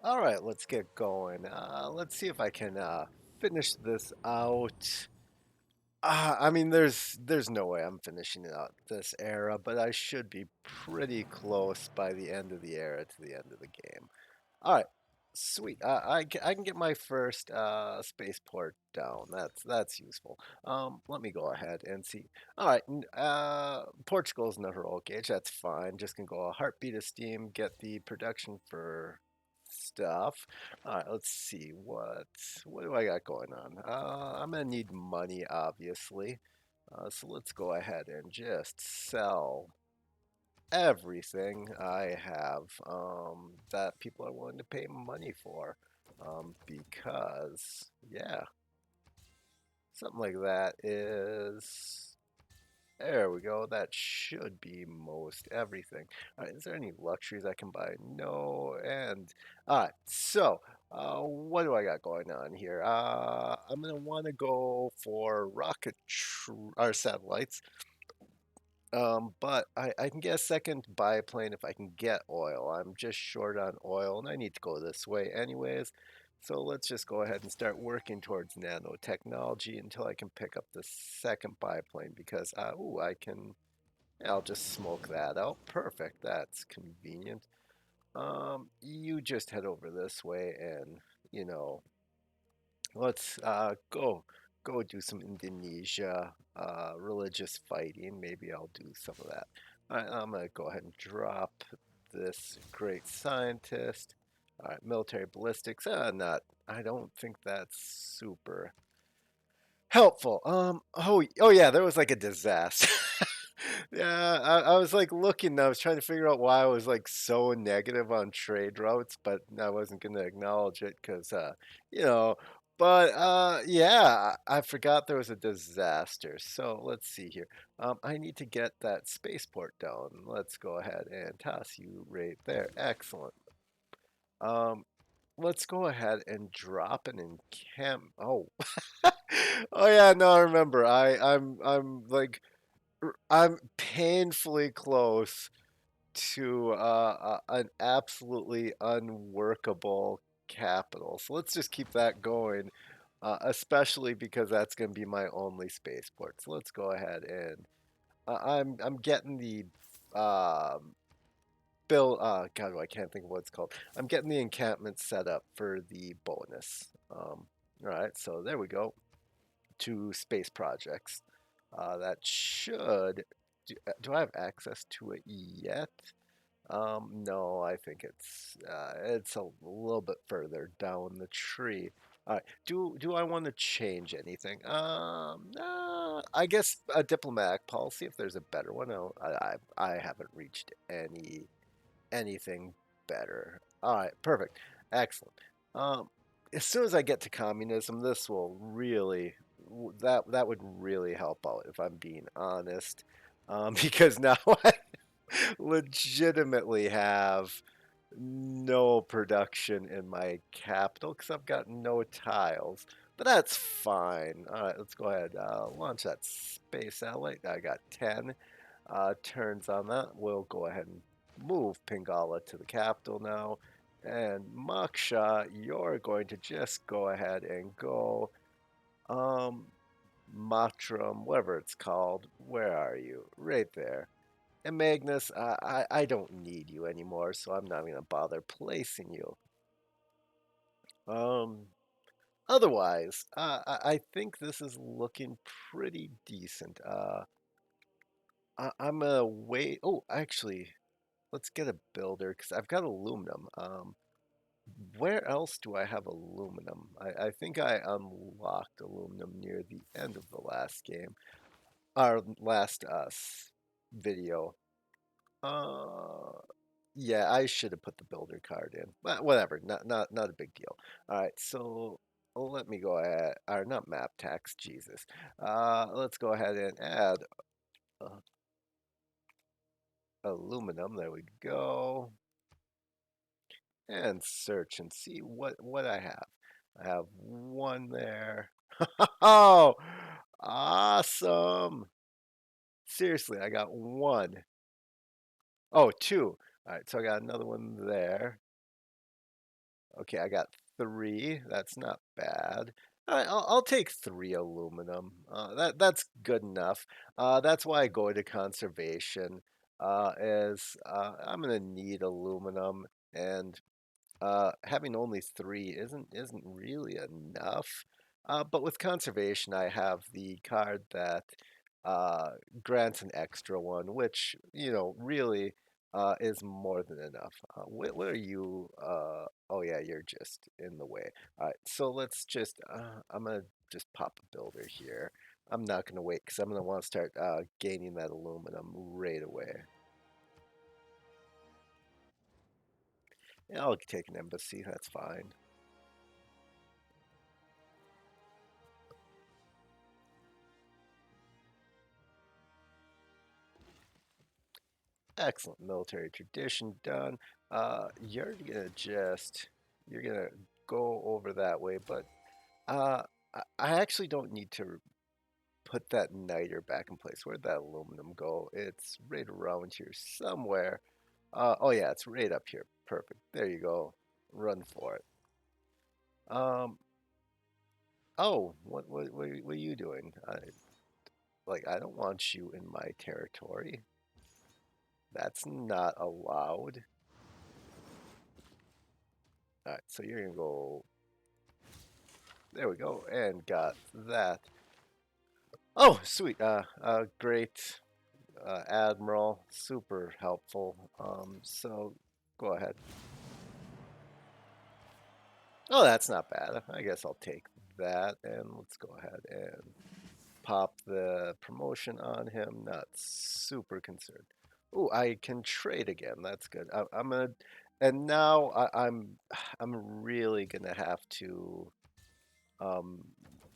All right, let's get going. Let's see if I can finish this out. I mean, there's no way I'm finishing it out this era, but I should be pretty close by the end of the era to the end of the game. All right, sweet. I can get my first spaceport down. That's useful. Let me go ahead and see. All right, Portugal's never roll gauge. That's fine. Just gonna go a heartbeat of steam. Get the production for stuff. All right, let's see what do I got going on. I'm gonna need money, obviously. So let's go ahead and just sell everything I have that people are willing to pay money for. Because, yeah, something like that is. There we go. That should be most everything. All right, is there any luxuries I can buy? No. And, all right, so what do I got going on here? I'm going to want to go for or satellites. But I can get a second biplane if I can get oil. I'm just short on oil, and I need to go this way anyways. So let's just go ahead and start working towards nanotechnology until I can pick up the second biplane because, ooh, I'll just smoke that out. Perfect. That's convenient. You just head over this way and, you know, let's go do some Indonesia religious fighting. Maybe I'll do some of that. All right, I'm gonna go ahead and drop this great scientist. All right, military ballistics. Not. I don't think that's super helpful. Oh yeah, there was like a disaster. Yeah, I was like looking. I was trying to figure out why I was like so negative on trade routes, but I wasn't going to acknowledge it because, you know. But yeah, I forgot there was a disaster. So let's see here. I need to get that spaceport down. Let's go ahead and toss you right there. Excellent. Um, let's go ahead and drop an encamp. Oh, oh yeah, no, I remember. I'm like I'm painfully close to an absolutely unworkable capital. So let's just keep that going, especially because that's going to be my only spaceport. So let's go ahead and I'm getting the bill. God, I can't think of what it's called. I'm getting the encampment set up for the bonus. All right, so there we go. Two space projects. That should. Do I have access to it yet? No, I think it's a little bit further down the tree. All right. Do I want to change anything? I guess a diplomatic policy, if there's a better one. I haven't reached anything better. All right, perfect, excellent. As soon as I get to communism, this will really that would really help out if I'm being honest, because now I legitimately have no production in my capital because I've got no tiles. But that's fine. All right, let's go ahead. Launch that space satellite. I got 10 turns on that. We'll go ahead and move Pingala to the capital now. And Moksha, you're going to just go ahead and go um, Matram, whatever it's called. Where are you? Right there. And Magnus, I don't need you anymore, so I'm not going to bother placing you. Um, Otherwise, I think this is looking pretty decent. I'm gonna wait. Oh, actually, let's get a builder because I've got aluminum. Where else do I have aluminum? I think I unlocked aluminum near the end of the last game, our last video. Uh, Yeah, I should have put the builder card in. But whatever, not a big deal. All right, so let me go ahead, or not map tax, Jesus. Let's go ahead and add uh, aluminum. There we go, and search and see what I have. I have one there. Oh, awesome! Seriously, I got one. Oh, two. All right, so I got another one there. Okay, I got three. That's not bad. All right, I'll take three aluminum. That's good enough. That's why I go to conservation. Is I'm gonna need aluminum, and having only three isn't really enough. But with conservation, I have the card that uh, grants an extra one, which really is more than enough. What are you? Oh yeah, you're just in the way. All right, so let's just. I'm gonna just pop a builder here. I'm not gonna wait because I'm gonna want to start gaining that aluminum right away. Yeah, I'll take an embassy. That's fine. Excellent military tradition done. You're gonna go over that way, but I actually don't need to put that niter back in place. Where'd that aluminum go? It's right around here somewhere. Oh yeah, it's right up here. Perfect. There you go. Run for it. Um. Oh, what are you doing? I don't want you in my territory. That's not allowed. All right, so you're gonna go. There we go, and got that. Oh, sweet. Great, Admiral. Super helpful. So go ahead. Oh, that's not bad. I guess I'll take that, and let's go ahead and pop the promotion on him. Not super concerned. Oh, I can trade again. That's good. I'm gonna, and now I'm really gonna have to um,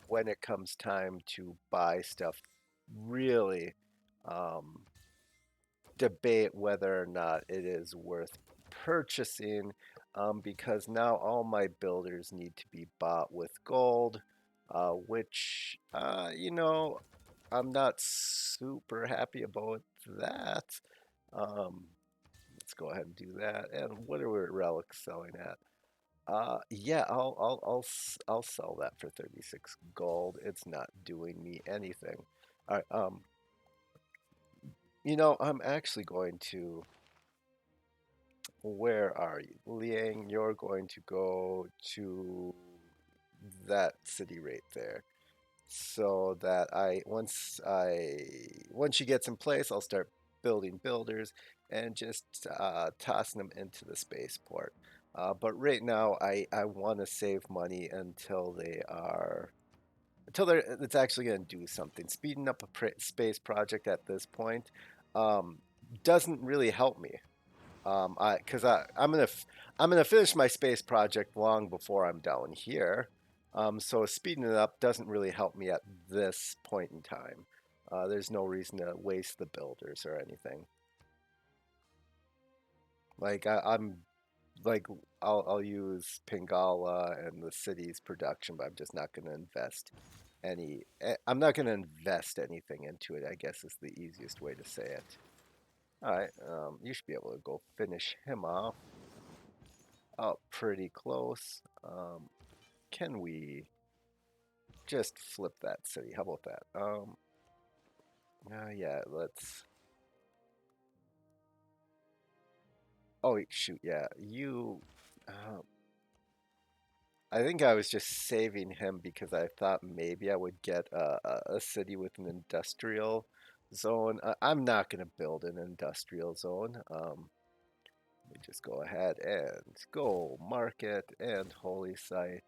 when it comes time to buy stuff, really um, debate whether or not it is worth purchasing because now all my builders need to be bought with gold, which, I'm not super happy about that. Um, let's go ahead and do that. And what are we relics selling at? Yeah, I'll sell that for 36 gold. It's not doing me anything. All right, I'm actually going to. Where are you? Liang, you're going to go to that city right there. So that once she gets in place, I'll start building builders and just tossing them into the spaceport. But right now, I want to save money until it's actually going to do something. Speeding up a space project at this point um, doesn't really help me. I'm gonna finish my space project long before I'm down here. So speeding it up doesn't really help me at this point in time. There's no reason to waste the builders or anything. Like I'm like I'll use Pingala and the city's production, but I'm just not gonna invest I'm not gonna invest anything into it, I guess is the easiest way to say it. All right, you should be able to go finish him off. Oh, pretty close. Can we just flip that city? How about that? Yeah, let's. Oh, shoot, yeah. Uh, I think I was just saving him because I thought maybe I would get a city with an industrial zone. I'm not going to build an industrial zone. Let me just go ahead and go market and holy site.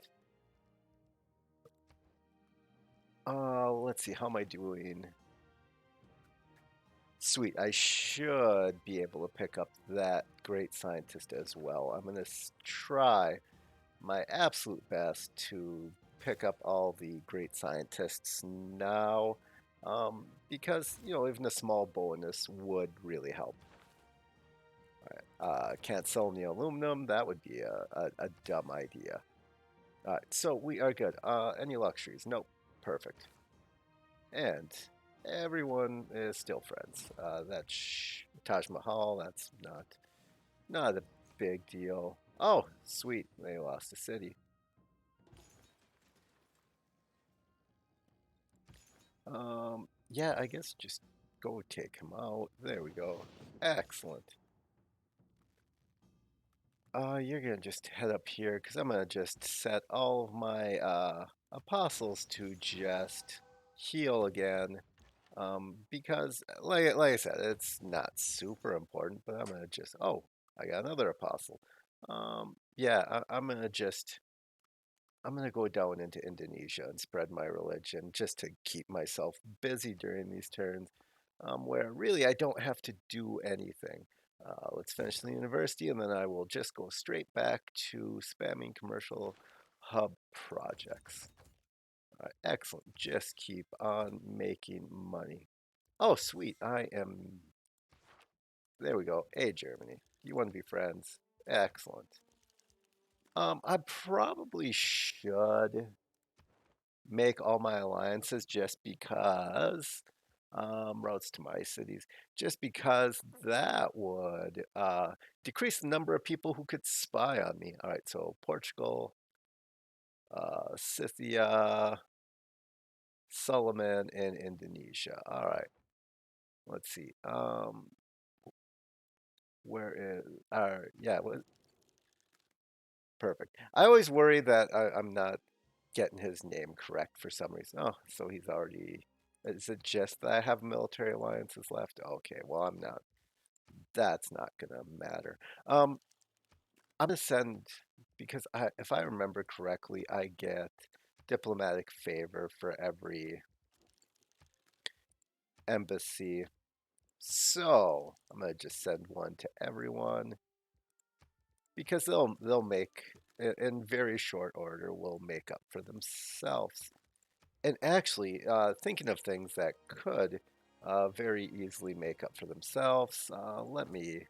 Let's see, how am I doing? Sweet. I should be able to pick up that great scientist as well. I'm going to try my absolute best to pick up all the great scientists now because, even a small bonus would really help. Can't sell any aluminum. That would be a dumb idea. All right, so we are good. Any luxuries? Nope. Perfect. And everyone is still friends. That's Taj Mahal. That's not a big deal. Oh, sweet. They lost a city. Yeah, I guess just go take him out. There we go. Excellent. You're gonna just head up here because I'm gonna just set all of my apostles to just heal again. Because like I said, it's not super important, but I'm gonna just I got another apostle. Yeah, I'm gonna go down into Indonesia and spread my religion just to keep myself busy during these turns, where really I don't have to do anything. Let's finish the university, and then I will just go straight back to spamming commercial hub projects. All right, excellent. Just keep on making money. Oh, sweet. I am. There we go. Hey, Germany. You want to be friends? Excellent. I probably should make all my alliances just because routes to my cities, just because that would decrease the number of people who could spy on me. All right, so Portugal, Scythia, Solomon, and Indonesia. All right, let's see. Where is yeah, perfect. I always worry that I'm not getting his name correct for some reason. Oh, so he's already. Is it just that I have military alliances left? Okay, well, I'm not. That's not gonna matter. Um, I'm gonna send because if I remember correctly, I get diplomatic favor for every embassy. So I'm gonna just send one to everyone because they'll make in very short order will make up for themselves. And actually, thinking of things that could very easily make up for themselves, let me.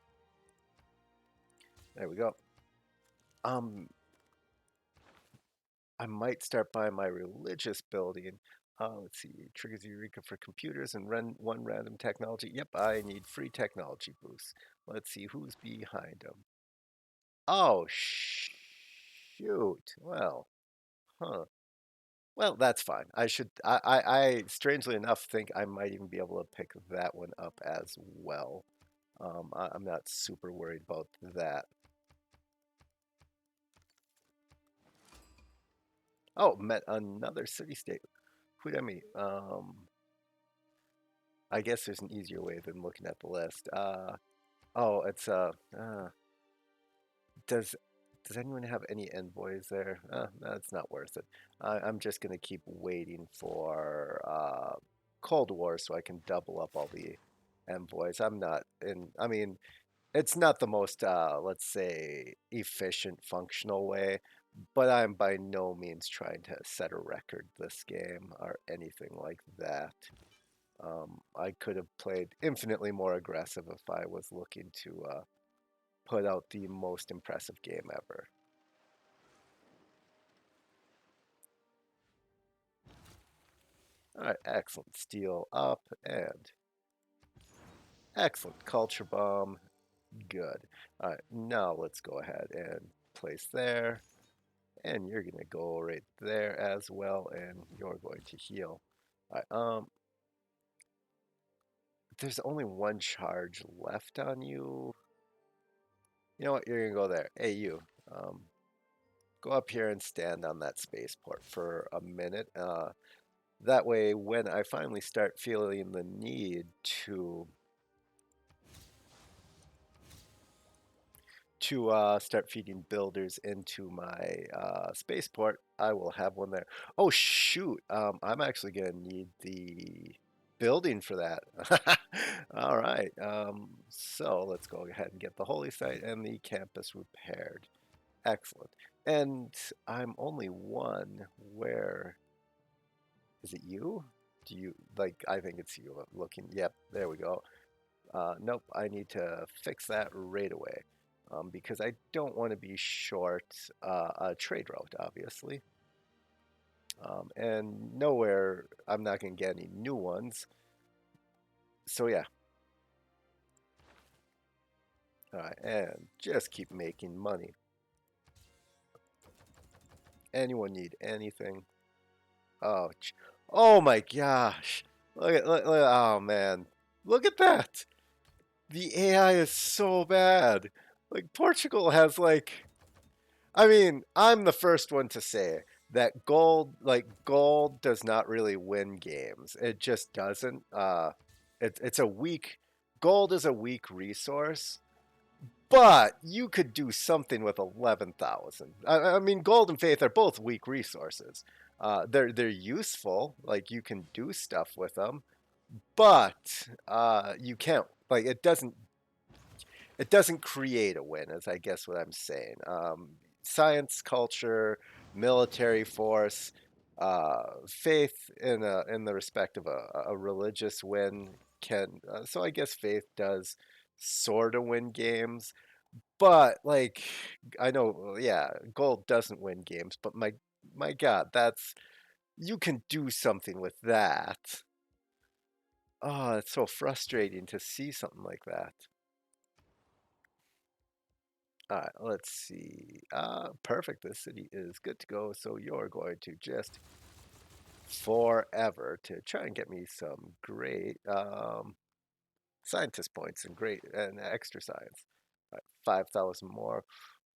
There we go. Um, I might start buying my religious building. Let's see, triggers Eureka for computers and run one random technology. Yep, I need free technology boosts. Let's see who's behind them. Oh, shoot. Well, huh. Well, that's fine. I strangely enough think I might even be able to pick that one up as well. I'm not super worried about that. Oh, met another city state. Who'd I meet? I guess there's an easier way than looking at the list. Oh, it's does does anyone have any envoys there? No, it's not worth it. I'm just gonna keep waiting for Cold War so I can double up all the envoys. I'm not in. I mean, it's not the most, let's say, efficient, functional way, but I'm by no means trying to set a record this game or anything like that. I could have played infinitely more aggressive if I was looking to put out the most impressive game ever. All right, excellent. Steel up and excellent. Culture bomb. Good. All right, now let's go ahead and place there. And you're going to go right there as well, and you're going to heal. All right, there's only one charge left on you. You know what? You're going to go there. Hey, you. Um, Go up here and stand on that spaceport for a minute. That way, when I finally start feeling the need to start feeding builders into my spaceport, I will have one there. Oh shoot! I'm actually gonna need the building for that. All right. So let's go ahead and get the holy site and the campus repaired. Excellent. And I'm only one. Where is it? You? Do you like? I think it's you. Looking. Yep. There we go. Nope, I need to fix that right away because I don't want to be short a trade route, obviously. And nowhere, I'm not going to get any new ones. So yeah, all right, and just keep making money. Anyone need anything? Oh, oh my gosh. Oh man. Look at that. The AI is so bad. Like Portugal has like I mean, I'm the first one to say that gold does not really win games. It just doesn't. It's a weak gold is a weak resource, but you could do something with 11,000. I mean, gold and faith are both weak resources. They're useful, like you can do stuff with them, but you can't like it doesn't create a win, is I guess what I'm saying. Science, culture, military force, faith in the respect of a religious win can. So I guess faith does sort of win games, but like I know, yeah, gold doesn't win games. But my God, that's you can do something with that. Oh, it's so frustrating to see something like that. All right, let's see. Perfect. This city is good to go. So you're going to just forever to try and get me some great scientist points and great and extra science. All right, 5,000 more.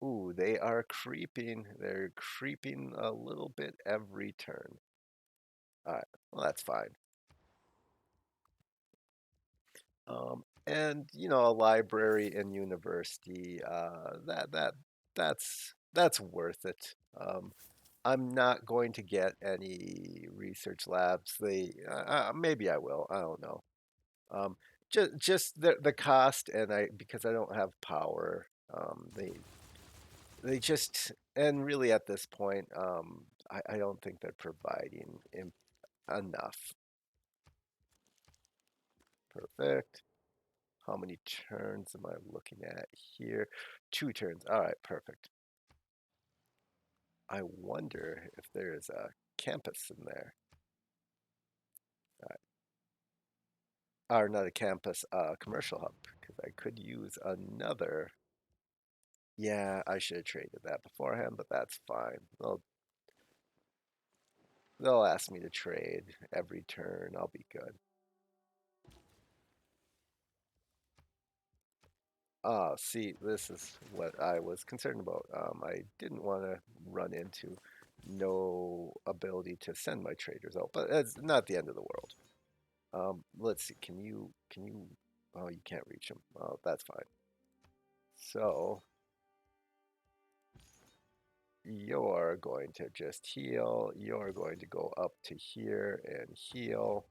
Ooh, they are creeping. They're creeping a little bit every turn. All right, well that's fine. And you know, a library and university. That's worth it. I'm not going to get any research labs. Maybe I will. I don't know. Just the cost and I because I don't have power. They just and really at this point, I don't think they're providing enough. Perfect. How many turns am I looking at here? 2 turns. All right, perfect. I wonder if there is a campus in there. Or not a campus, commercial hub, because I could use another. Yeah, I should have traded that beforehand, but that's fine. They'll ask me to trade every turn. I'll be good. See, this is what I was concerned about. I didn't want to run into no ability to send my traders out, but it's not the end of the world. Let's see. Can you? Oh, you can't reach them. Oh, that's fine. So you're going to just heal. You're going to go up to here and heal.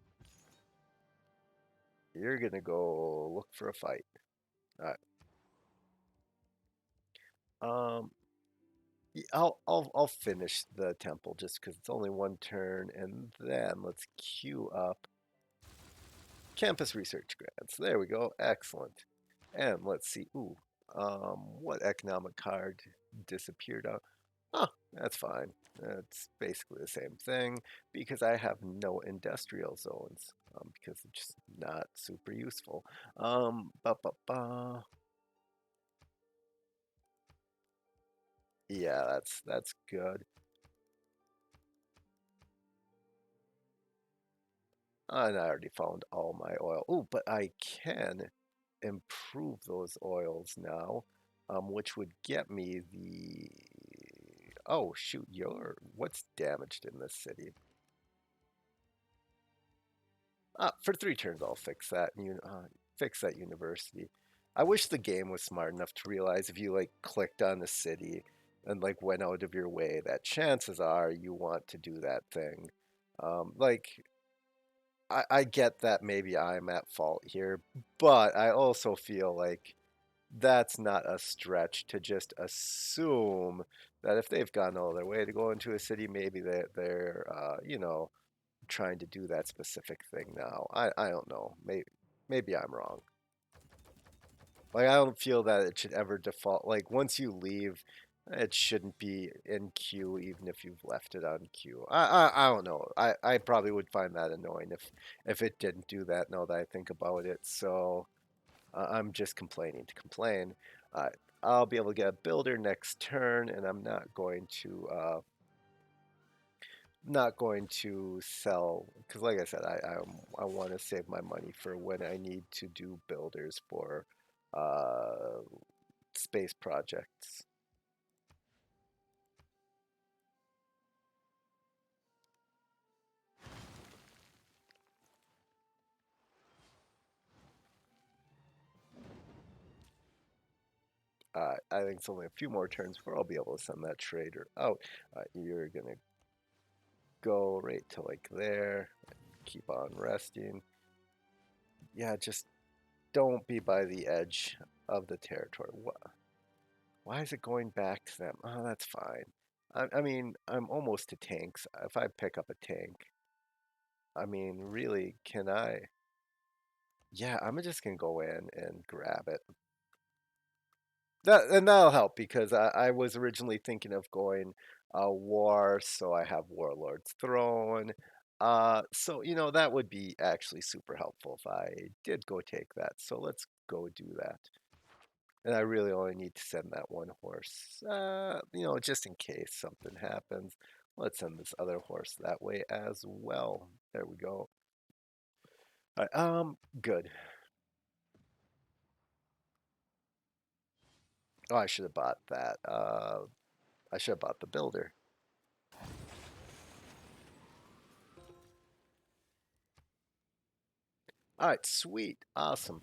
You're gonna go look for a fight. All right. Um, I'll finish the temple just because it's only 1 turn, and then let's queue up campus research grants. There we go. Excellent. And let's see. Ooh, what economic card disappeared out? Oh, that's fine. It's basically the same thing because I have no industrial zones because it's just not super useful. Ba ba ba. Yeah, that's good. And I already found all my oil. Oh, but I can improve those oils now, which would get me the. Oh shoot, what's damaged in this city? For 3 turns, I'll fix that. Fix that university. I wish the game was smart enough to realize if you like clicked on the city and like went out of your way, that chances are you want to do that thing. Like I get that maybe I'm at fault here, but I also feel like that's not a stretch to just assume that if they've gone all their way to go into a city, maybe they're trying to do that specific thing now. I don't know. Maybe I'm wrong. Like I don't feel that it should ever default. Like once you leave, it shouldn't be in queue even if you've left it on queue. I don't know. I probably would find that annoying if it didn't do that. Now that I think about it, so I'm just complaining to complain. Uh, I'll be able to get a builder next turn, and I'm not going to. not going to sell because, like I said, I want to save my money for when I need to do builders for uh, space projects. I think it's only a few more turns before I'll be able to send that trader out. You're gonna go right to like there. Keep on resting. Yeah, just don't be by the edge of the territory. Why is it going back to them? Oh, that's fine. I mean, I'm almost to tanks. If I pick up a tank, I mean, really, can I? Yeah, I'm just gonna go in and grab it. And that'll help because I was originally thinking of going war, so I have Warlord's Throne. So that would be actually super helpful if I did go take that. So let's go do that. And I really only need to send that one horse, just in case something happens. Let's send this other horse that way as well. There we go. All right, good. Oh, I should have bought that. I should have bought the builder. All right, sweet, awesome.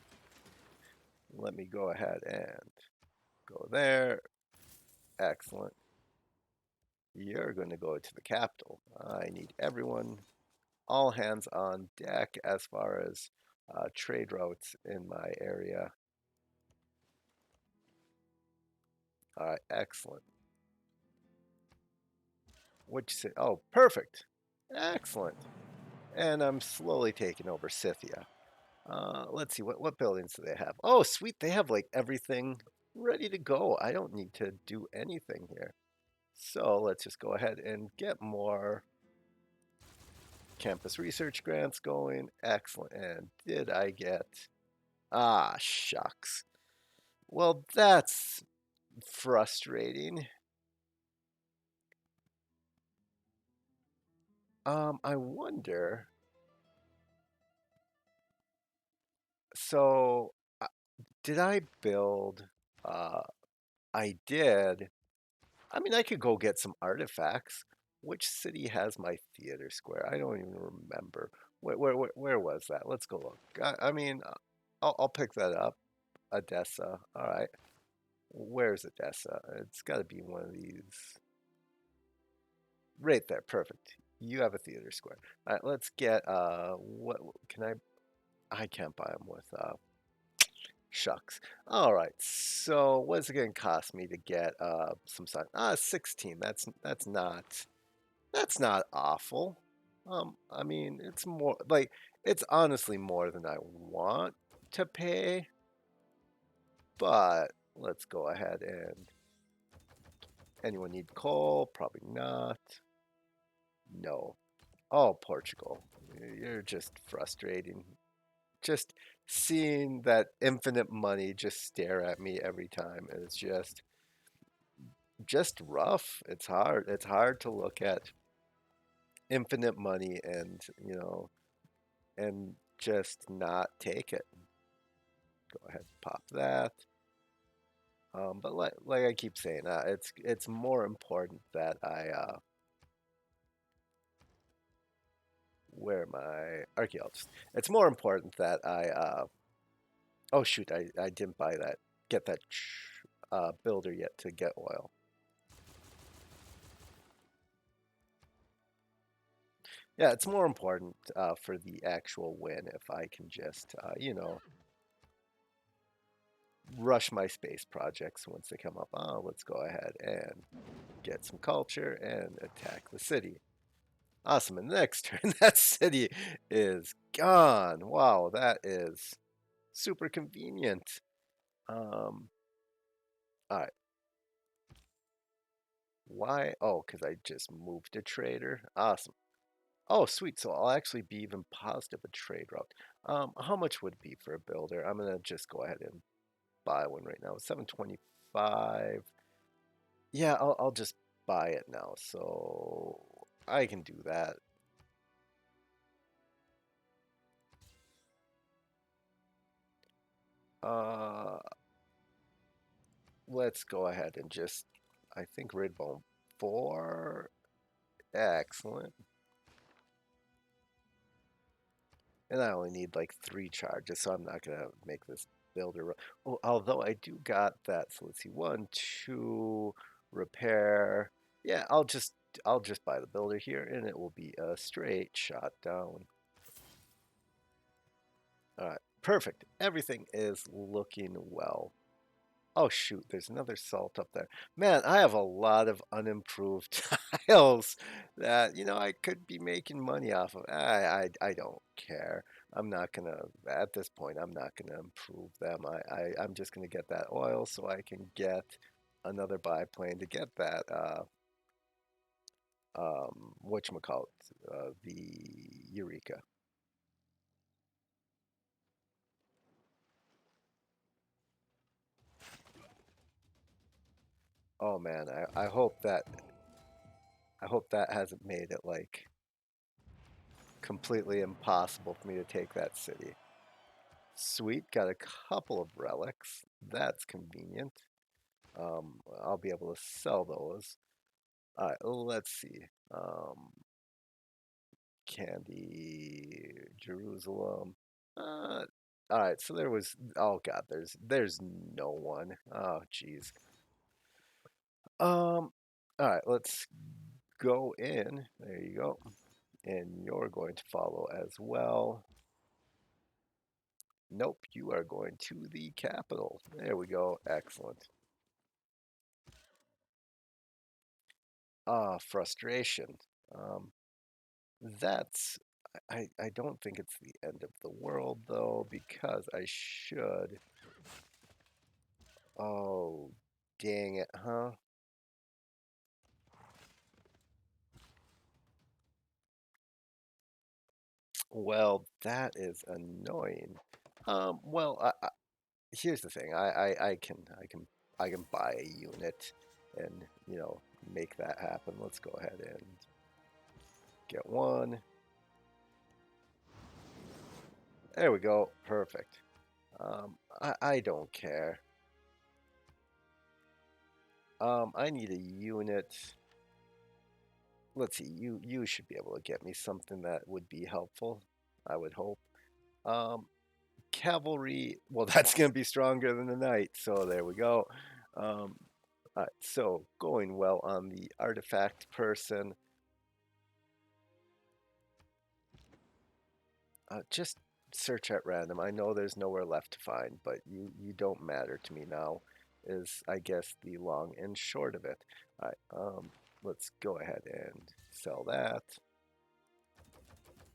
Let me go ahead and go there. Excellent. You're going to go to the capital. I need everyone, all hands on deck as far as trade routes in my area. All right, excellent. What'd you say? Oh, perfect. Excellent. And I'm slowly taking over Scythia. Let's see, what buildings do they have? Oh, sweet, they have like everything ready to go. I don't need to do anything here. So let's just go ahead and get more campus research grants going. Excellent. And did I get... Ah, shucks. Well, that's frustrating. I wonder... So, did I build... Uh, I did. I mean, I could go get some artifacts. Which city has my theater square? I don't even remember. Where was that? Let's go look. I mean, I'll pick that up. Odessa. All right. Where's Odessa? It's got to be one of these. Right there. Perfect. You have a theater square. All right. Let's get. What can I? I can't buy them with. Shucks. All right. So what's it going to cost me to get some sign? 16. That's not awful. I mean, it's more like it's honestly more than I want to pay, but let's go ahead and anyone need coal? Probably not. No. Oh, Portugal. You're just frustrating. Just seeing that infinite money just stare at me every time is just rough. It's hard. It's hard to look at infinite money and just not take it. Go ahead, pop that. But like I keep saying, it's more important that I where my archaeologist. It's more important that I oh shoot, I didn't buy that get that builder yet to get oil. Yeah, it's more important for the actual win if I can just rush my space projects once they come up. Oh, let's go ahead and get some culture and attack the city. Awesome. And the next turn, that city is gone. Wow, that is super convenient. All right. Why? Oh, because I just moved a trader. Awesome. Oh, sweet. So I'll actually be even positive a trade route. How much would it be for a builder? I'm gonna just go ahead and buy one right now. 725. Yeah, I'll just buy it now. So I can do that. Uh, let's go ahead and just, I think Redbone 4. Excellent. And I only need like 3 charges, so I'm not gonna make this builder. Oh, although I do got that. So let's see, 1, 2, repair. Yeah, I'll just buy the builder here, and it will be a straight shot down. All right, perfect. Everything is looking well. Oh shoot, there's another salt up there. Man, I have a lot of unimproved tiles that, I could be making money off of. I don't care. I'm not gonna, at this point, I'm not gonna improve them. I'm just gonna get that oil so I can get another biplane to get that, whatchamacallit, the Eureka. Oh man, I hope that hasn't made it like completely impossible for me to take that city. Sweet, got a couple of relics. That's convenient. I'll be able to sell those. All right, let's see. Candy, Jerusalem. Uh, all right, so there was. Oh God, there's no one. Oh geez. All right, let's go in. There you go. And you're going to follow as well. Nope, you are going to the capital. There we go. Excellent. Ah, frustration. Um, that's I don't think it's the end of the world though, because I should. Oh, dang it, huh? Well, that is annoying. Well, here's the thing. I can buy a unit and, make that happen. Let's go ahead and get one. There we go. Perfect. I don't care. I need a unit. Let's see. You should be able to get me something that would be helpful. I would hope. Um, cavalry. Well, that's gonna be stronger than the knight. So there we go. Um, all right, so going well on the artifact person. Just search at random. I know there's nowhere left to find, but you don't matter to me now. Is I guess the long and short of it. All right. Let's go ahead and sell that.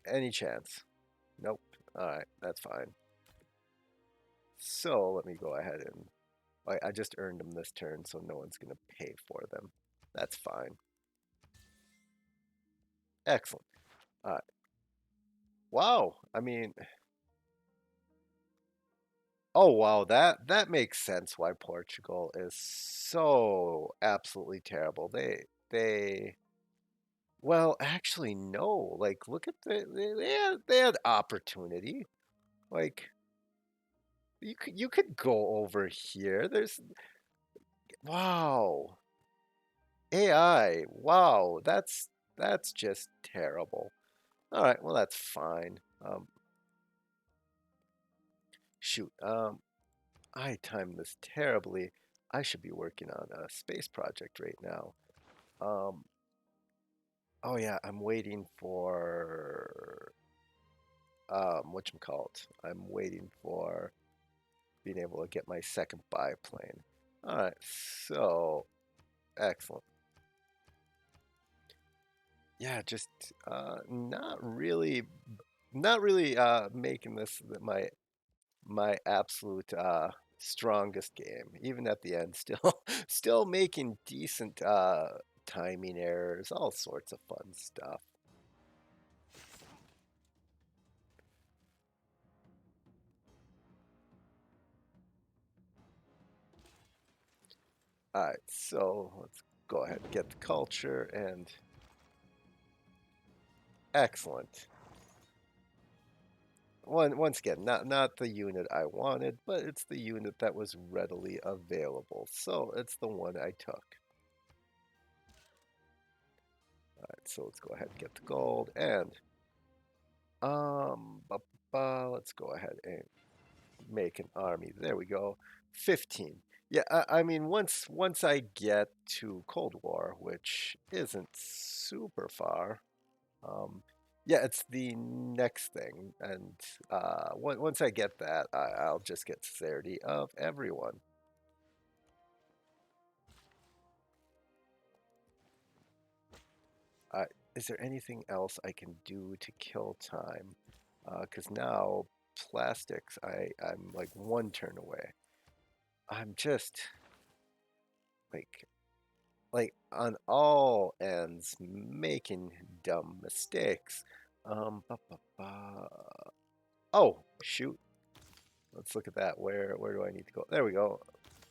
Any chance? Nope. All right, that's fine. So let me go ahead and I just earned them this turn, so no one's gonna pay for them. That's fine. Excellent. All right. Wow. I mean, oh wow, that makes sense why Portugal is so absolutely terrible. They well, actually no. Like look at they had opportunity. Like you could go over here. There's wow. AI. Wow, that's just terrible. All right, well that's fine. Shoot. I timed this terribly. I should be working on a space project right now. Um, oh yeah, I'm waiting for whatchamacallit. I'm waiting for being able to get my second biplane. All right, so excellent. Yeah, just not really making this my absolute strongest game. Even at the end, still still making decent timing errors, all sorts of fun stuff. All right, so let's go ahead and get the culture and Excellent. Once again, not the unit I wanted, but it's the unit that was readily available, so it's the one I took. All right, so let's go ahead and get the gold, and ba, let's go ahead and make an army. There we go. 15. Yeah, I mean, once I get to Cold War, which isn't super far, um, yeah, it's the next thing, and once I get that, I'll just get sincerity of everyone. Uh, is there anything else I can do to kill time? Because now plastics, I'm like one turn away. I'm just like on all ends making dumb mistakes. Ba, ba, ba. Oh, shoot. Let's look at that. Where do I need to go? There we go.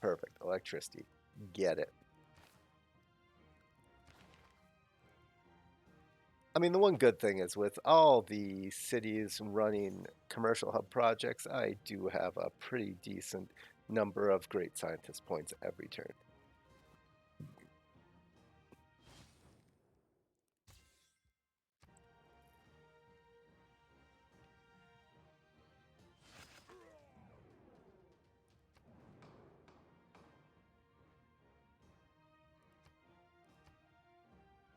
Perfect. Electricity. Get it. I mean, the one good thing is with all the cities running commercial hub projects, I do have a pretty decent number of great scientist points every turn.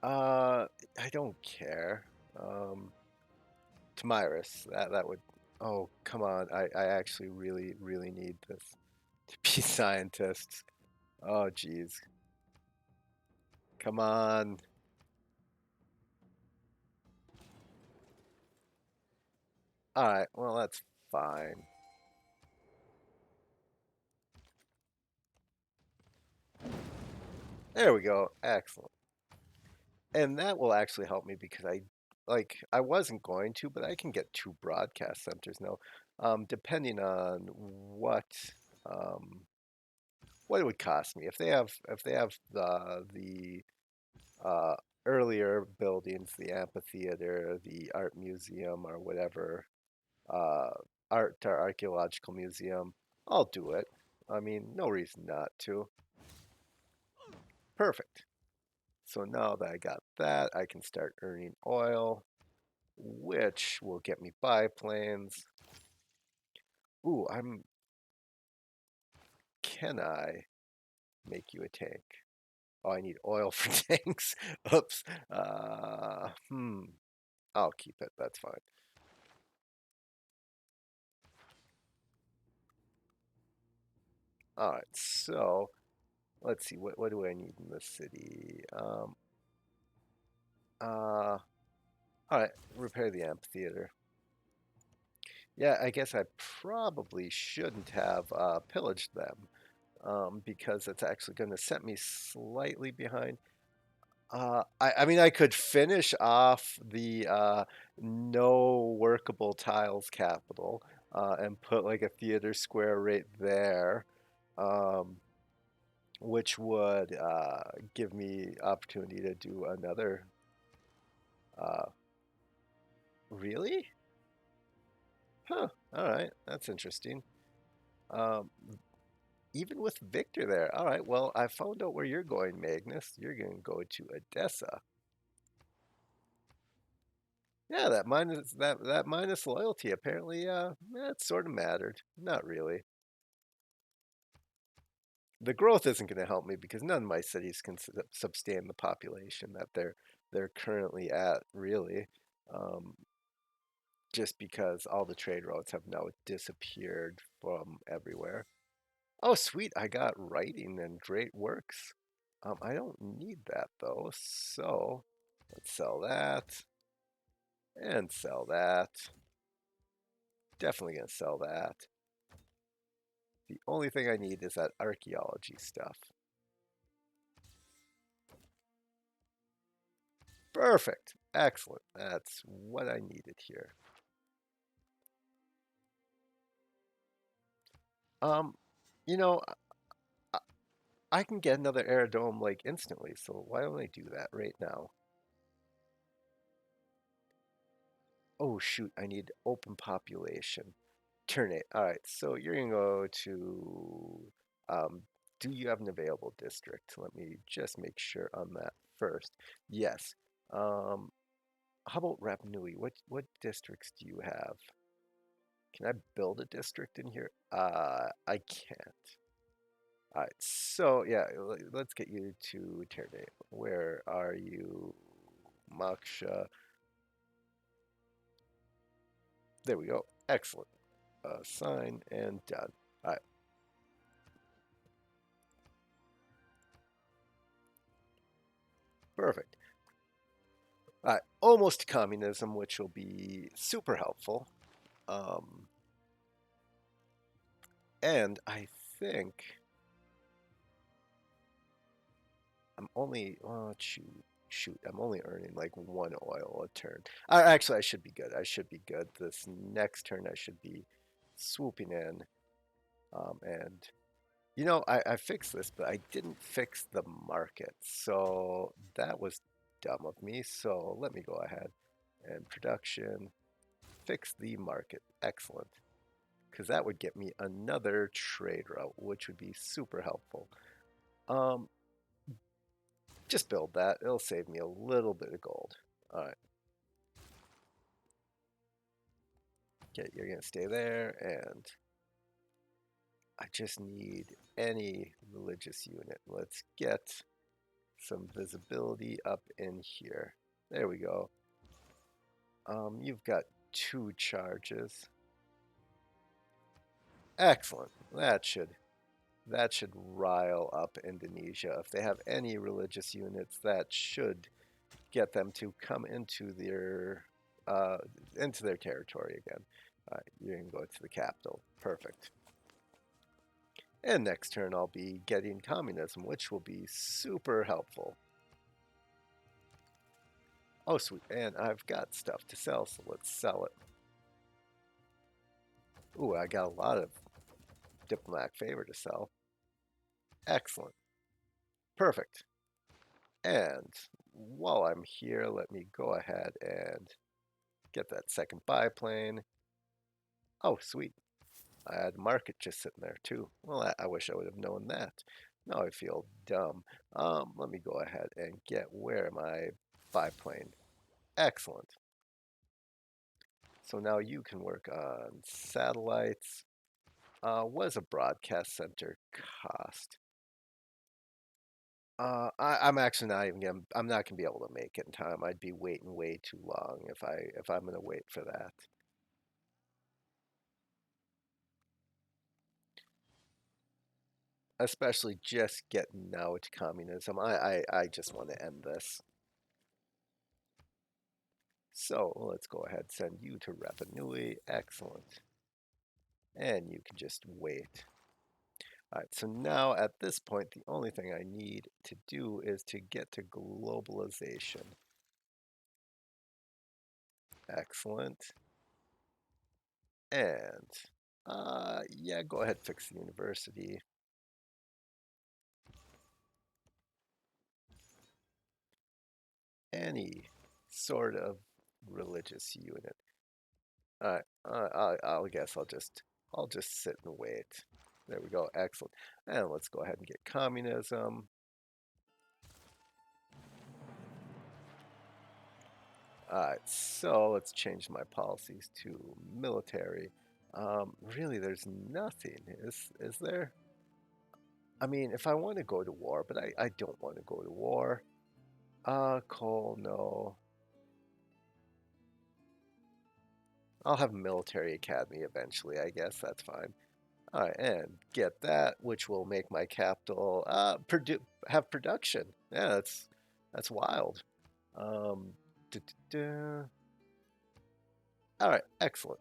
Uh, I don't care. Um, Tamiris, that would. Oh, come on! I actually really need this to be scientists. Oh, geez, come on! All right, well that's fine. There we go. Excellent. And that will actually help me because I wasn't going to, but I can get two broadcast centers now, depending on um, what it would cost me if they have the uh, earlier buildings, the amphitheater, the art museum, or whatever, uh, art or archaeological museum. I'll do it. I mean, no reason not to. Perfect. So now that I got that, I can start earning oil, which will get me biplanes. Ooh, can I make you a tank? Oh, I need oil for tanks. Oops. I'll keep it. That's fine. All right. So let's see. What do I need in the city? All right. Repair the amphitheater. Yeah, I guess I probably shouldn't have pillaged them because it's actually going to set me slightly behind. I mean, I could finish off the no workable tiles capital and put like a theater square right there, um, which would give me opportunity to do another. Uh, really? Huh. All right. That's interesting. Um, even with Victor there. All right. Well, I found out where you're going, Magnus. You're going to go to Odessa. Yeah, that minus loyalty apparently it sort of mattered. Not really. The growth isn't going to help me because none of my cities can sustain the population that they're currently at, really. Um, just because all the trade routes have now disappeared from everywhere. Oh, sweet! I got writing and great works. I don't need that though, so let's sell that and sell that. Definitely gonna sell that. The only thing I need is that archaeology stuff. Perfect. Excellent. That's what I needed here. Um, you know, I, I can get another aerodome like instantly, so why don't I do that right now? Oh shoot, I need open population. Turn it. All right, so you're gonna go to. Um, do you have an available district? Let me just make sure on that first. Yes. Um, how about Rapnui? What districts do you have? Can I build a district in here? I can't. All right, so yeah, let's get you to Terne. Where are you, Moksha? There we go. Excellent. Sign and done. All right, perfect. All right, almost communism, which will be super helpful. Um, and I think I'm only, oh, shoot, I'm only earning like 1 oil a turn. Actually, I should be good. I should be good. This next turn, I should be swooping in. And I fixed this, but I didn't fix the market. So that was dumb of me. So let me go ahead and production, fix the market. Excellent. Because that would get me another trade route, which would be super helpful. Um, just build that. It'll save me a little bit of gold. All right. Okay, you're going to stay there. And I just need any religious unit. Let's get some visibility up in here. There we go. You've got 2 charges. Excellent. That should rile up Indonesia. If they have any religious units, that should get them to come uh, into their territory again. You can go to the capital. Perfect. And next turn I'll be getting communism, which will be super helpful. Oh, sweet. And I've got stuff to sell, so let's sell it. Ooh, I got a lot of diplomatic favor to sell. Excellent. Perfect. And while I'm here, let me go ahead and get that second biplane. Oh, sweet. I had market just sitting there too. Well, I wish I would have known that. Now I feel dumb. Let me go ahead and get where my biplane. Excellent. So now you can work on satellites. What does a broadcast center cost? I'm actually not even gonna. I'm not gonna be able to make it in time. I'd be waiting way too long if I'm gonna wait for that. Especially just getting out communism. I just want to end this. So let's go ahead and send you to Rapa Nui. Excellent. And you can just wait. All right, so now at this point, the only thing I need to do is to get to globalization. Excellent. And yeah, go ahead, fix the university. Any sort of religious unit. All right, I'll guess I'll just sit and wait. There we go. Excellent. And let's go ahead and get communism. All right, so let's change my policies to military. Really, there's nothing, is there? I mean, if I want to go to war, but I don't want to go to war. Coal, no. I'll have a military academy eventually, I guess. That's fine. All right, and get that, which will make my capital have production. Yeah, that's wild. Um, duh, duh, duh. All right, excellent.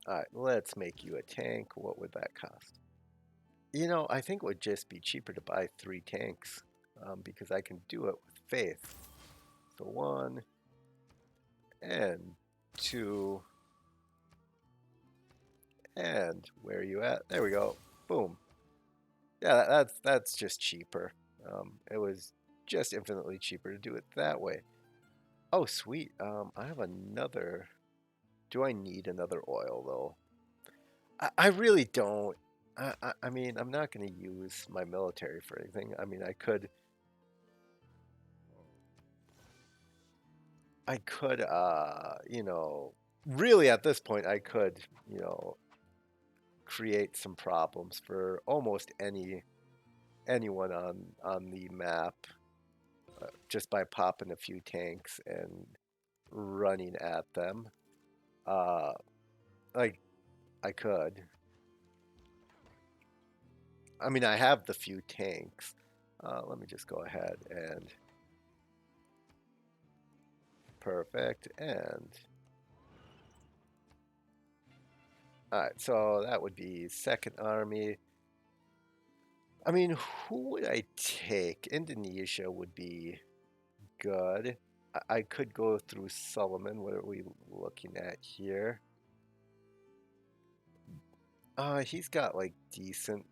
All right, let's make you a tank. What would that cost? I think it would just be cheaper to buy 3 tanks because I can do it with faith. So 1 and 2, and where are you at? There we go. Boom. Yeah, that's just cheaper. It was just infinitely cheaper to do it that way. Oh, sweet. I have another. Do I need another oil though? I really don't. I mean, I'm not going to use my military for anything. I mean, I could, really at this point, I could, you know, create some problems for almost anyone on the map just by popping a few tanks and running at them. Uh, like I could. I mean, I have the few tanks. Let me just go ahead and perfect. And all right, so that would be Second Army. I mean, who would I take? Indonesia would be good. I could go through Solomon. What are we looking at here? He's got like decent.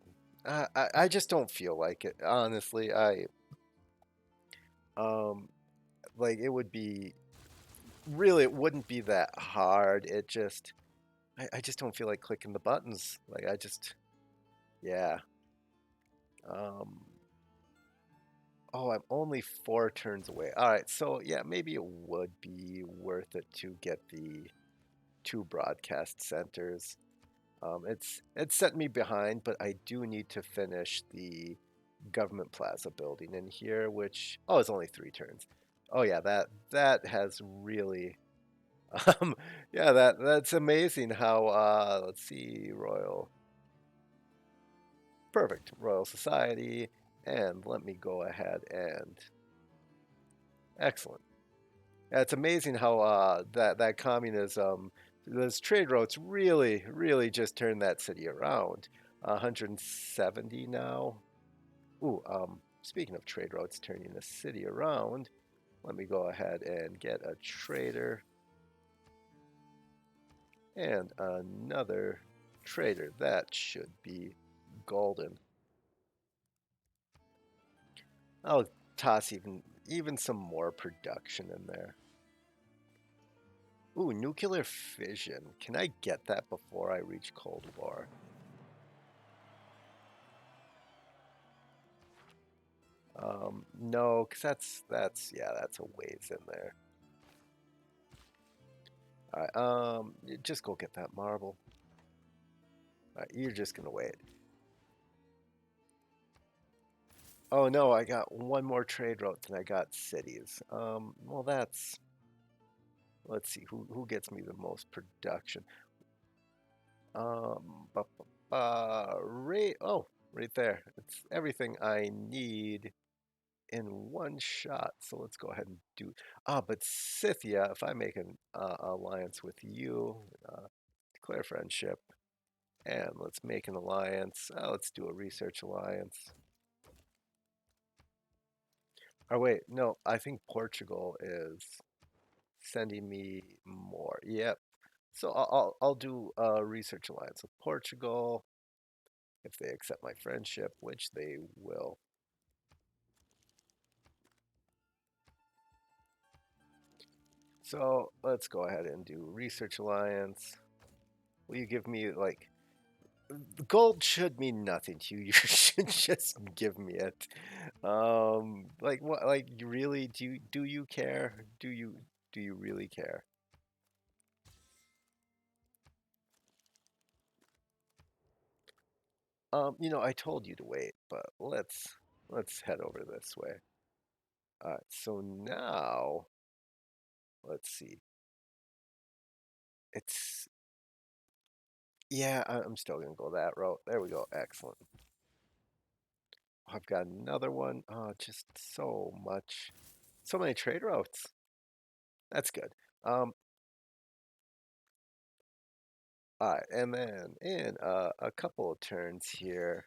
I just don't feel like it. Honestly, um like it would be really it wouldn't be that hard. I just don't feel like clicking the buttons. Like I just yeah. Um oh, I'm only 4 turns away. All right, so yeah, maybe it would be worth it to get the 2 broadcast centers. It's set me behind, but I do need to finish the government plaza building in here, which it's only 3 turns. Oh yeah, that has really um yeah, that's amazing how let's see, Royal perfect, Royal Society, and let me go ahead and excellent. Yeah, it's amazing how that communism, those trade routes really just turned that city around. 170 now. Ooh, speaking of trade routes turning the city around, let me go ahead and get a trader and another trader. That should be golden. I'll toss even some more production in there. Ooh, nuclear fission. Can I get that before I reach Cold War? No, because that's yeah, that's a ways in there. All right, just go get that marble. All right, you're just gonna wait. Oh no, I got one more trade route than I got cities. Well that's let's see who gets me the most production. Right. Oh, right there. It's everything I need in one shot. So let's go ahead and do. But Scythia, if I make an alliance with you, declare friendship, and let's make an alliance. Let's do a research alliance. Oh wait, no, I think Portugal is sending me more. Yep. So I'll do a research alliance with Portugal if they accept my friendship, which they will. So let's go ahead and do research alliance. Will you give me like gold should mean nothing to you. You should just give me it. Like what? Like you really do you care? Do you really care? I told you to wait, but let's head over this way. All right, so now let's see. It's yeah, I'm still gonna go that route. There we go. Excellent. I've got another one. Oh, just so much, so many trade routes. That's good. All right, and then in a couple of turns here.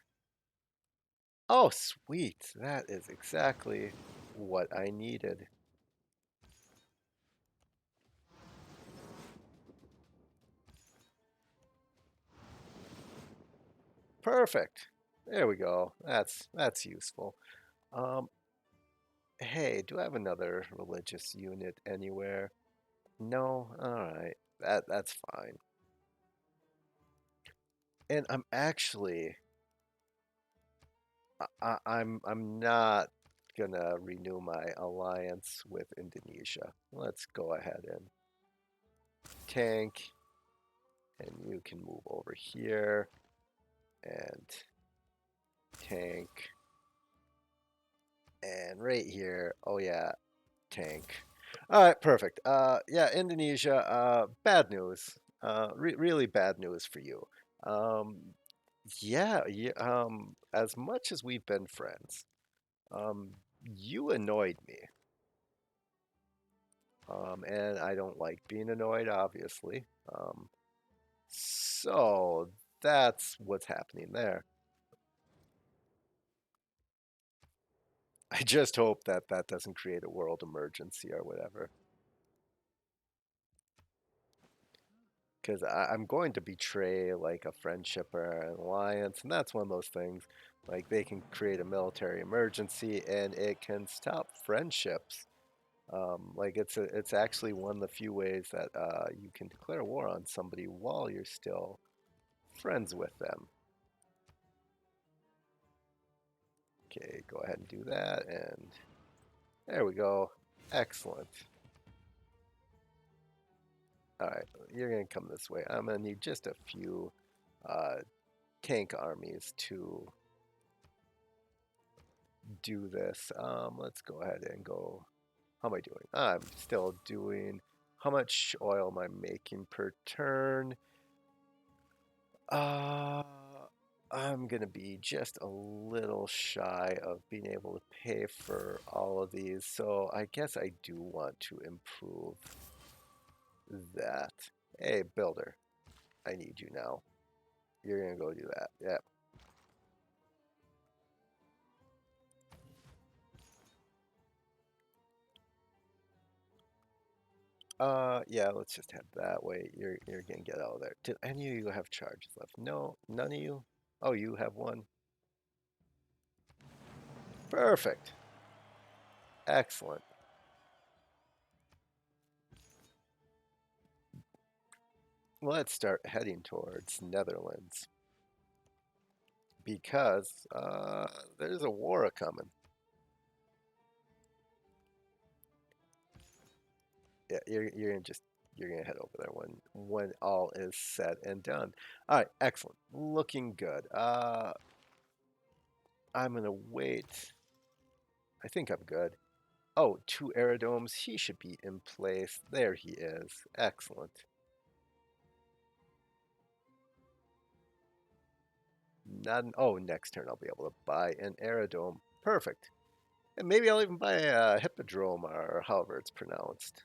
Oh, sweet. That is exactly what I needed. Perfect. There we go. That's useful. Um, hey, do I have another religious unit anywhere? No? Alright. That's fine. And I'm actually I'm not gonna renew my alliance with Indonesia. Let's go ahead and tank, and you can move over here and tank, and right here. Oh yeah, tank. All right, perfect. Yeah, Indonesia. Bad news. Really bad news for you. Um, yeah, yeah. As much as we've been friends, um, you annoyed me. And I don't like being annoyed, obviously. So that's what's happening there. I just hope that that doesn't create a world emergency or whatever. Because I'm going to betray like a friendship or an alliance, and that's one of those things. Like they can create a military emergency, and it can stop friendships. Like it's actually one of the few ways that you can declare war on somebody while you're still friends with them. Okay, go ahead and do that, and there we go. Excellent. All right, you're gonna come this way. I'm gonna need just a few uh, tank armies to do this. Let's go ahead and go. How am I doing? I'm still doing. How much oil am I making per turn? Uh, I'm gonna be just a little shy of being able to pay for all of these, so I guess I do want to improve that. Hey, builder, I need you now. You're gonna go do that. Yep. Yeah, let's just head that way. You're gonna get out of there. Did any of you have charges left? No, none of you? Oh, you have one? Perfect. Excellent. Let's start heading towards Netherlands because there's a war a coming. Yeah, you're gonna just you're gonna head over there when all is said and done. All right, excellent. Looking good. I'm gonna wait. I think I'm good. Oh, two aerodomes. He should be in place. There he is. Excellent. Not an, oh, next turn I'll be able to buy an aerodome. Perfect. And maybe I'll even buy a hippodrome or however it's pronounced.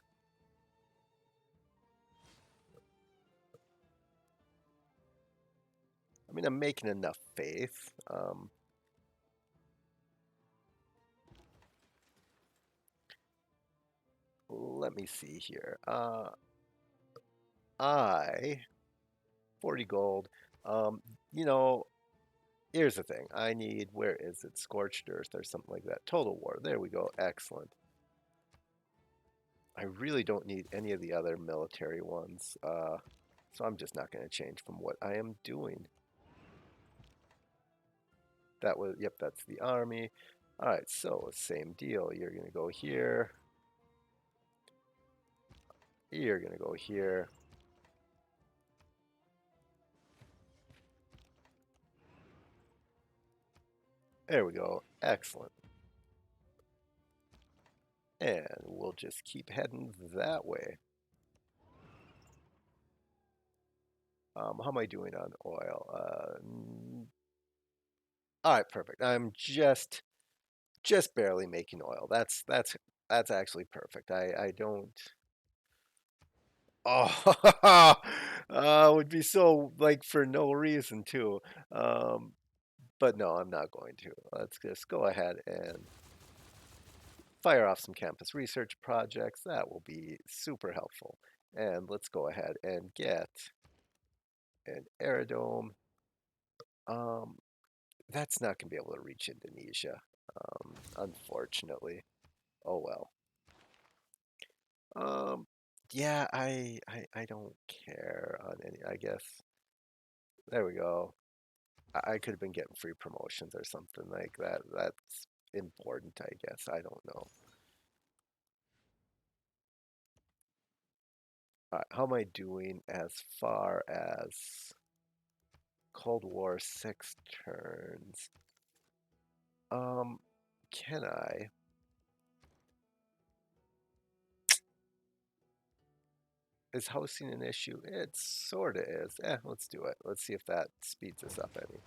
I mean, I'm making enough faith. Let me see here. I 40 gold. Um, you know, here's the thing. I need, where is it? Scorched Earth or something like that. Total War. There we go. Excellent. I really don't need any of the other military ones. So I'm just not going to change from what I am doing. That was, yep, that's the army. All right, so same deal. You're going to go here. You're going to go here. There we go. Excellent. And we'll just keep heading that way. How am I doing on oil? All right, perfect. I'm just barely making oil. That's actually perfect. I don't. Oh, would be so like for no reason too. Um, but no, I'm not going to. Let's just go ahead and fire off some campus research projects. That will be super helpful. And let's go ahead and get an aerodome. Um, that's not going to be able to reach Indonesia. Unfortunately. Oh well. Um, yeah, I don't care on any, I guess. There we go. I could have been getting free promotions or something like that. That's important, I guess. I don't know. All right, how am I doing as far as Cold War 6 turns? Um, can I? Is hosting an issue? It sort of is. Let's do it. Let's see if that speeds us up any.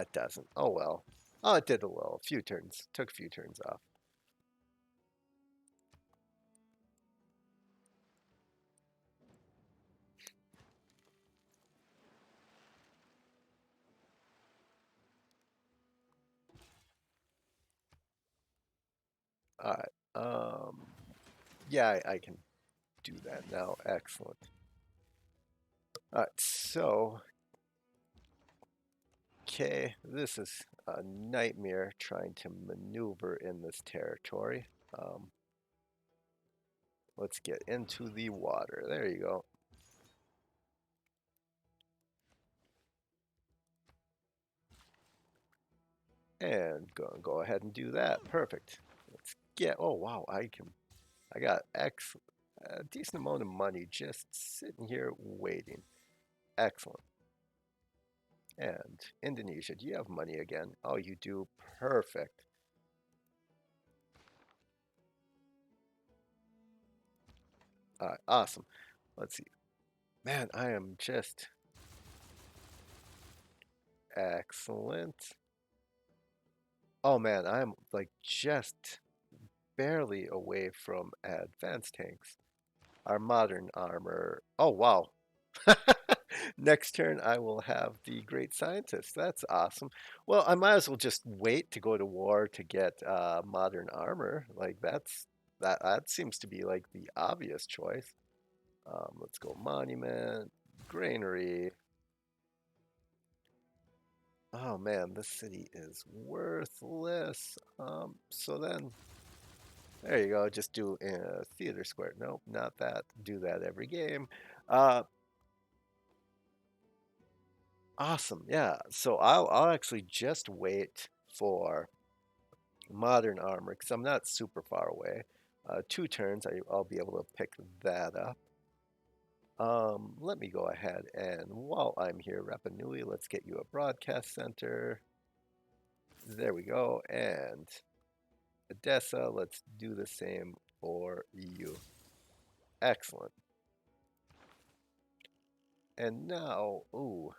It doesn't. Oh well. Oh, it did a little. A few turns. Took a few turns off. All right. Yeah, I can do that now. Excellent. All right. So, okay, this is a nightmare trying to maneuver in this territory. Um, let's get into the water. There you go. And go ahead and do that. Perfect. Let's get. Oh wow, I can. I got a decent amount of money just sitting here waiting. Excellent. And Indonesia, do you have money again? Oh, you do. Perfect. Awesome. Let's see. Man, I am just excellent. Oh man, I'm like just barely away from advanced tanks. Our modern armor. Oh wow. Next turn, I will have the great scientist. That's awesome. Well, I might as well just wait to go to war to get modern armor. Like that seems to be like the obvious choice. Let's go monument, granary. Oh man, this city is worthless. So then there you go. Just do theater square. Nope, not that. Do that every game. Uh, awesome. Yeah. So I'll actually just wait for modern armor because I'm not super far away. 2 turns, I'll be able to pick that up. Let me go ahead and while I'm here, Rapa Nui, let's get you a broadcast center. There we go. And Odessa, let's do the same for you. Excellent. And now, ooh,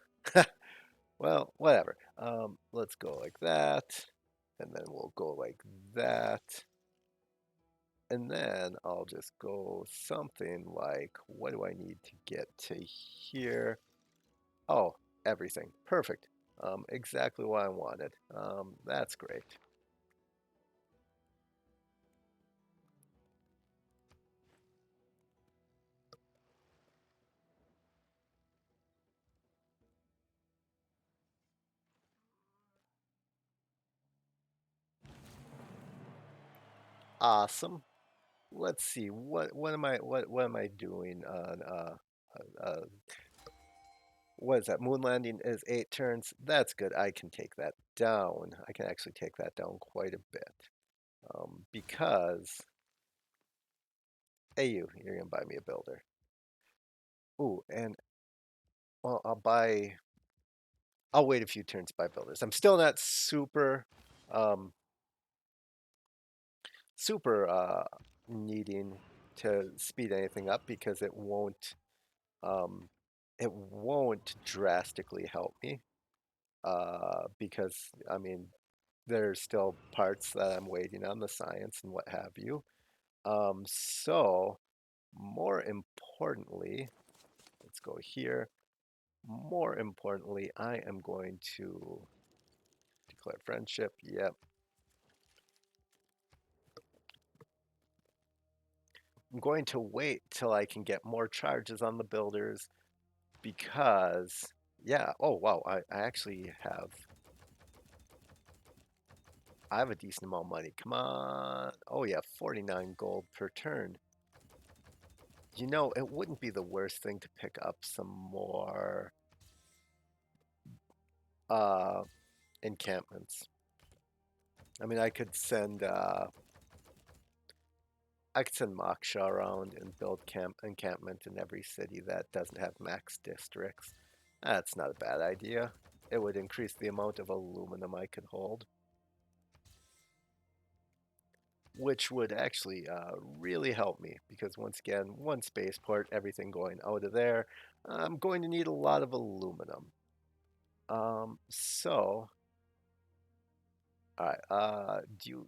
well, whatever. Let's go like that, and then we'll go like that, and then I'll just go something like, what do I need to get to here? Oh, everything. Perfect. Exactly what I wanted. That's great. Awesome. Let's see. What am I doing on what is that? Moon landing is 8 turns. That's good. I can take that down. I can actually take that down quite a bit. Because hey, you're gonna buy me a builder. Ooh, and well, I'll wait a few turns to buy builders. I'm still not um, super needing to speed anything up because um, it won't drastically help me. Because I mean, there's still parts that I'm waiting on the science and what have you. So more importantly, let's go here. More importantly, I am going to declare friendship. Yep. I'm going to wait till I can get more charges on the builders because, yeah. Oh, wow. I actually have. I have a decent amount of money. Come on. Oh yeah, 49 gold per turn. You know, it wouldn't be the worst thing to pick up some more uh, encampments. I mean, I could send Moksha around and build encampment in every city that doesn't have max districts. That's not a bad idea. It would increase the amount of aluminum I could hold, which would actually really help me because once again, one spaceport, everything going out of there, I'm going to need a lot of aluminum. So, all right, do you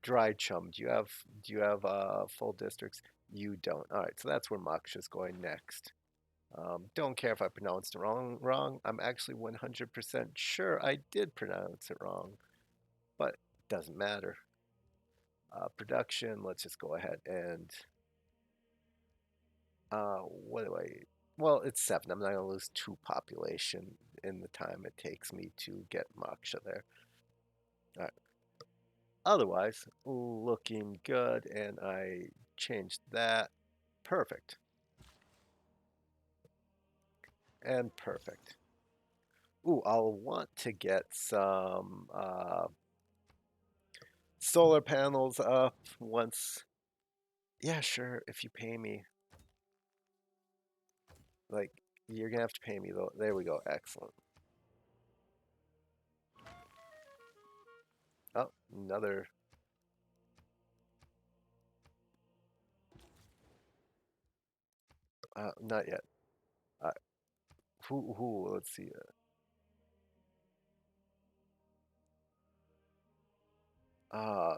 dry chum? Do you have full districts? You don't. All right, so that's where Moksha's going next. Don't care if I pronounced it wrong. I'm actually 100% sure I did pronounce it wrong, but it doesn't matter. Production, let's just go ahead and what do I? Well, it's 7. I'm not gonna lose 2 population in the time it takes me to get Moksha there. All right. Otherwise, looking good, and I changed that. Perfect. And perfect. Ooh, I'll want to get some solar panels up once. Yeah, sure, if you pay me. Like, you're gonna have to pay me though. There we go. Excellent. Oh, another. Not yet. Uh, who? Let's see. Uh,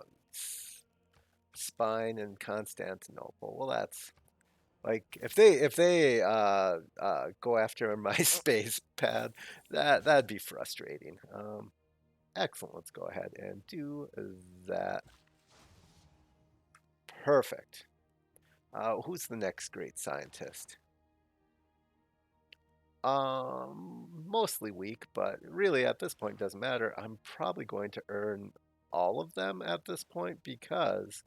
Spine and Constantinople. Well, that's like if they go after my space pad, that'd be frustrating. Excellent. Let's go ahead and do that. Perfect. Who's the next great scientist? Mostly weak, but really at this point doesn't matter. I'm probably going to earn all of them at this point because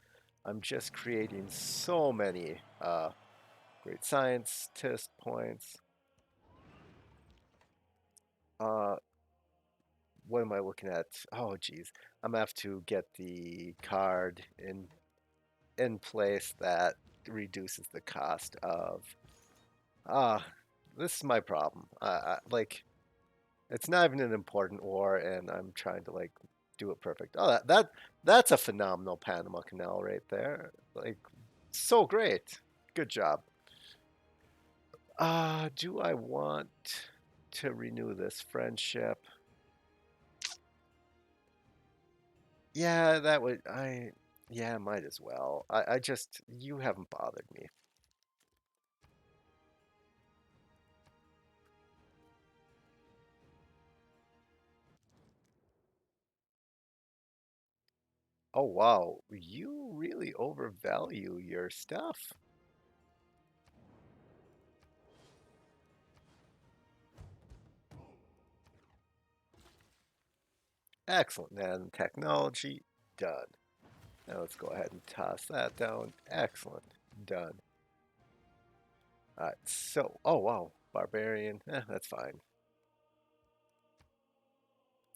I'm just creating so many great scientist points. Uh, what am I looking at? Oh, geez, I'm gonna have to get the card in place that reduces the cost of. Ah, this is my problem. Like it's not even an important war, and I'm trying to like do it perfect. Oh, that's a phenomenal Panama Canal right there. Like so great. Good job. Do I want to renew this friendship? Yeah, that would I yeah, might as well. I just you haven't bothered me. Oh wow, you really overvalue your stuff. Excellent. Nanotechnology, done. Now let's go ahead and toss that down. Excellent. Done. All right. So, oh wow, barbarian. That's fine.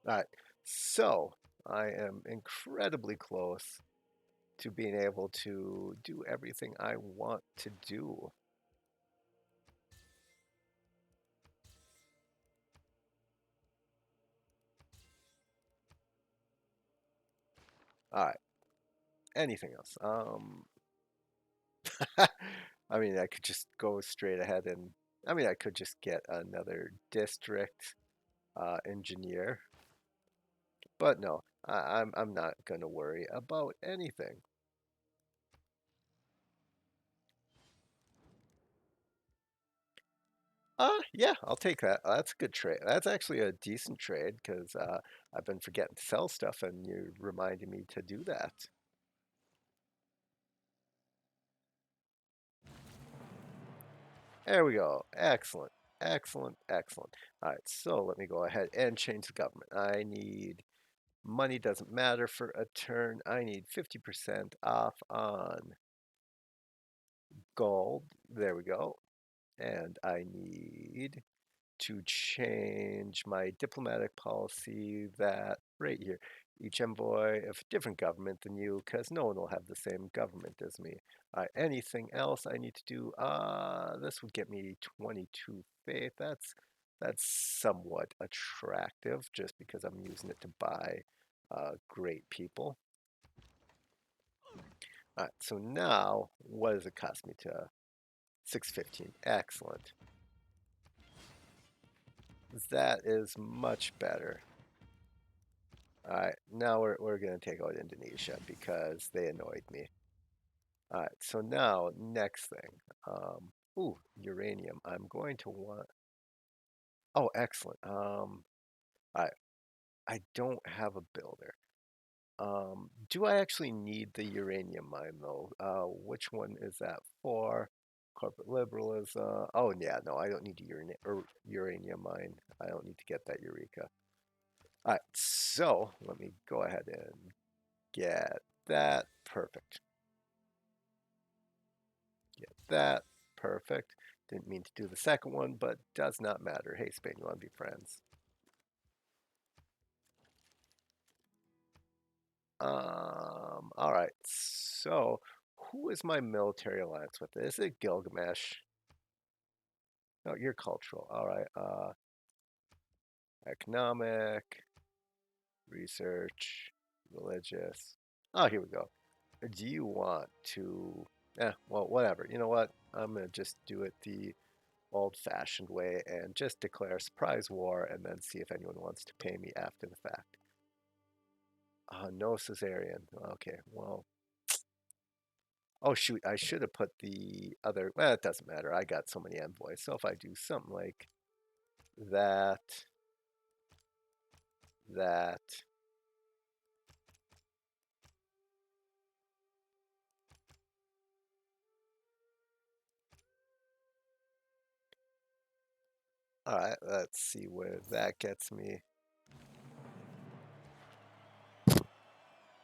All right. So I am incredibly close to being able to do everything I want to do. All right. Anything else? I mean, I could just go straight ahead and I mean, I could just get another district engineer, but no, I'm not gonna worry about anything. Yeah, I'll take that. That's a good trade. That's actually a decent trade because I've been forgetting to sell stuff, and you reminded me to do that. There we go. Excellent, excellent, excellent. All right, so let me go ahead and change the government. I need Money doesn't matter for a turn. I need 50% off on gold. There we go. And I need to change my diplomatic policy that right here. Each envoy of a different government than you, because no one will have the same government as me. Anything else I need to do? This would get me 22 faith. That's somewhat attractive, just because I'm using it to buy great people. All right, so now what does it cost me to 615? Excellent. That is much better. All right, now we're going to take out Indonesia because they annoyed me. All right, so now next thing. Ooh, uranium. I'm going to want. Oh, excellent. I I don't have a builder. Do I actually need the uranium mine though? Which one is that for? Corporate liberalism. Oh yeah, no, I don't need a uranium mine. I don't need to get that Eureka. All right, so let me go ahead and get that. Perfect. Get that. Perfect. Didn't mean to do the second one, but does not matter. Hey, Spain, you want to be friends? All right. So, who is my military alliance with? Is it Gilgamesh? No, you're cultural. All right. Economic, research, religious. Oh, here we go. Do you want to? Well, whatever. You know what? I'm gonna just do it the old-fashioned way and just declare a surprise war and then see if anyone wants to pay me after the fact. No cesarean. Okay, well. Oh shoot, I should have put the other. Well, it doesn't matter. I got so many envoys. So if I do something like that, that. All right, let's see where that gets me.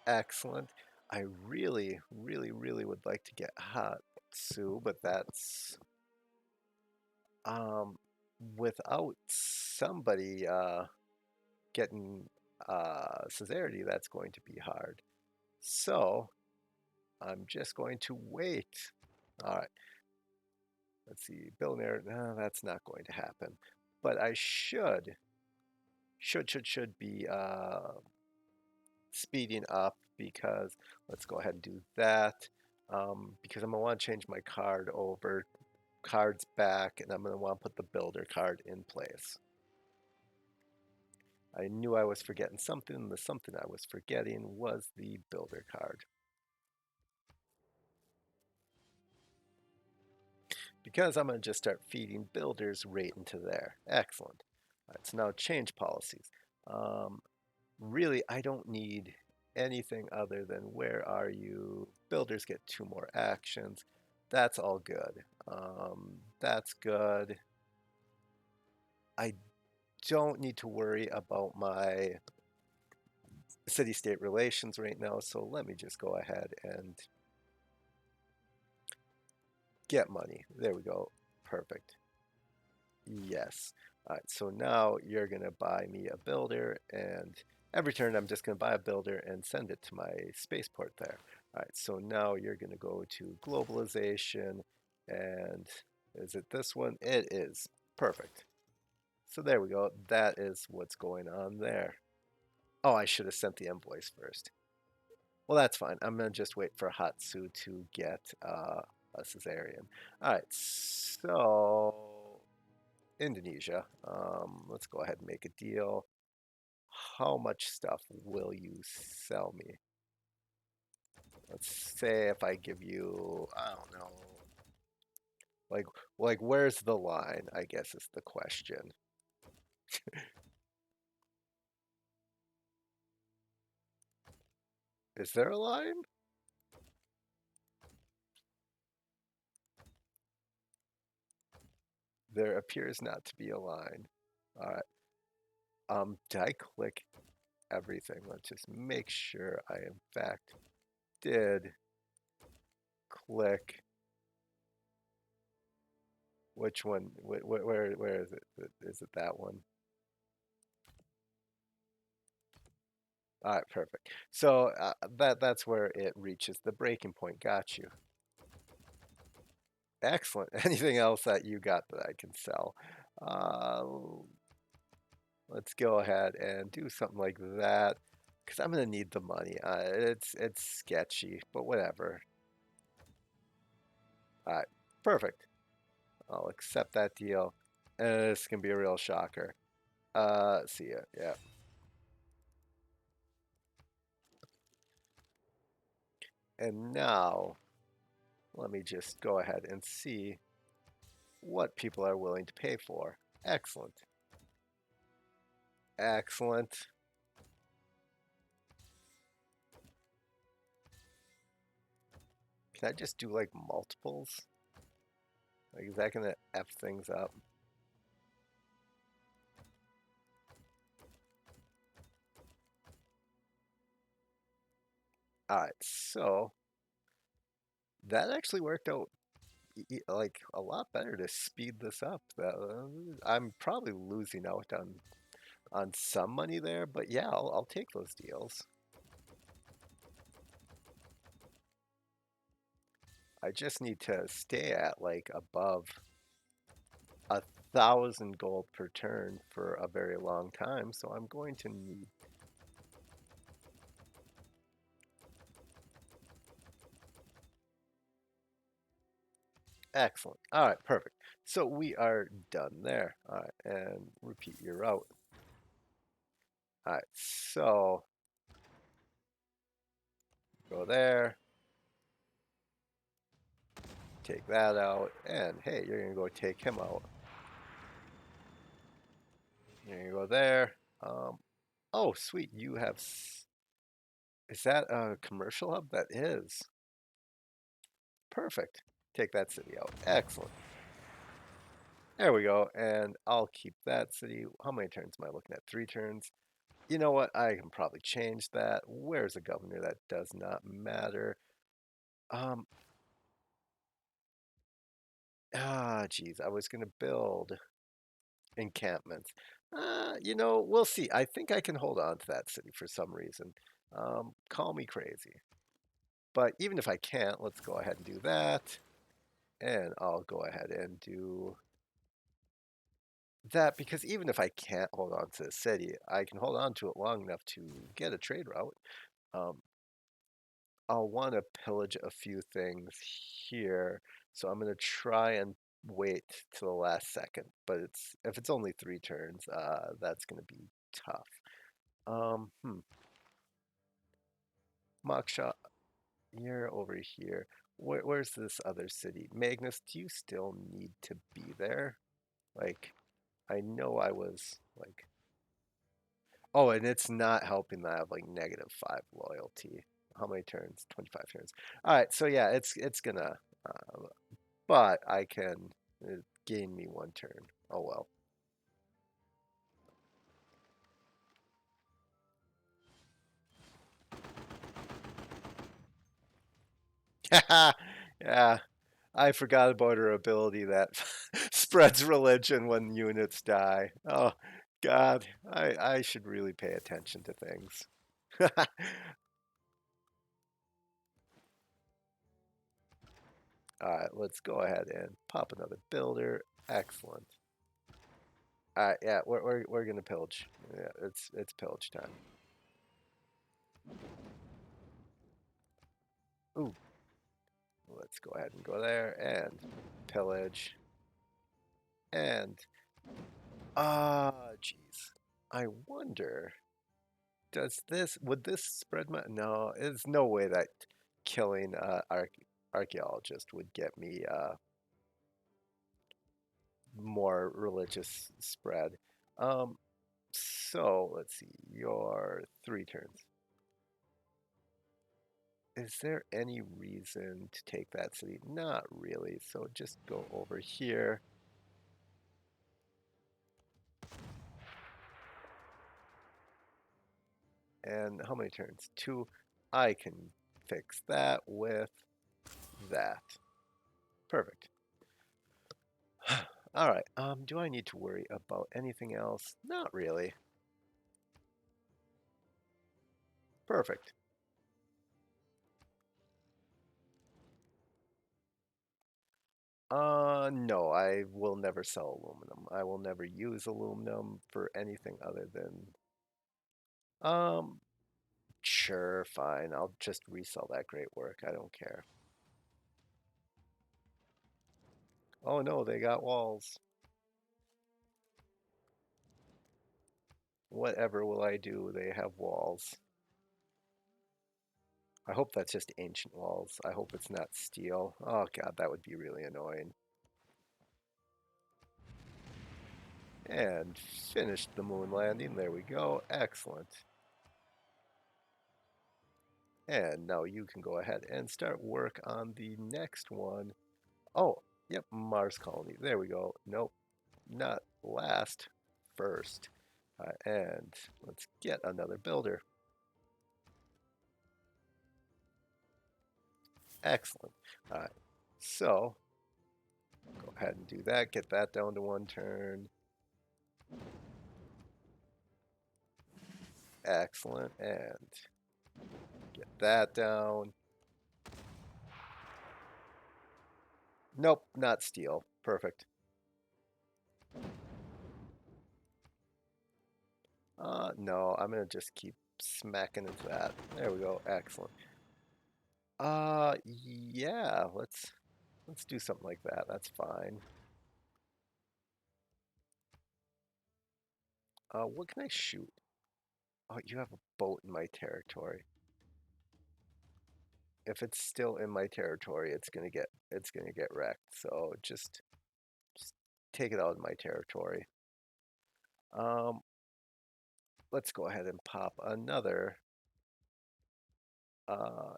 Excellent. I really, really, really would like to get Hatsu, but that's um without somebody getting Caesarity, that's going to be hard. So I'm just going to wait. All right. Let's see. Billionaire. No, that's not going to happen. But I should be speeding up because let's go ahead and do that. Because I'm gonna want to change my card over, cards back, and I'm gonna want to put the builder card in place. I knew I was forgetting something. The something I was forgetting was the builder card. Because I'm going to just start feeding builders right into there. Excellent. All right, so now change policies. Um, really, I don't need anything other than where are you? Builders get 2 more actions. That's all good. That's good. I don't need to worry about my city-state relations right now, so let me just go ahead and get money. There we go. Perfect. Yes. All right, so now you're going to buy me a builder, and every turn I'm just going to buy a builder and send it to my spaceport there. All right, so now you're going to go to globalization, and is it this one? It is. Perfect. So there we go. That is what's going on there. Oh, I should have sent the envoys first. Well, that's fine. I'm going to just wait for Hatsu to get a Caesarian. All right, so Indonesia. Let's go ahead and make a deal. How much stuff will you sell me? Let's say if I give you, I don't know, like where's the line? I guess is the question. Is there a line? There appears not to be a line. All right. Did I click? everything. Let's just make sure I in fact did click. Which one? Where is it? Is it that one? All right, perfect. So that's where it reaches the breaking point. Got you. Excellent. Anything else that you got that I can sell? Uh, let's go ahead and do something like that because I'm gonna need the money. It's sketchy, but whatever. All right, perfect. I'll accept that deal. And this can be a real shocker. See ya. Yeah. And now let me just go ahead and see what people are willing to pay for. Excellent. Excellent. Can I just do like multiples? Like, is that gonna F things up? All right, so that actually worked out like a lot better to speed this up. I'm probably losing out on some money there, but yeah, I'll take those deals. I just need to stay at like above 1,000 gold per turn for a very long time, so I'm going to need. Excellent. All right, perfect. So we are done there. All right, and repeat your route. All right, so go there, take that out, and hey, you're gonna go take him out. You're gonna go there. Oh, sweet, you have. Is that a commercial hub? That is. Perfect. Take that city out. Excellent. There we go, and I'll keep that city. How many turns am I looking at? 3 turns. You know what? I can probably change that. Where's a governor? That does not matter. Um, geez, I was gonna build encampments. We'll see. I think I can hold on to that city for some reason. Call me crazy. But even if I can't, let's go ahead and do that. And I'll go ahead and do that because even if I can't hold on to the city, I can hold on to it long enough to get a trade route. Um, I'll want to pillage a few things here, so I'm gonna try and wait till the last second. But if it's only 3 turns, that's gonna be tough. Um, hmm. Moksha, you're over here. Where's this other city? Magnus, do you still need to be there? Like, I know I was like, oh, and it's not helping that I have like -5 loyalty. How many turns? 25 turns. All right, so yeah, it's gonna, uh, but I can gain me 1 turn. Oh well. Yeah, I forgot about her ability that spreads religion when units die. Oh God, I should really pay attention to things. All right, let's go ahead and pop another builder. Excellent. All right, yeah, we're gonna pillage. Yeah, it's pillage time. Ooh, let's go ahead and go there and pillage. And geez, I wonder, would this spread my? No, there's no way that killing archaeologist would get me more religious spread. Um, so let's see, your 3 turns. Is there any reason to take that city? Not really. So just go over here. And how many turns? 2. I can fix that with that. Perfect. All right. Do I need to worry about anything else? Not really. Perfect. No, I will never sell aluminum. I will never use aluminum for anything other than, um, sure, fine. I'll just resell that great work. I don't care. Oh no, they got walls. Whatever will I do? They have walls. I hope that's just ancient walls. I hope it's not steel. Oh god, that would be really annoying. And finished the moon landing. There we go. Excellent. And now you can go ahead and start work on the next one. Oh, yep, Mars colony. There we go. Nope, not last, first. And let's get another builder. Excellent. All right, so go ahead and do that. Get that down to 1 turn. Excellent. And get that down. Nope, not steel. Perfect. No, I'm gonna just keep smacking into that. There we go. Excellent. Yeah, let's do something like that. That's fine. What can I shoot? Oh, you have a boat in my territory. If it's still in my territory, it's gonna get wrecked. So just take it out of my territory. Um, let's go ahead and pop another. Uh,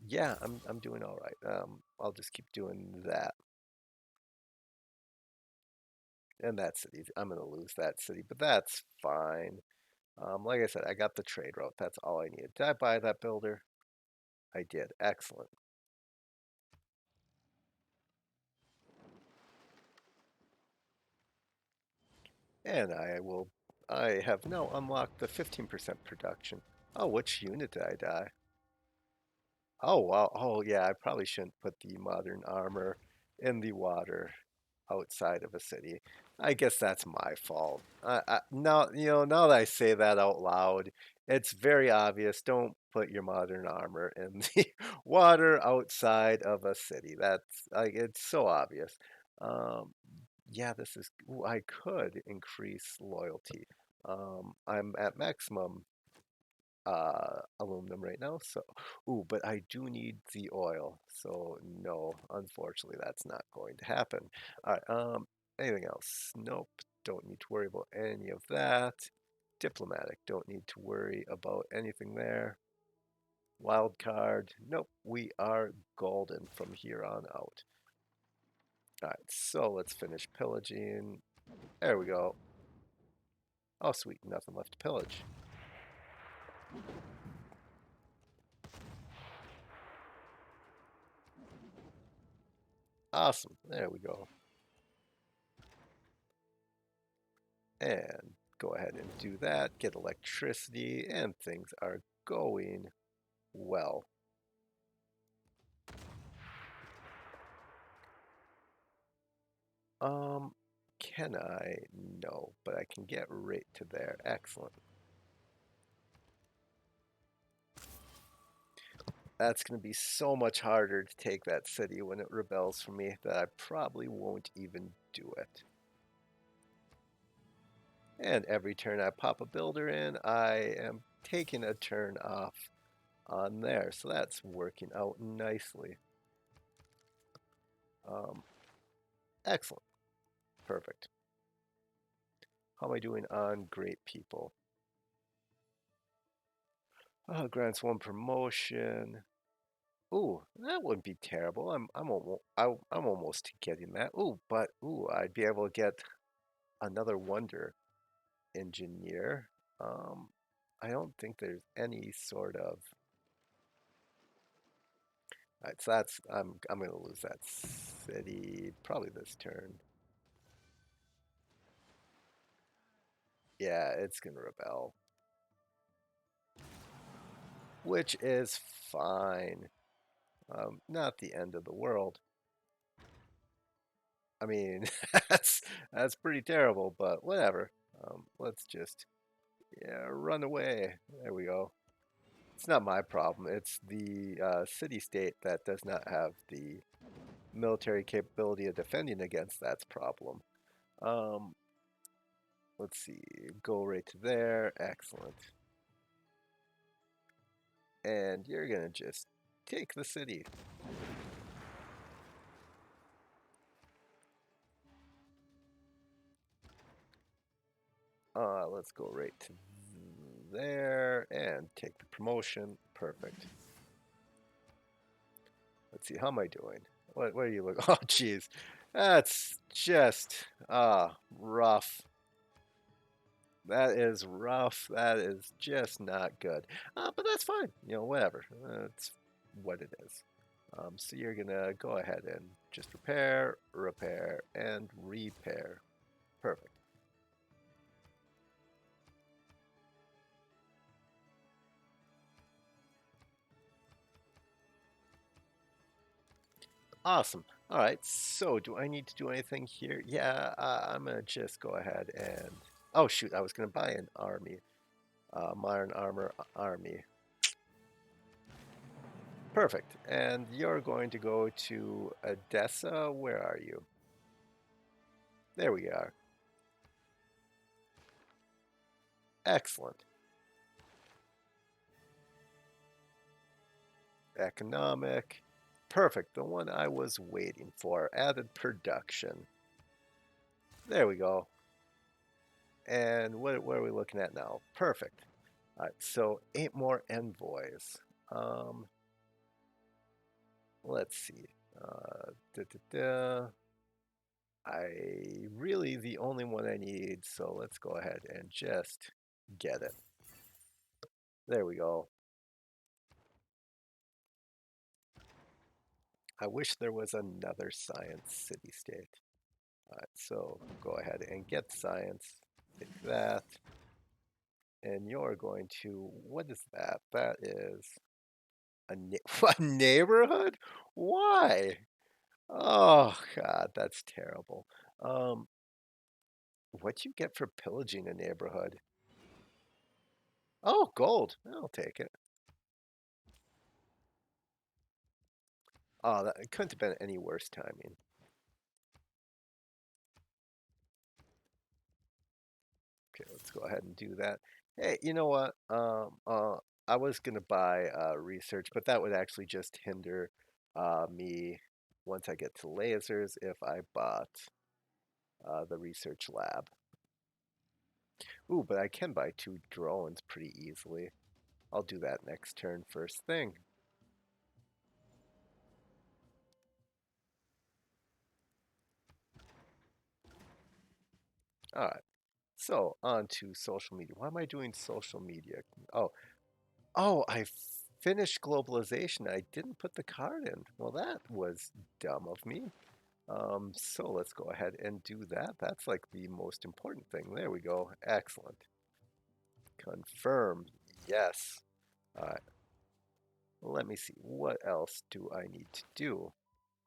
yeah, I'm doing all right. I'll just keep doing that. And that city, I'm gonna lose that city, but that's fine. Like I said, I got the trade route. That's all I needed. Did I buy that builder? I did. Excellent. And I have now unlocked the 15% production. Oh, which unit did I die? Oh, wow. Oh, yeah, I probably shouldn't put the modern armor in the water outside of a city. I guess that's my fault. Now, now that I say that out loud, it's very obvious. Don't put your modern armor in the water outside of a city. That's like it's so obvious. Um, yeah, this is. Ooh, I could increase loyalty. I'm at maximum aluminum right now. So, ooh, but I do need the oil. So no, unfortunately, that's not going to happen. All right. Anything else? Nope. Don't need to worry about any of that. Diplomatic. Don't need to worry about anything there. Wild card. Nope. We are golden from here on out. All right. So let's finish pillaging. There we go. Oh, sweet. Nothing left to pillage. Awesome. There we go. And go ahead and do that, get electricity, and things are going well. Um, can I? No, but I can get right to there. Excellent. That's going to be so much harder to take that city when it rebels from me that I probably won't even do it. And every turn I pop a builder in, I am taking a turn off on there. So that's working out nicely. Um, excellent. Perfect. How am I doing on great people? Grants 1 promotion. Ooh, that wouldn't be terrible. I'm almost getting that. Ooh, but I'd be able to get another wonder engineer. Um, I don't think there's any sort of. All right, so that's I'm gonna lose that city probably this turn. Yeah, it's gonna rebel, which is fine. Not the end of the world. I mean, that's that's pretty terrible, but whatever. Let's just run away. There we go. It's not my problem. It's the city-state that does not have the military capability of defending against that's problem. Um, let's see. Go right to there. Excellent. And you're gonna just take the city. Let's go right to there and take the promotion. Perfect. Let's see, how am I doing? What are you looking? Oh, jeez, that's just rough. That is rough. That is just not good. But that's fine. You know, whatever. That's what it is. So you're gonna go ahead and just repair, repair, and repair. Perfect. Awesome. All right. So do I need to do anything here? Yeah, I'm gonna just go ahead and. Oh shoot! I was gonna buy an army, modern armor army. Perfect. And you're going to go to Odessa. Where are you? There we are. Excellent. Economic. Perfect. The one I was waiting for. Added production. There we go. And what are we looking at now? Perfect. All right, so 8 more envoys. Um, let's see. Da, da, da. I really the only one I need, so let's go ahead and just get it. There we go. I wish there was another science city-state. All right, so go ahead and get science. Take that. And you're going to, what is that? That is a neighborhood? Why? Oh, God, that's terrible. Um, what you get for pillaging a neighborhood? Oh, gold. I'll take it. Oh, that it couldn't have been any worse timing. Okay, let's go ahead and do that. Hey, you know what? I was gonna buy research, but that would actually just hinder me once I get to lasers if I bought the research lab. Ooh, but I can buy 2 drones pretty easily. I'll do that next turn first thing. All right. So on to social media. Why am I doing social media? Oh, oh, I finished globalization. I didn't put the card in. Well, that was dumb of me. So let's go ahead and do that. That's like the most important thing. There we go. Excellent. Confirm. Yes. All right. Let me see. What else do I need to do?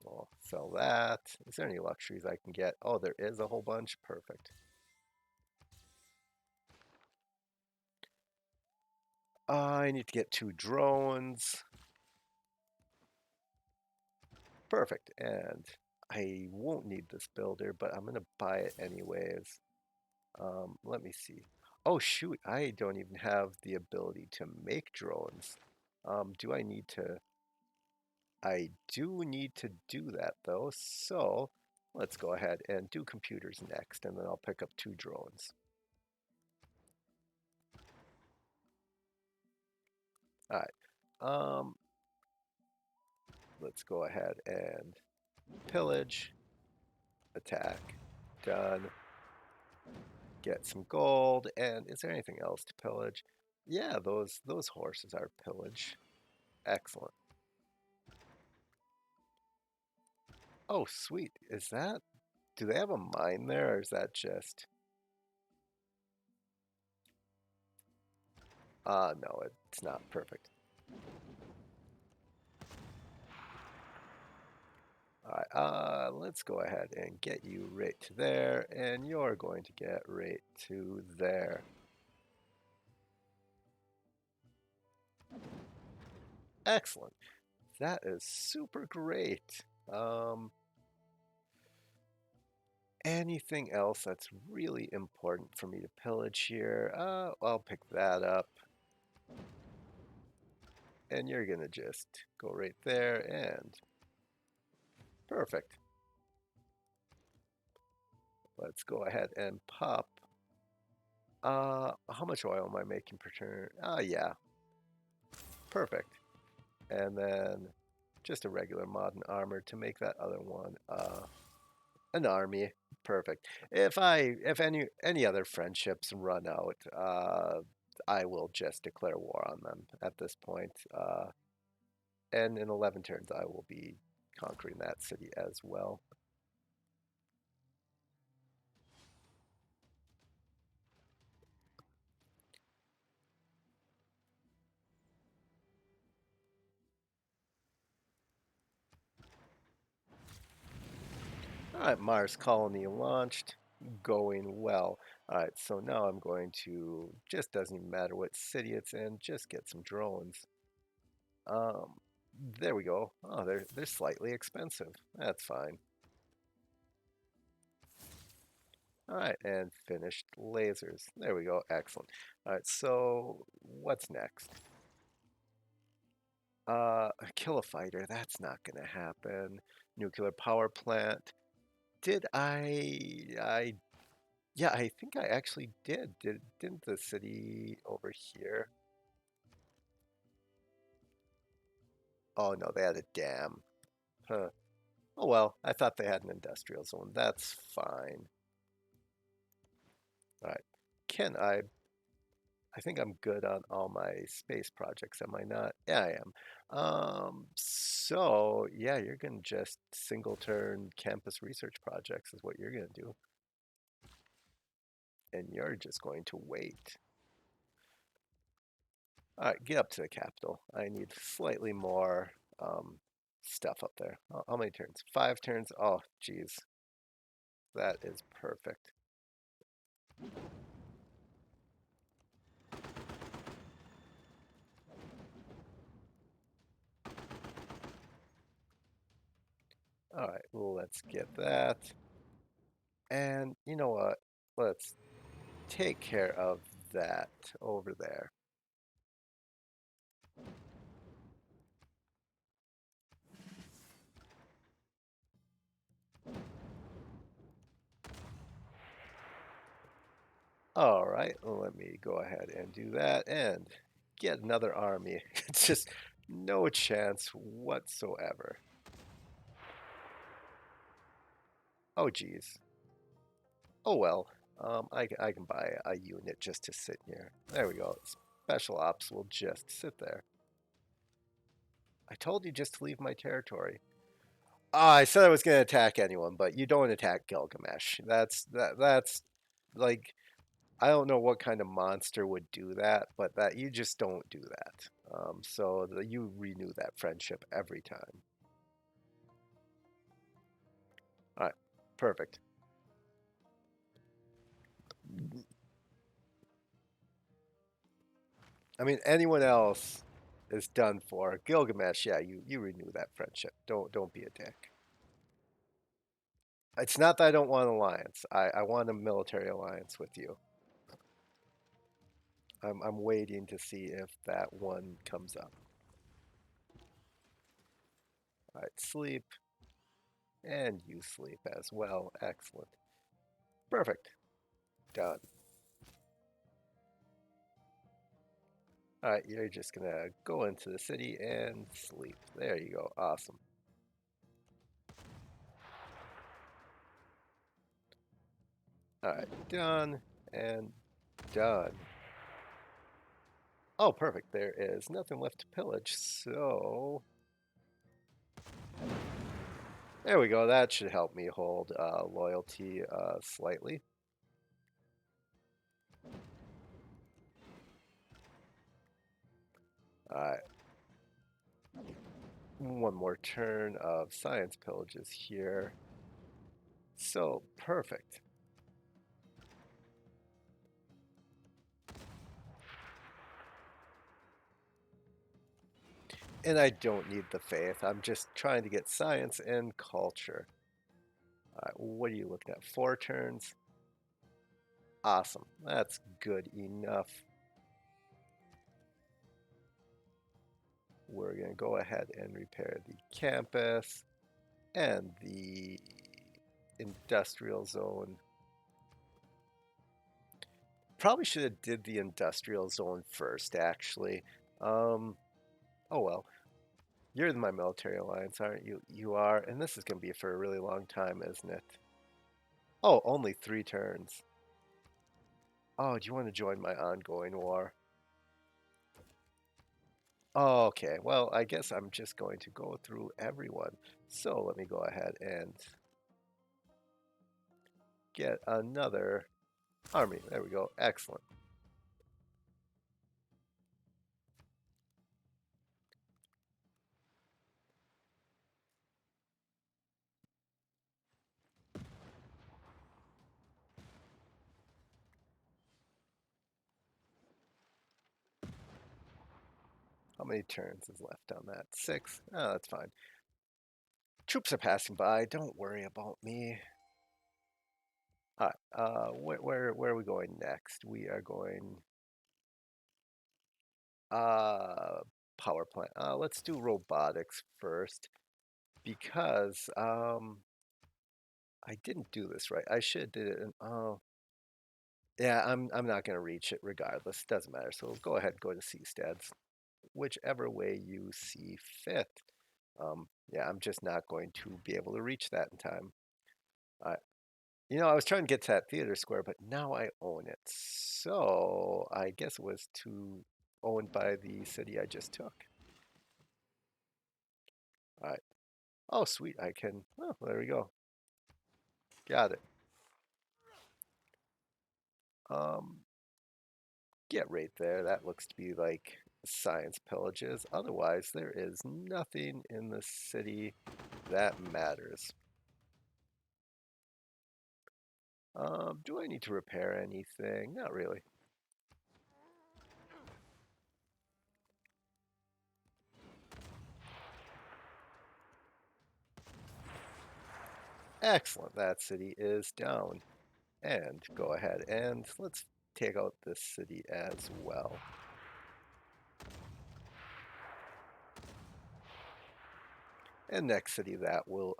Well, sell that. Is there any luxuries I can get? Oh, there is a whole bunch. Perfect. I need to get 2 drones. Perfect. And I won't need this builder, but I'm going to buy it anyways. Let me see. Oh, shoot. I don't even have the ability to make drones. Do I need to? I do need to do that, though. So let's go ahead and do computers next, and then I'll pick up 2 drones. All right. Um, let's go ahead and pillage, attack, done. Get some gold, and is there anything else to pillage? Yeah, those horses are pillage. Excellent. Oh, sweet. Is that, do they have a mine there, or is that just, no, it's not perfect. All right, let's go ahead and get you right to there, and you're going to get right to there. Excellent. That is super great. Um, Anything else that's really important for me to pillage here? I'll pick that up. And you're gonna just go right there and perfect. Let's go ahead and pop. How much oil am I making per turn? Yeah, perfect. And then just a regular modern armor to make that other one an army. Perfect. If any other friendships run out, I will just declare war on them at this point. And in 11 turns, I will be conquering that city as well. All right, Mars colony launched, going well. All right, so now I'm going to, just doesn't even matter what city it's in, just get some drones. Um, there we go. Oh, they're slightly expensive. That's fine. All right, and finished lasers. There we go. Excellent. All right, so what's next? Kill a fighter. That's not going to happen. Nuclear power plant. Did I Yeah, I think I actually did. Didn't the city over here? Oh no, they had a dam. Huh. Oh well, I thought they had an industrial zone. That's fine. All right. Can I think I'm good on all my space projects, am I not? Yeah, I am. So yeah, you're gonna just single turn campus research projects is what you're gonna do. And you're just going to wait. All right, get up to the capital. I need slightly more stuff up there. How many turns? 5 turns? Oh, geez. That is perfect. All right, well, let's get that. And you know what? Let's take care of that over there. All right, well, let me go ahead and do that and get another army. It's just no chance whatsoever. Oh, geez. Oh, well. I can buy a unit just to sit here. There we go. Special ops will just sit there. I told you just to leave my territory. I said I was going to attack anyone, but you don't attack Gilgamesh. That's like I don't know what kind of monster would do that, but that you just don't do that. You renew that friendship every time. All right, perfect. I mean, anyone else is done for. Gilgamesh, yeah, you renew that friendship. Don't be a dick. It's not that I don't want an alliance. I want a military alliance with you. I'm waiting to see if that one comes up. All right, sleep. And you sleep as well. Excellent. Perfect. Done. All right, you're just going to go into the city and sleep. There you go. Awesome. All right, done and done. Oh, perfect. There is nothing left to pillage, so there we go. That should help me hold loyalty slightly. All right. One more turn of science pillages here. So, perfect. And I don't need the faith. I'm just trying to get science and culture. All right, what are you looking at? 4 turns? Awesome. That's good enough. We're going to go ahead and repair the campus and the industrial zone. Probably should have did the industrial zone first, actually. Oh well. You're in my military alliance, aren't you? You are, and this is going to be for a really long time, isn't it? Oh, only 3 turns. Oh, do you want to join my ongoing war? Oh, okay, well, I guess I'm just going to go through everyone. So let me go ahead and get another army. There we go. Excellent. How many turns is left on that? 6? Oh, that's fine. Troops are passing by. Don't worry about me. All right. Where are we going next? We are going uh power plant. Let's do robotics first because I didn't do this right. I should have did it. Oh, yeah. I'm not gonna reach it regardless. Doesn't matter. So go ahead and go to C-Stads, whichever way you see fit. Yeah, I'm just not going to be able to reach that in time. I was trying to get to that theater square, but now I own it. So I guess it was owned by the city I just took. All right. Oh, sweet. I can. Oh, there we go. Got it. Um, get right there. That looks to be like science pillages. Otherwise, there is nothing in the city that matters. Do I need to repair anything? Not really. Excellent. That city is down. And go ahead and let's take out this city as well. And next city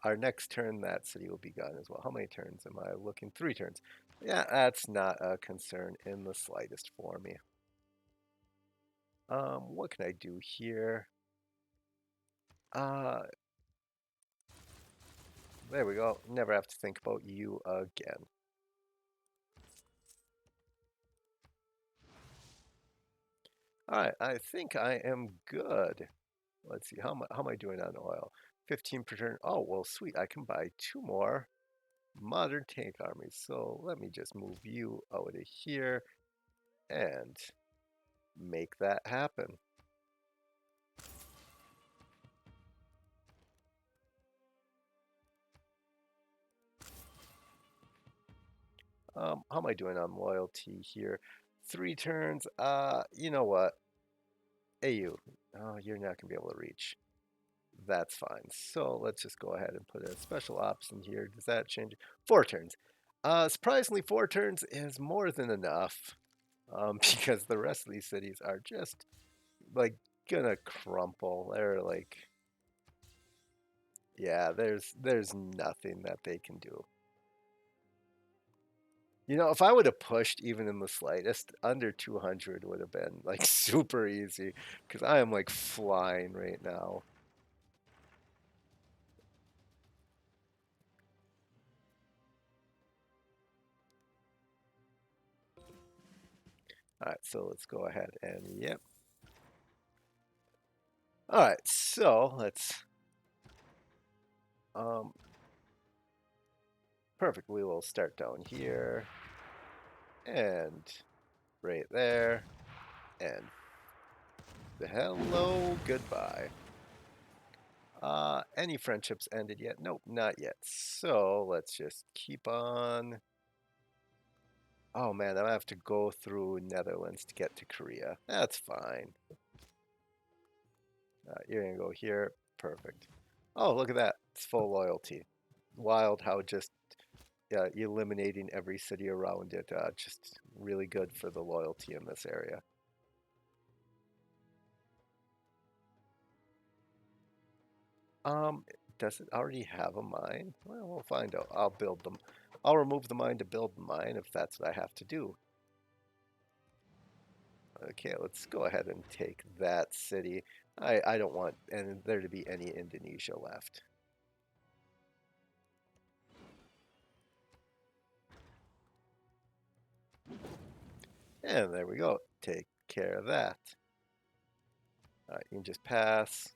our next turn, that city will be gone as well. How many turns am I looking? 3 turns. Yeah, that's not a concern in the slightest for me. What can I do here? Uh, there we go. Never have to think about you again. All right, I think I am good. Let's see, how am I doing on oil? 15 per turn. Oh, well, sweet. I can buy 2 more modern tank armies. So let me just move you out of here and make that happen. How am I doing on loyalty here? 3 turns. You know what? Hey, you. Oh, you're not gonna be able to reach. That's fine. So let's just go ahead and put a special ops in here. Does that change? 4 turns. Surprisingly, 4 turns is more than enough. Because the rest of these cities are just like gonna crumple. They're like, yeah, there's nothing that they can do. If I would have pushed even in the slightest, under 200 would have been like super easy because I am like flying right now. All right, so let's go ahead and yep. All right, so let's um perfect. We will start down here and right there and hello, goodbye. Any friendships ended yet? Nope, not yet. So let's just keep on. Oh man, I have to go through Netherlands to get to Korea. That's fine. You're gonna go here. Perfect. Oh, look at that. It's full loyalty. Wild how just eliminating every city around it. Just really good for the loyalty in this area. Um, does it already have a mine? Well, we'll find out. I'll build them. I'll remove the mine to build the mine if that's what I have to do. Okay, let's go ahead and take that city. I don't want there to be any Indonesia left. And there we go. Take care of that. You can just pass.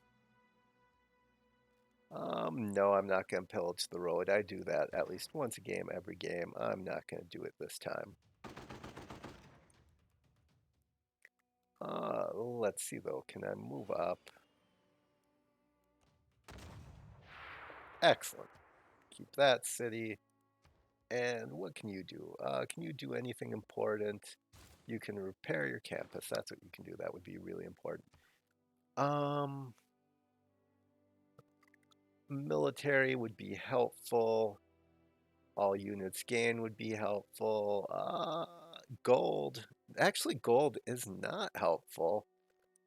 No, I'm not going to pillage the road. I do that at least once a game, every game. I'm not going to do it this time. Let's see though. Can I move up? Excellent. Keep that city. And what can you do? Can you do anything important? You can repair your campus. That's what you can do. That would be really important. Um, Military would be helpful. All units gain would be helpful. Gold. Actually, gold is not helpful.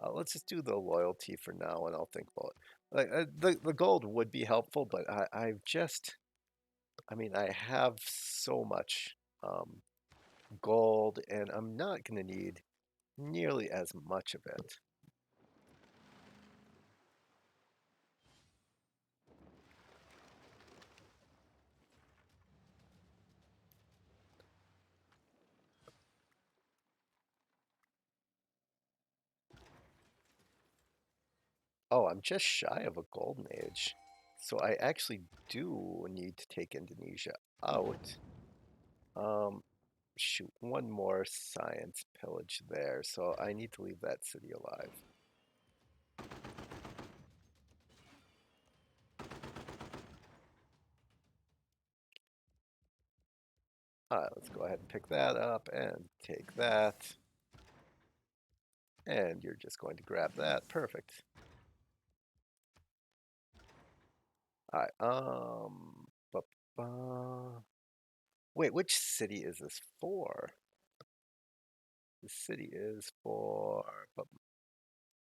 Let's just do the loyalty for now, and I'll think about it. Like the gold would be helpful, but I mean, I have so much gold, and I'm not going to need nearly as much of it. Oh, I'm just shy of a golden age, so I actually do need to take Indonesia out. Um, Shoot, one more science pillage there, so I need to leave that city alive. Let's go ahead and pick that up and take that. And you're just going to grab that. Perfect. All right. Wait, which city is this for? The city is for, but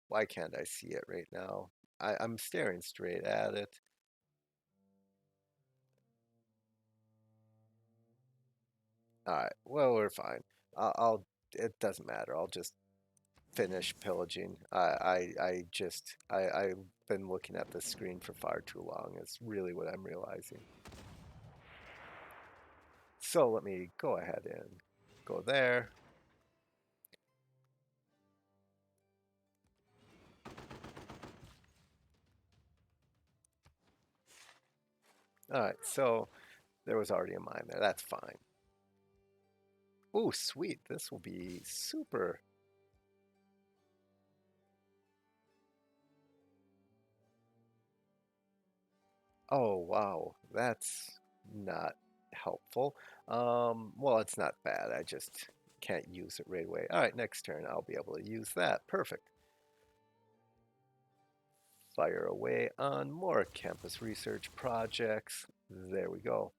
why can't I see it right now? I'm staring straight at it. All right. Well, we're fine. I'll. It doesn't matter. I'll just finish pillaging. I've been looking at this screen for far too long. It's really what I'm realizing. So let me go ahead and go there. All right, so there was already a mine there. That's fine. Oh, sweet. This will be super. Oh, wow. That's not helpful. Well, it's not bad. I just can't use it right away. All right, next turn I'll be able to use that. Perfect. Fire away on more campus research projects. There we go.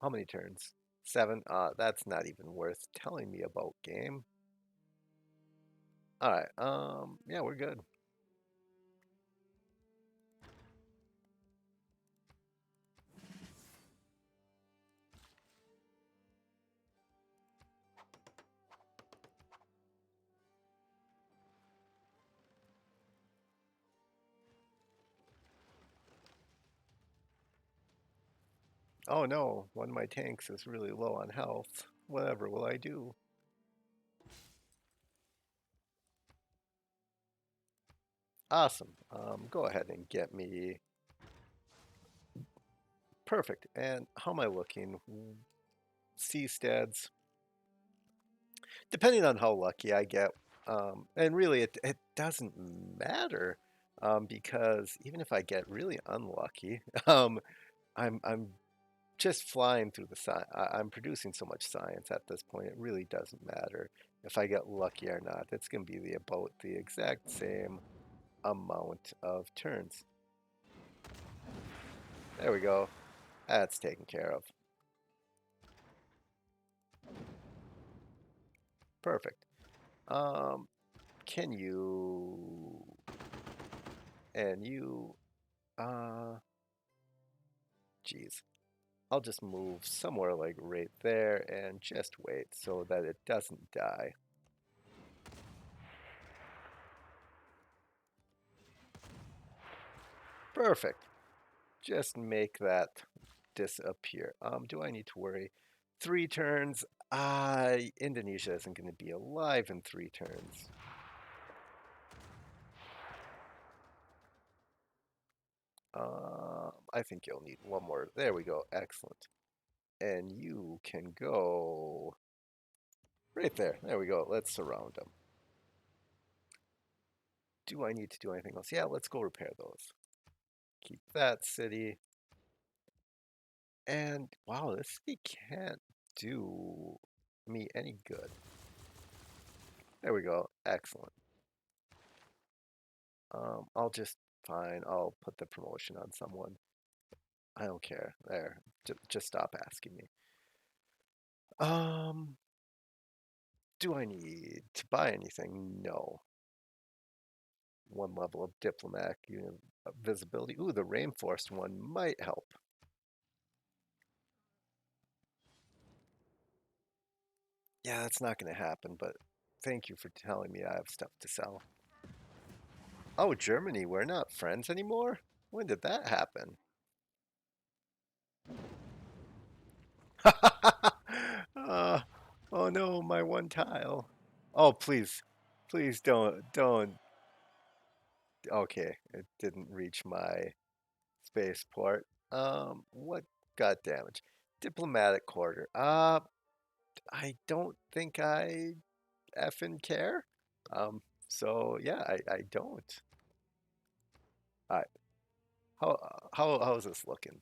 How many turns? 7? That's not even worth telling me about, game. All right. Yeah, we're good. Oh no, one of my tanks is really low on health. Whatever will I do? Awesome. Go ahead and get me. Perfect. And how am I looking? Seasteads. Depending on how lucky I get, and really it doesn't matter, because even if I get really unlucky, I'm just flying through the science. I'm producing so much science at this point. It really doesn't matter if I get lucky or not. It's going to be about the exact same amount of turns. There we go. That's taken care of. Perfect. Um, can you and you geez. I'll just move somewhere like right there and just wait so that it doesn't die. Perfect. Just make that disappear. Do I need to worry? 3 turns. Indonesia isn't going to be alive in 3 turns. I think you'll need one more. There we go. Excellent. And you can go right there. There we go. Let's surround them. Do I need to do anything else? Yeah, let's go repair those. Keep that city. And wow, this city can't do me any good. There we go. Excellent. I'll just fine. I'll put the promotion on someone. I don't care. There. Just stop asking me. Um, do I need to buy anything? No. 1 level of diplomatic visibility. Ooh, the rainforest one might help. Yeah, that's not going to happen, but thank you for telling me I have stuff to sell. Oh, Germany, we're not friends anymore? When did that happen? uh, oh no, my one tile. Oh, please. Please don't. Okay, it didn't reach my spaceport. What got damaged? Diplomatic quarter. I don't think I effing care. Um, so yeah, I don't. All right. How is this looking?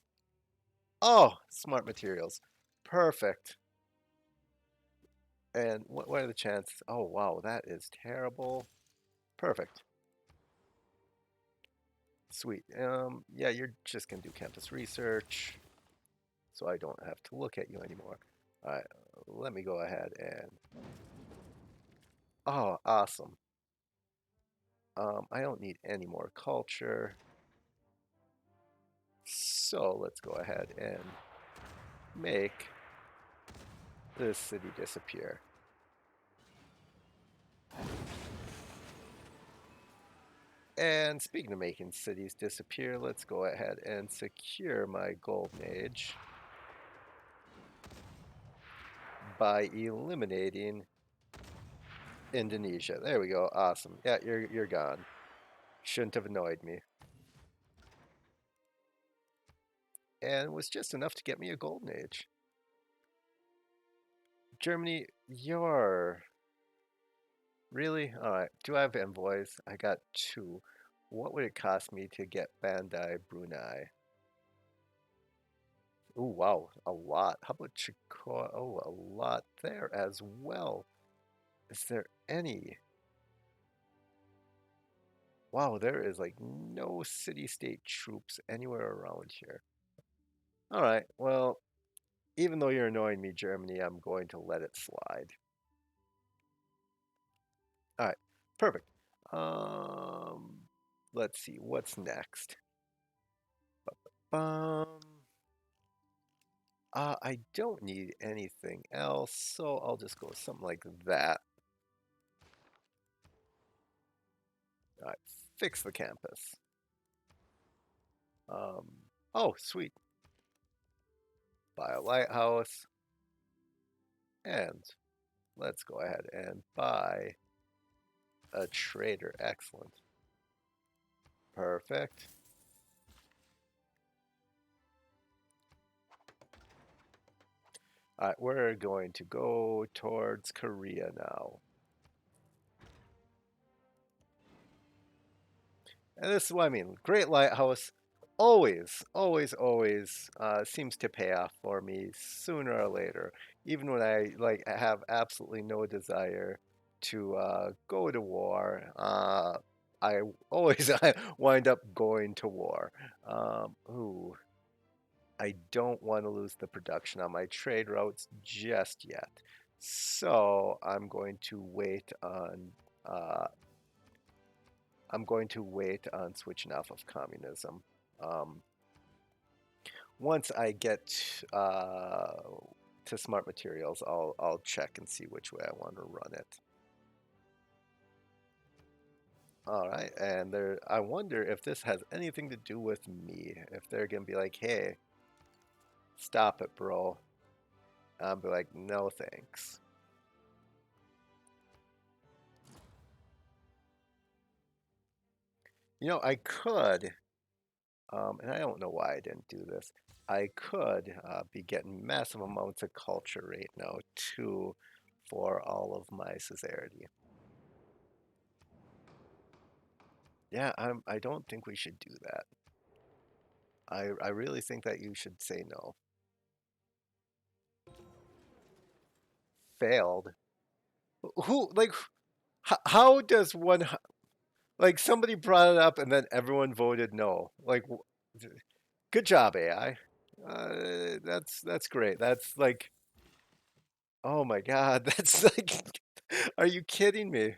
Oh, smart materials. Perfect. And what are the chances? Oh, wow, that is terrible. Perfect. Sweet. Yeah, you're just gonna do campus research, so I don't have to look at you anymore. All right, let me go ahead and. Oh, awesome. I don't need any more culture, so let's go ahead and make this city disappear. And speaking of making cities disappear, let's go ahead and secure my golden age by eliminating Indonesia. There we go. Awesome. Yeah, you're gone. Shouldn't have annoyed me. And it was just enough to get me a golden age. Germany, you're really? Alright. Do I have envoys? I got 2. What would it cost me to get Bandai Brunei? Oh wow, a lot. How about Chicago? Oh, a lot there as well. Is there any? Wow, there is like no city-state troops anywhere around here. All right, well, even though you're annoying me, Germany, I'm going to let it slide. All right, perfect. Um, let's see, what's next? Um, I don't need anything else, so I'll just go with something like that. All right, fix the campus. Um, oh, sweet. Buy a lighthouse. And let's go ahead and buy a trader. Excellent. Perfect. All right, we're going to go towards Korea now. And this is what I mean. Great Lighthouse always seems to pay off for me sooner or later. Even when I like have absolutely no desire to go to war, I always I wind up going to war. Ooh, I don't want to lose the production on my trade routes just yet. So uh, I'm going to wait on switching off of communism. Um, once I get to smart materials, I'll check and see which way I want to run it. All right, and I wonder if this has anything to do with me. If they're gonna be like, "Hey, stop it, bro," I'll be like, "No, thanks." I could, and I don't know why I didn't do this. I could be getting massive amounts of culture right now too, for all of my sincerity. Yeah, I don't think we should do that. I really think that you should say no. Failed. Who like how does one like somebody brought it up and then everyone voted no? Like good job AI. That's great. That's like oh my God, that's like are you kidding me?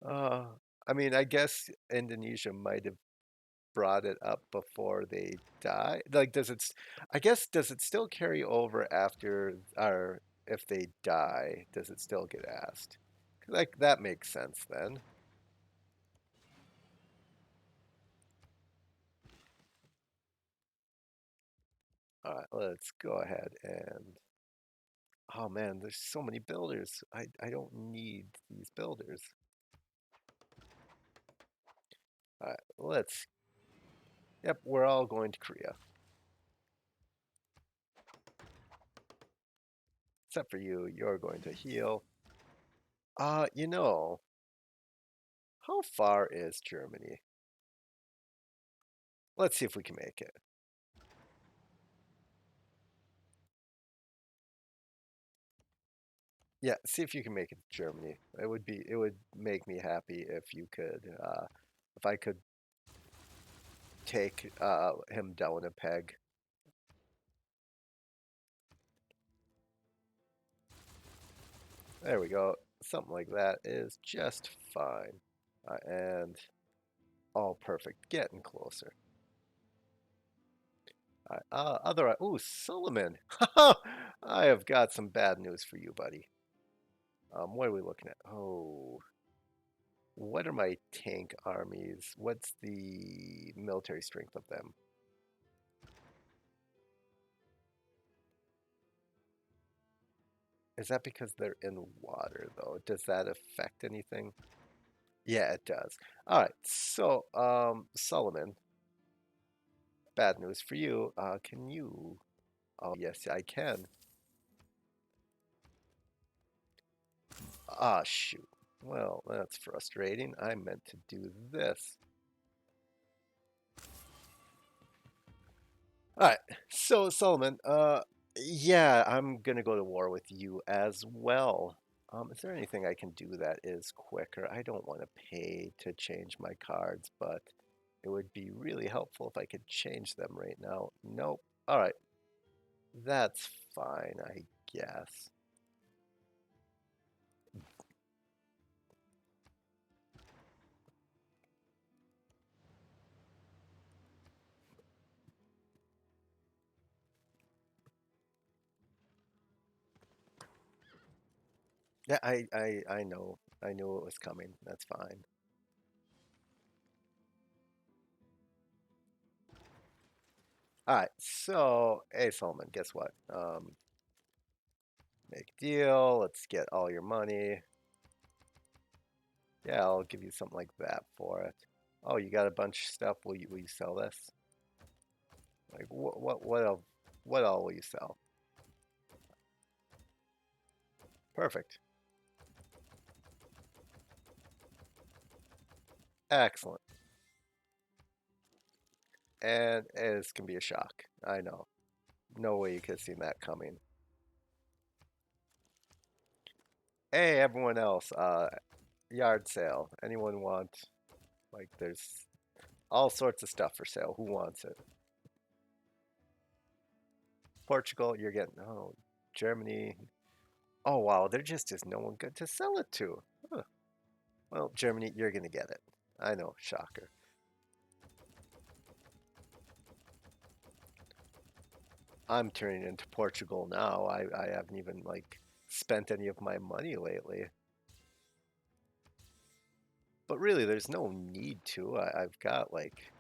Uh I mean, I guess Indonesia might have brought it up before they die? Like, I guess, does it still carry over after, or if they die, does it still get asked? Like, that makes sense then. All right, let's go ahead and, oh man, there's so many builders. I don't need these builders. All right, yep, we're all going to Korea. Except for you, you're going to heal. You know, how far is Germany? Let's see if we can make it. Yeah, see if you can make it to Germany. It would make me happy if you could if I could take him down a peg. There we go. Something like that is just fine. And oh, perfect. Getting closer. Ooh, Solomon. I have got some bad news for you, buddy. What are we looking at? Oh, what are my tank armies? What's the military strength of them? Is that because they're in water, though? Does that affect anything? Yeah, it does. All right. So, Solomon, bad news for you. Can you? Oh, yes, I can. Ah, shoot. Well, that's frustrating. I meant to do this. All right. So, Solomon, yeah, I'm gonna go to war with you as well. Is there anything I can do that is quicker? I don't want to pay to change my cards, but it would be really helpful if I could change them right now. Nope. All right. That's fine, I guess. Yeah, I know. I knew it was coming. That's fine. All right. So, hey, Solomon, guess what? Make a deal. Let's get all your money. Yeah, I'll give you something like that for it. Oh, you got a bunch of stuff. Will you sell this? Like what all will you sell? Perfect. Excellent. And this can be a shock. I know. No way you could have seen that coming. Hey, everyone else. Yard sale. Anyone want? Like, there's all sorts of stuff for sale. Who wants it? Portugal, you're getting. Oh, Germany. Oh, wow. There just is no one good to sell it to. Huh. Well, Germany, you're gonna get it. I know. Shocker. I'm turning into Portugal now. I haven't even like spent any of my money lately. But really, there's no need to. I've got like,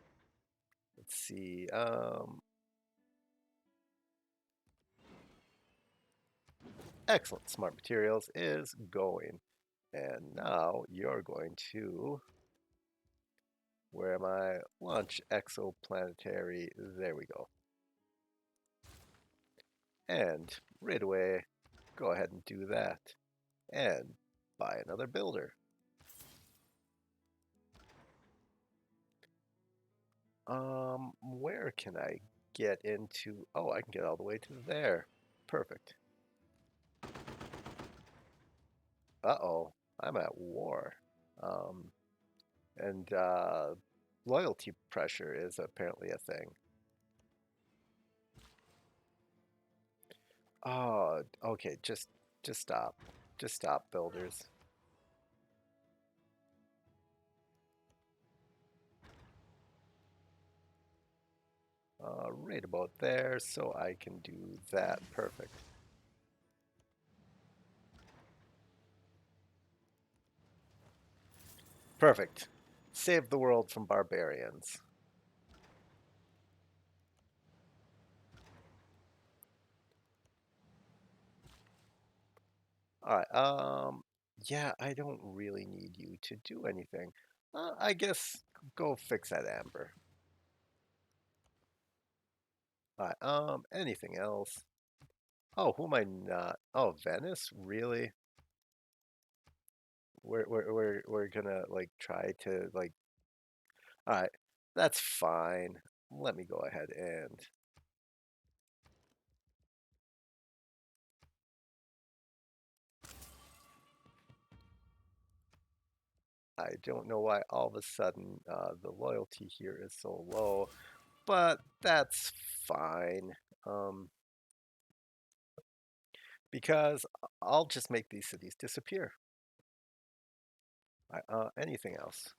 let's see, excellent. Smart materials is going. And now you're going to, where am I? Launch exoplanetary. There we go. And right away, go ahead and do that. And buy another builder. Where can I get into? Oh, I can get all the way to there. Perfect. Uh-oh, I'm at war. Um, and loyalty pressure is apparently a thing. Oh, okay, just stop. Just stop, builders. Right about there, so I can do that. Perfect. Perfect. Save the world from barbarians. All right. Yeah, I don't really need you to do anything. I guess go fix that amber. All right. Anything else? Oh, who am I not? Oh, Venice? Really? We're gonna like try to like. All right, that's fine. Let me go ahead and I don't know why all of a sudden the loyalty here is so low, but that's fine. Um, because I'll just make these cities disappear. Anything else?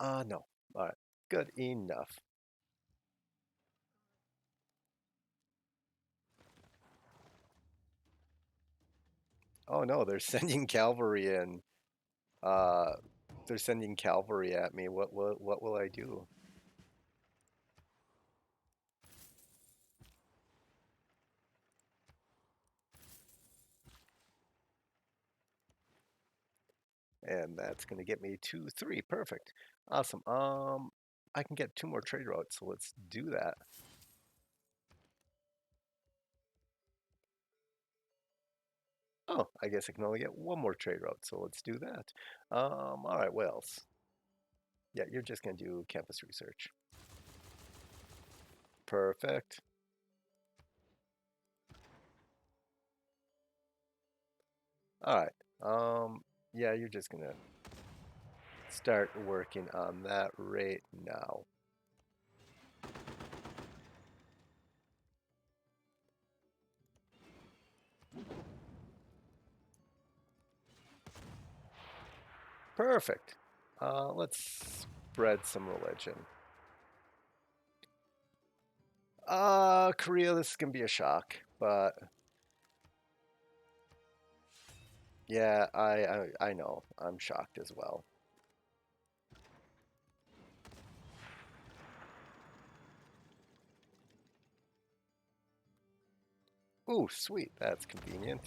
No. All right, good enough. Oh no, they're sending cavalry in. Uh, they're sending cavalry at me. What will I do? And that's going to get me to 3. Perfect. Awesome. I can get 2 more trade routes, so let's do that. Oh, I guess I can only get 1 more trade route, so let's do that. All right, what else? Yeah, you're just going to do campus research. Perfect. All right. Yeah, you're just going to start working on that right now. Perfect. Let's spread some religion. Korea, this is going to be a shock, but yeah, I know. I'm shocked as well. Ooh, sweet. That's convenient.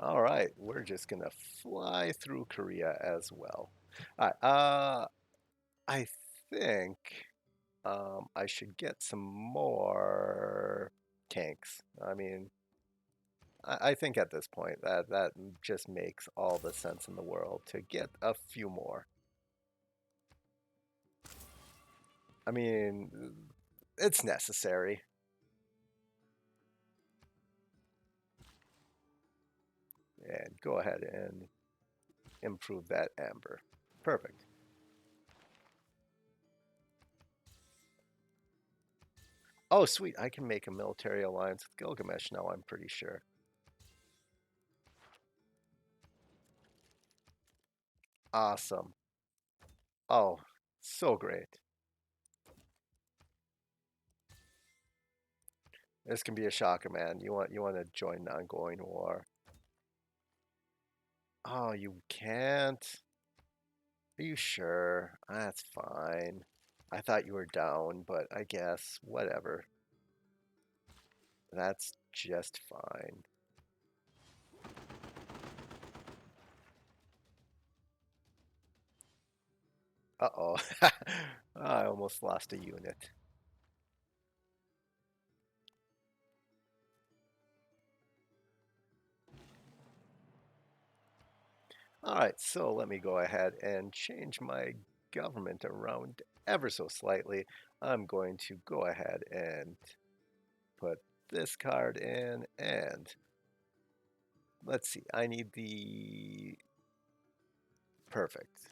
All right, we're just gonna fly through Korea as well. All right, I think I should get some more tanks. I mean, I think at this point that just makes all the sense in the world to get a few more. I mean, it's necessary. And go ahead and improve that amber. Perfect. Oh, sweet. I can make a military alliance with Gilgamesh now, I'm pretty sure. Awesome. Oh, so great. This can be a shocker, man. You want to join an ongoing war. Oh, you can't? Are you sure? That's fine. I thought you were down, but I guess whatever. That's just fine. Uh-oh. I almost lost a unit. All right, so let me go ahead and change my government around ever so slightly. I'm going to go ahead and put this card in, and let's see, I need the perfect.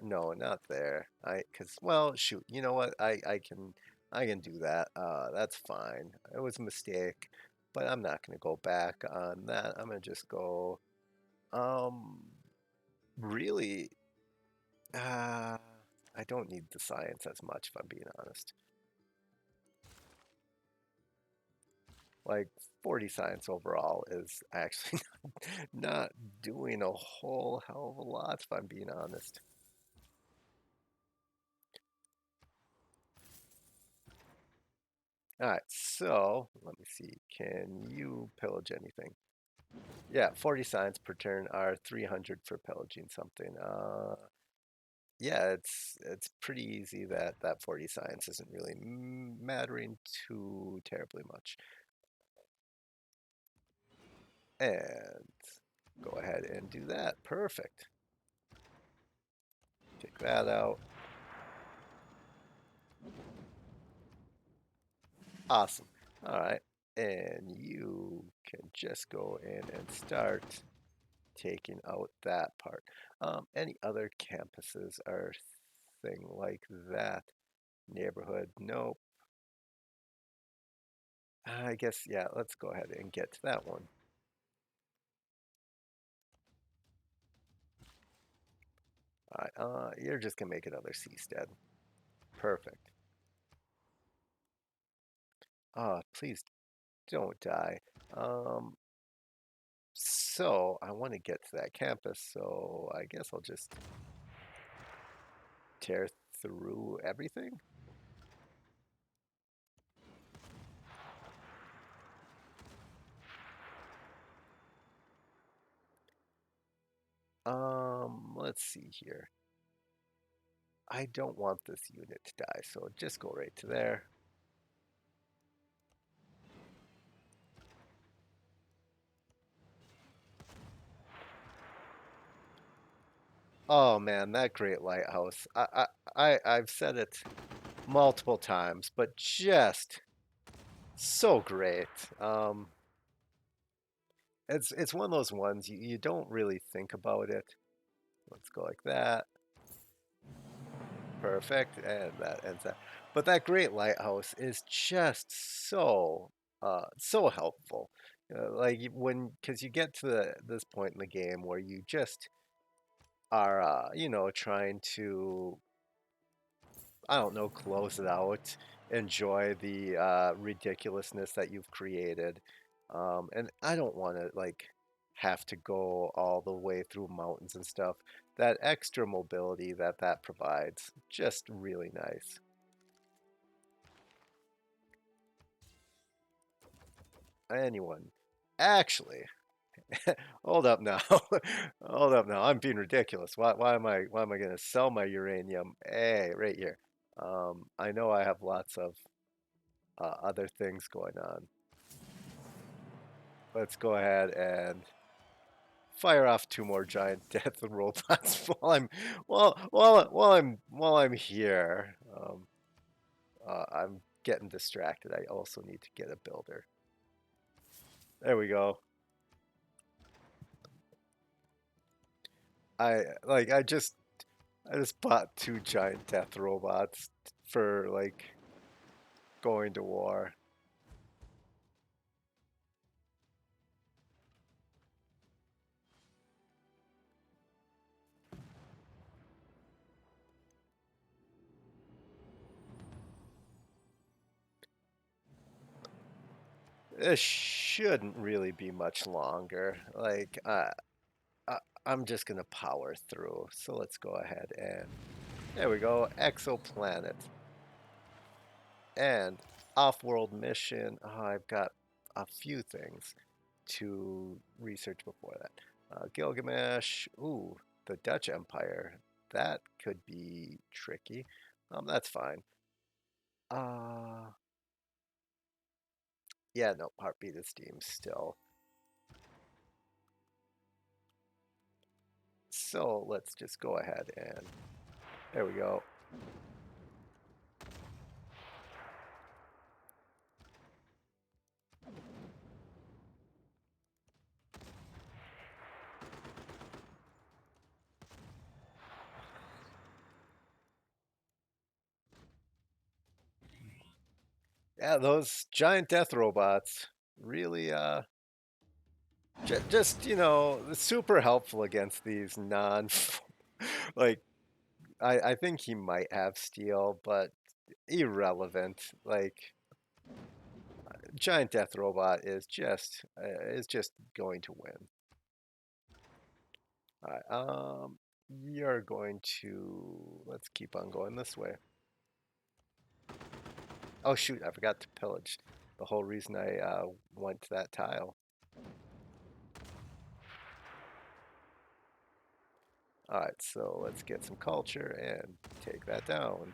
No, not there. Cause well, shoot, you know what? I can do that. That's fine. It was a mistake, but I'm not gonna go back on that. I'm gonna just go. Um, really, uh, I don't need the science as much, if I'm being honest. Like 40 science overall is actually not doing a whole hell of a lot, if I'm being honest. All right, so let me see. Can you pillage anything? Yeah, 40 science per turn are 300 for pillaging something. Yeah, it's pretty easy that that 40 science isn't really mattering too terribly much. And go ahead and do that. Perfect. Take that out. Awesome. All right. And you can just go in and start taking out that part. Any other campuses or thing like that? Neighborhood? Nope. I guess, yeah, let's go ahead and get to that one. All right, you're just gonna make another seastead. Perfect. Please don't die. Um, so I want to get to that campus, so I guess I'll just tear through everything. Let's see here. I don't want this unit to die, so just go right to there. Oh man, that great lighthouse. I've said it multiple times, but just so great. It's one of those ones you don't really think about it. Let's go like that. Perfect, and that ends that. But that great lighthouse is just so helpful. Like when because you get to this point in the game where you just are trying to I don't know, close it out, enjoy the ridiculousness that you've created. And I don't want to like have to go all the way through mountains and stuff. That extra mobility that that provides, just really nice. Anyone, actually, Hold up now. Hold up now. I'm being ridiculous. Why am I gonna sell my uranium? Hey, right here. I know I have lots of other things going on. Let's go ahead and fire off two more giant death robots while I'm here. I'm getting distracted. I also need to get a builder. There we go. I just bought two giant death robots for like going to war. This shouldn't really be much longer. I, I'm just gonna power through. So let's go ahead and there we go, exoplanet and off-world mission. Oh, I've got a few things to research before that. Gilgamesh. Ooh, the Dutch Empire. That could be tricky. That's fine. Uh, yeah, no, heartbeat is steam still. So let's just go ahead and there we go. Yeah, those giant death robots really, just, super helpful against these non, like, I think he might have steel, but irrelevant. Like, giant death robot is just going to win. All right, you're going to let's keep on going this way. Oh shoot, I forgot to pillage. The whole reason I went to that tile. All right, so let's get some culture and take that down.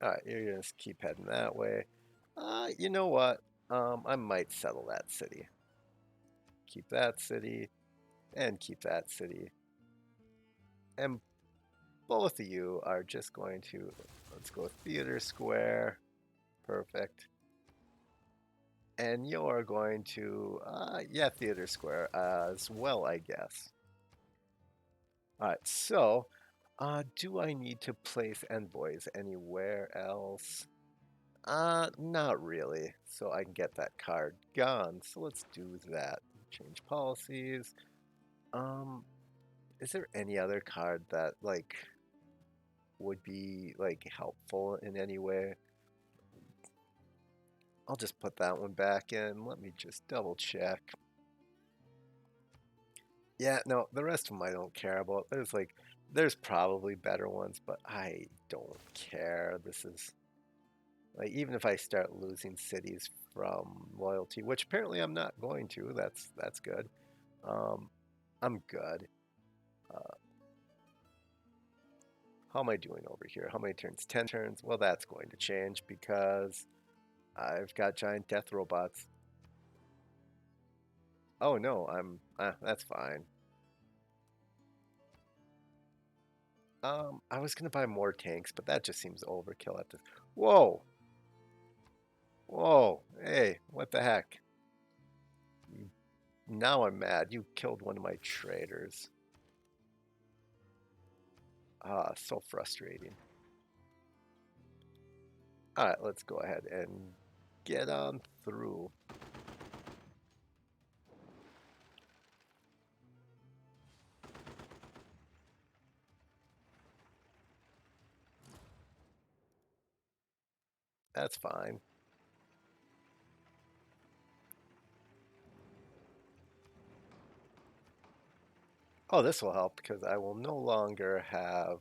All right, you're gonna just keep heading that way. You know what? I might settle that city. Keep that city and keep that city. And both of you are just going to let's go Theater Square. Perfect. And you're going to yeah, Theater Square as well, I guess. All right, so do I need to place envoys anywhere else? Not really. So I can get that card gone. So let's do that. Change policies. Um, is there any other card that like would be like helpful in any way? I'll just put that one back in. Let me just double check. Yeah, no, the rest of them I don't care about. There's probably better ones, but I don't care. This is like, even if I start losing cities from loyalty, which apparently I'm not going to, that's good. Um, I'm good. Uh, how am I doing over here? How many turns? 10 turns? Well, that's going to change because I've got giant death robots. Oh no, that's fine. I was gonna buy more tanks, but that just seems overkill at this. Whoa, whoa, hey, what the heck? Now I'm mad. You killed one of my traders. Ah, so frustrating. All right, let's go ahead and get on through. That's fine. Oh, this will help because I will no longer have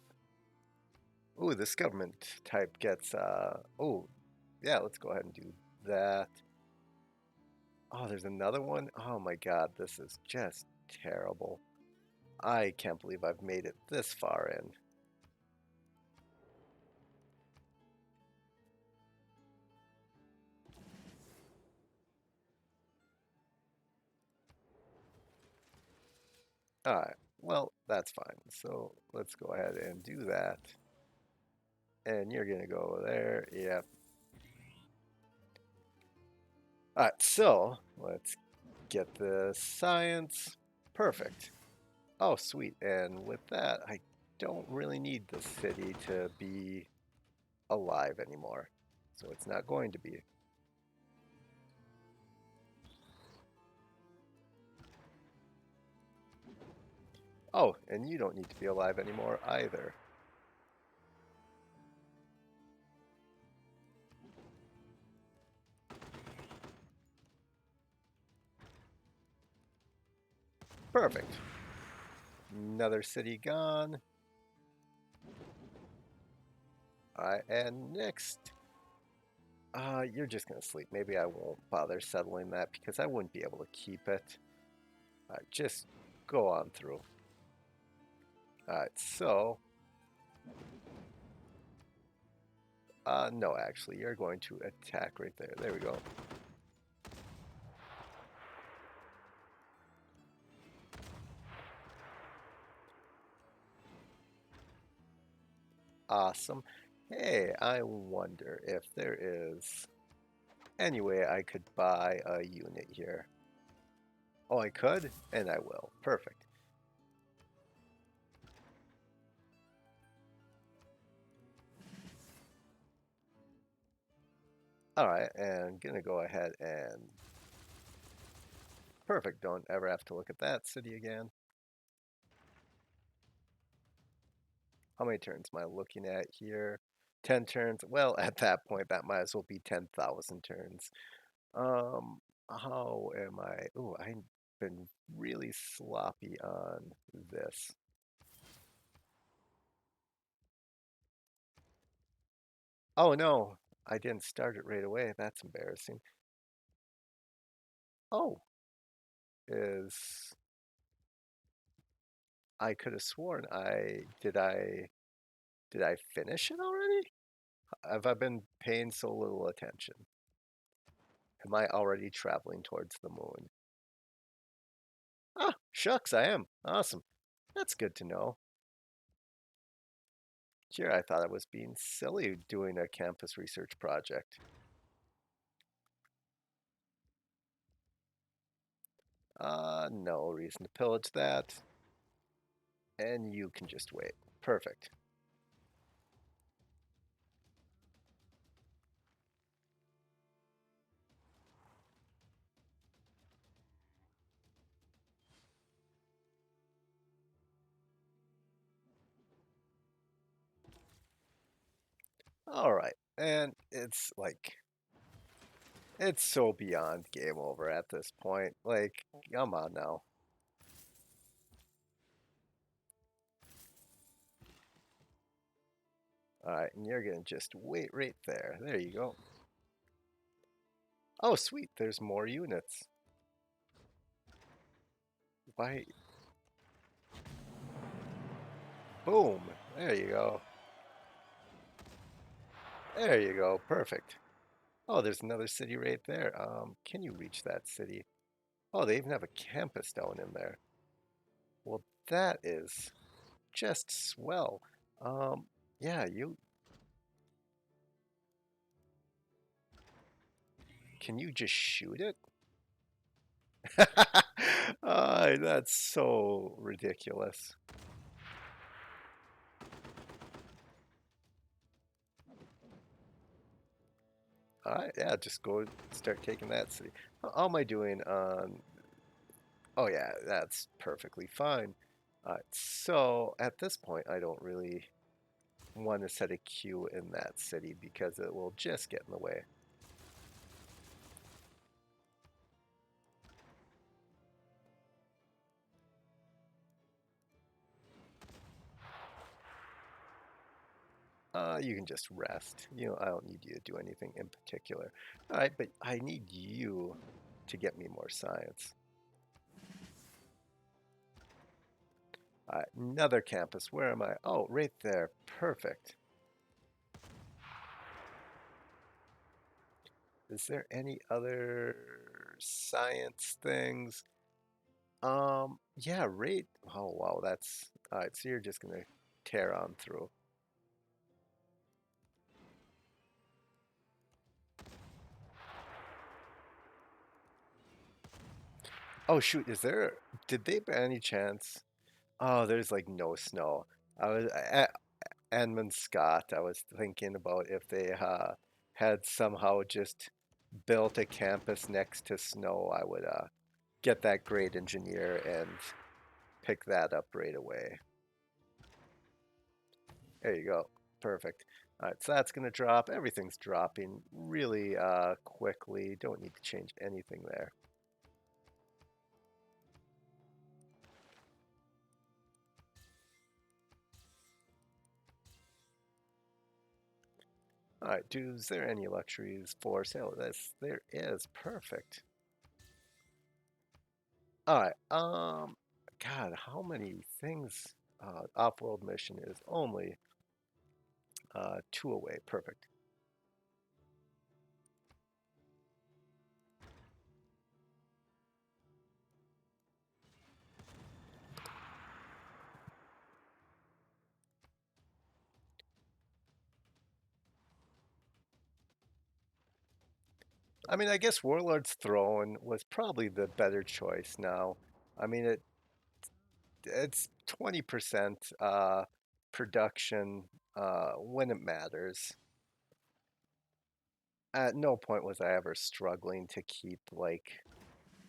Ooh, this government type gets, oh, yeah, let's go ahead and do that. Oh, there's another one? Oh my god, this is just terrible. I can't believe I've made it this far in. Alright, well, that's fine. So let's go ahead and do that. And you're gonna go over there. Yep. Alright, so let's get the science. Perfect. Oh, sweet. And with that, I don't really need the city to be alive anymore. So it's not going to be. Oh, and you don't need to be alive anymore either. Perfect. Another city gone. Alright, and next, you're just gonna sleep. Maybe I won't bother settling that because I wouldn't be able to keep it. Just go on through. Alright, so, no, actually, you're going to attack right there. There we go. Awesome. Hey, I wonder if there is any way I could buy a unit here. Oh, I could? And I will. Perfect. Alright, and gonna go ahead and... Perfect, don't ever have to look at that city again. How many turns am I looking at here? 10 turns. Well, at that point, that might as well be 10,000 turns. Um, how am I? Ooh, I've been really sloppy on this. Oh no, I didn't start it right away. That's embarrassing. Oh, is I could have sworn I finish it already? Have I been paying so little attention? Am I already traveling towards the moon? Ah, shucks, I am. Awesome. That's good to know. Here, I thought I was being silly doing a campus research project. No reason to pillage that. And you can just wait. Perfect. All right. And it's like, it's so beyond game over at this point. Like, come on now. All right, and you're gonna just wait right there. There you go. Oh, sweet. There's more units. Why? Boom. There you go. There you go. Perfect. Oh, there's another city right there. Can you reach that city? Oh, they even have a campus down in there. Well, that is just swell. Um, yeah, you can you just shoot it? That's so ridiculous. All right, yeah, just go start taking that city. How am I doing on? Oh yeah, that's perfectly fine. So at this point, I don't really want to set a queue in that city because it will just get in the way. You can just rest. You know, I don't need you to do anything in particular. All right, but I need you to get me more science. All right, another campus. Where am I? Oh, right there. Perfect. Is there any other science things? Yeah, right. Oh, wow, that's all right. So you're just gonna tear on through. Oh, shoot, is there, did they by any chance? Oh, there's like no snow. I was at Edmund Scott. I was thinking about if they had somehow just built a campus next to snow, I would get that great engineer and pick that up right away. There you go. Perfect. All right, so that's going to drop. Everything's dropping really quickly. Don't need to change anything there. All right, is there any luxuries for sale? There is. Perfect. All right. God, how many things? Off-world mission is only two away. Perfect. I mean, I guess Warlord's Throne was probably the better choice now. I mean, it's 20% production when it matters. At no point was I ever struggling to keep like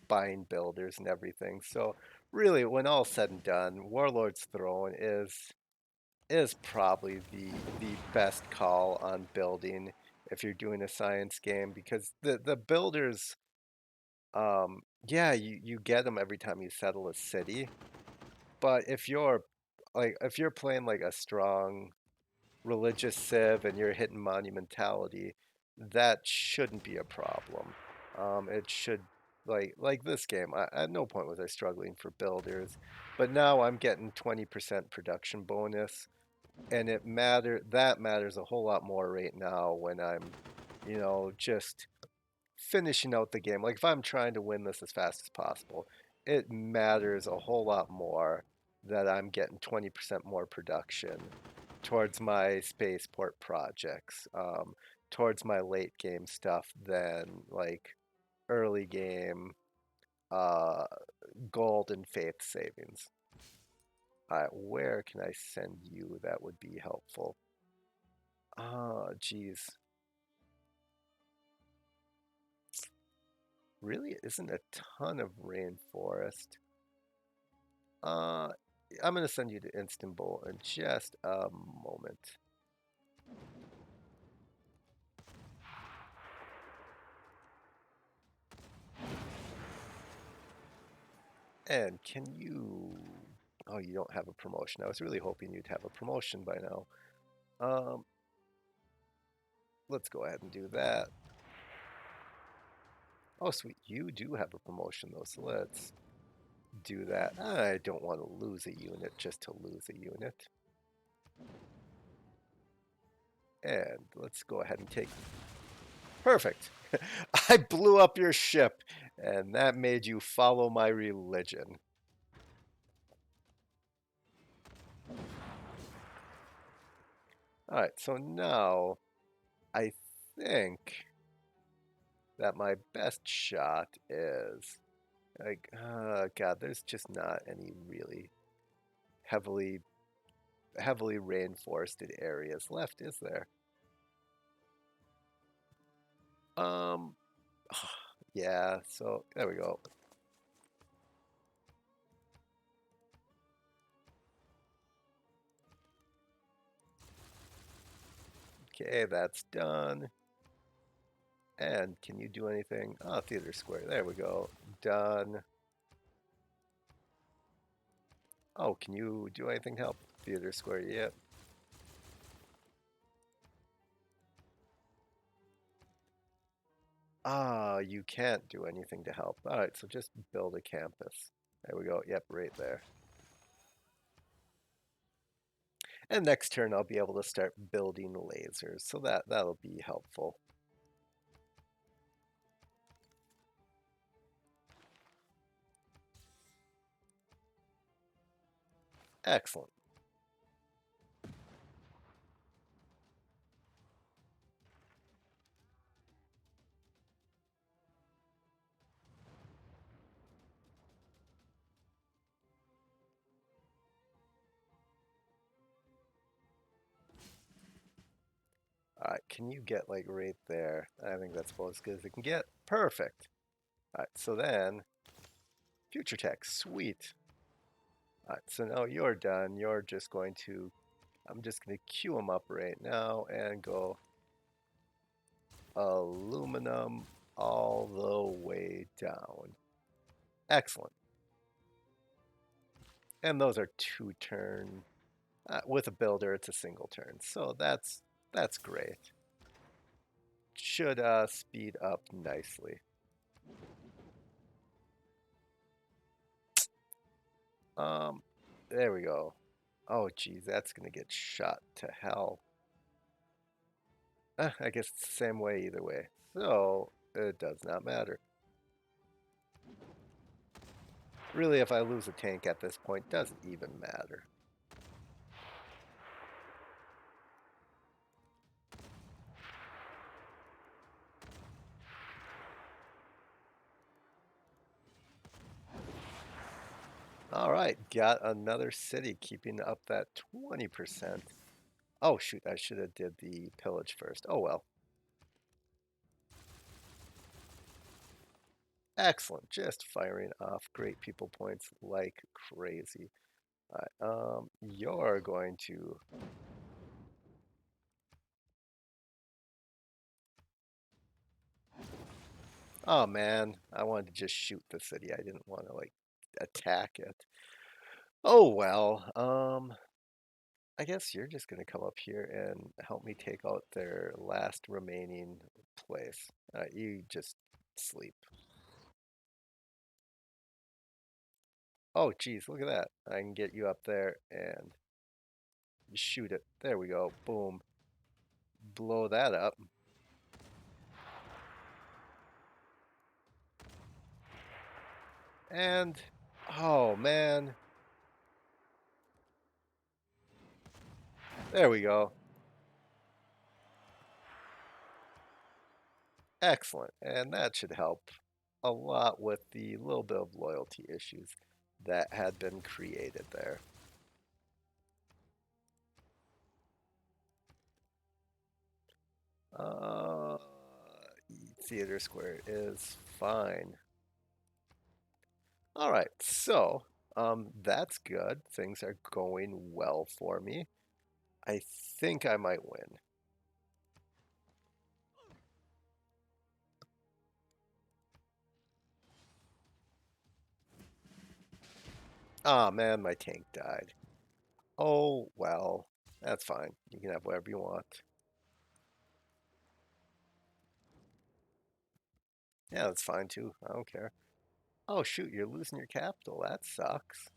buying builders and everything. So really, when all said and done, Warlord's Throne is probably the best call on building if you're doing a science game because the builders, yeah, you get them every time you settle a city, but if you're playing like a strong religious civ and you're hitting monumentality, that shouldn't be a problem. It should like this game. At no point was I struggling for builders, but now I'm getting 20% production bonus, and that matters a whole lot more right now when I'm, just finishing out the game. Like if I'm trying to win this as fast as possible, it matters a whole lot more that I'm getting 20% more production towards my spaceport projects, towards my late game stuff than like early game uh, gold and faith savings. Where can I send you that would be helpful? Oh, geez. Really isn't a ton of rainforest. Uh, I'm going to send you to Istanbul in just a moment. And can you... Oh, you don't have a promotion. I was really hoping you'd have a promotion by now. Um, let's go ahead and do that. Oh, sweet. You do have a promotion, though, so let's do that. I don't want to lose a unit just to lose a unit. And let's go ahead and take... Perfect. I blew up your ship, and that made you follow my religion. All right, so now I think that my best shot is like, God, there's just not any really heavily heavily rainforested areas left, is there? Um, yeah, so there we go. Okay, that's done. And can you do anything? Oh, Theater Square. There we go. Done. Oh, can you do anything to help Theater Square yet? Ah, you can't do anything to help. All right, so just build a campus. There we go. Yep, right there. And next turn I'll be able to start building lasers, so that'll be helpful. Excellent. All right, can you get like right there? I think that's about as good as it can get. Perfect. All right, so then future tech, sweet. All right, so now you're done. You're just going to, I'm just going to queue them up right now and go aluminum all the way down. Excellent. And those are 2 turn. With a builder, it's a single turn. So that's great. Should speed up nicely. Um, there we go. Oh, geez, that's gonna get shot to hell. I guess it's the same way either way. So it does not matter. Really, if I lose a tank at this point, doesn't even matter. All right, got another city keeping up that 20%. Oh shoot, I should have did the pillage first. Oh well. Excellent, just firing off great people points like crazy. All right, you're going to. Oh man, I wanted to just shoot the city. I didn't want to like attack it. Oh well. I guess you're just gonna come up here and help me take out their last remaining place. You just sleep. Oh geez, look at that. I can get you up there and shoot it. There we go. Boom. Blow that up. And oh man. There we go. Excellent. And that should help a lot with the little bit of loyalty issues that had been created there. Uh, Theater Square is fine. All right, so that's good. Things are going well for me. I think I might win. Ah, man, my tank died. Oh, well, that's fine. You can have whatever you want. Yeah, that's fine too. I don't care. Oh, shoot, you're losing your capital. That sucks.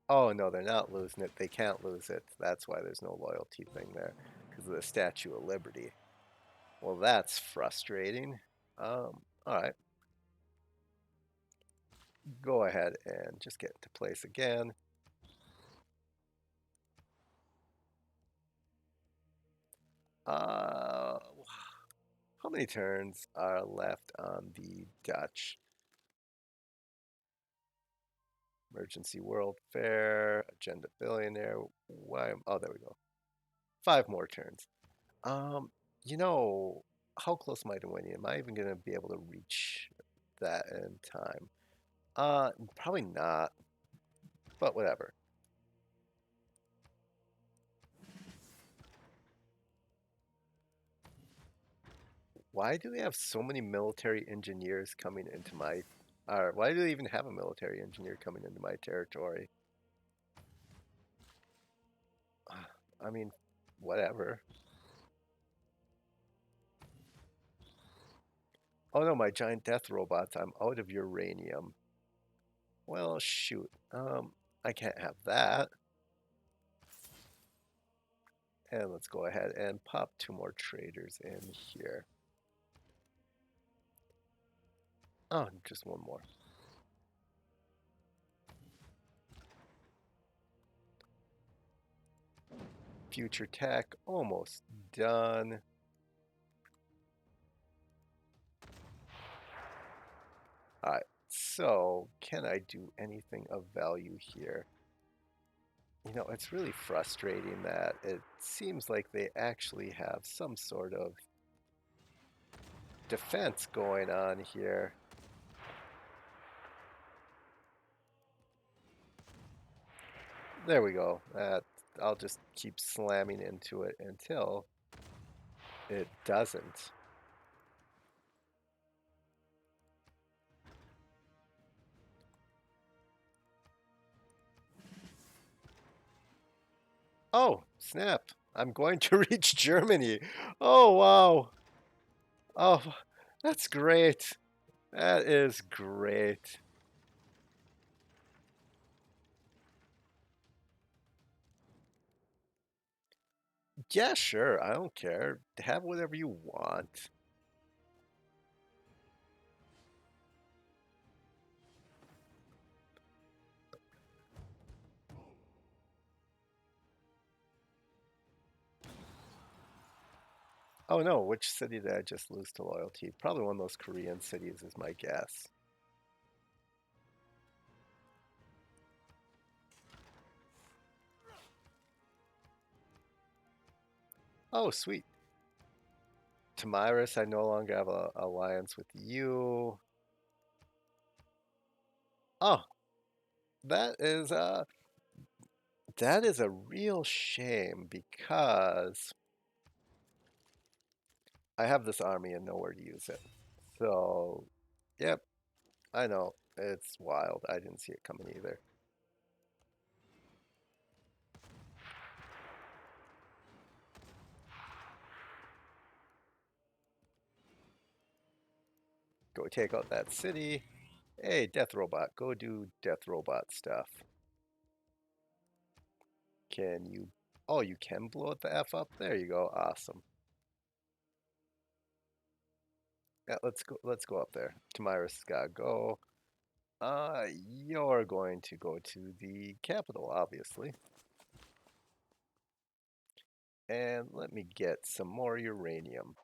Oh, no, they're not losing it. They can't lose it. That's why there's no loyalty thing there, because of the Statue of Liberty. Well, that's frustrating. All right. Go ahead and just get into place again. Uh, how many turns are left on the Dutch? Emergency World Fair, Agenda Billionaire. Why? Oh, there we go. 5 more turns. Um, you know, how close am I to winning? Am I even gonna be able to reach that in time? Probably not, but whatever. Why do they have so many military engineers coming into my, or why do they even have a military engineer coming into my territory? I mean, whatever. Oh no, my giant death robots, I'm out of uranium. Well, shoot. I can't have that. And let's go ahead and pop 2 more traders in here. Oh, just 1 more. Future tech, almost done. Alright, so can I do anything of value here? You know, it's really frustrating that it seems like they actually have some sort of defense going on here. There we go. I'll just keep slamming into it until it doesn't. Oh, snap. I'm going to reach Germany. Oh, wow. Oh, that's great. That is great. Yeah, sure. I don't care. Have whatever you want. Oh no, which city did I just lose to loyalty? Probably one of those Korean cities is my guess. Oh, sweet. Tamiris, I no longer have an alliance with you. Oh, that is uh that is a real shame because I have this army and nowhere to use it. So, yep, I know. It's wild. I didn't see it coming either. Go take out that city. Hey, Death Robot, go do Death Robot stuff. Can you... Oh, you can blow it the F up? There you go. Awesome. Yeah, let's go up there. Tamiris gotta go. You're going to go to the capital, obviously. And let me get some more uranium.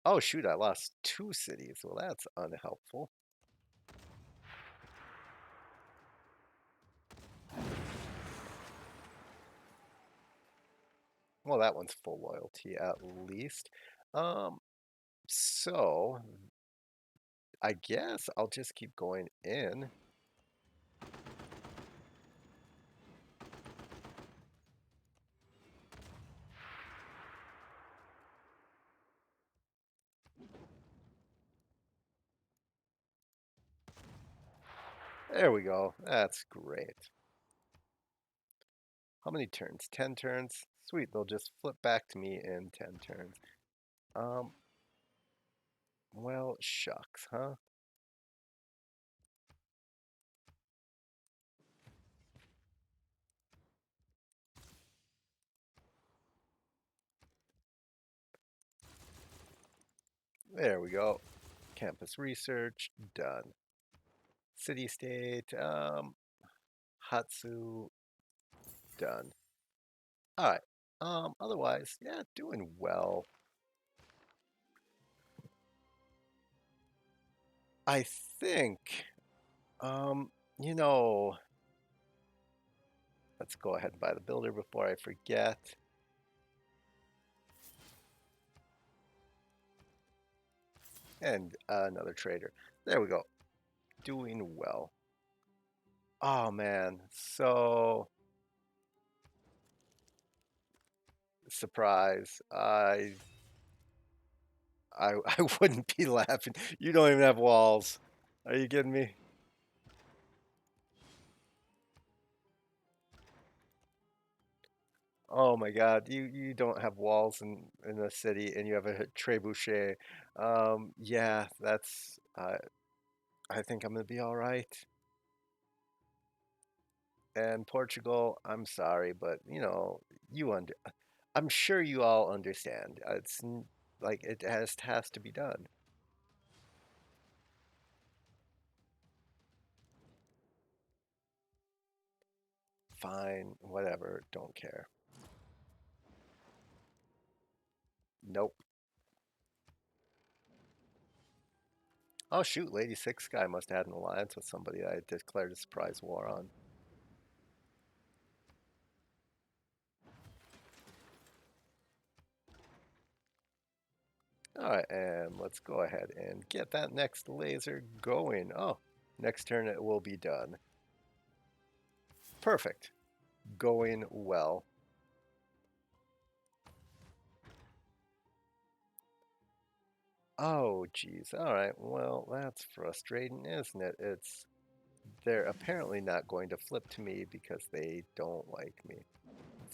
Oh shoot, I lost 2 cities. Well, that's unhelpful. Well, that one's full loyalty at least. Um, so I guess I'll just keep going in. There we go. That's great. How many turns? 10 turns? Sweet, they'll just flip back to me in 10 turns. Um, well, shucks, huh? There we go. Campus research, done. City state, Hatsu, done. All right. Otherwise, yeah, doing well. I think, um, you know, let's go ahead and buy the builder before I forget. And another trader. There we go. Doing well. Oh man, so surprise. I wouldn't be laughing. You don't even have walls. Are you kidding me? Oh my God, you don't have walls in the city, and you have a trebuchet. Yeah, that's. I think I'm gonna be all right. And Portugal, I'm sorry, but you under. I'm sure you all understand. Like it has to be done. Fine, whatever. Don't care. Nope. Oh shoot, Lady Six guy must have had an alliance with somebody that I declared a surprise war on. All right, and let's go ahead and get that next laser going. Oh, next turn it will be done. Perfect. Going well. Oh, geez. All right. Well, that's frustrating, isn't it? They're apparently not going to flip to me because they don't like me.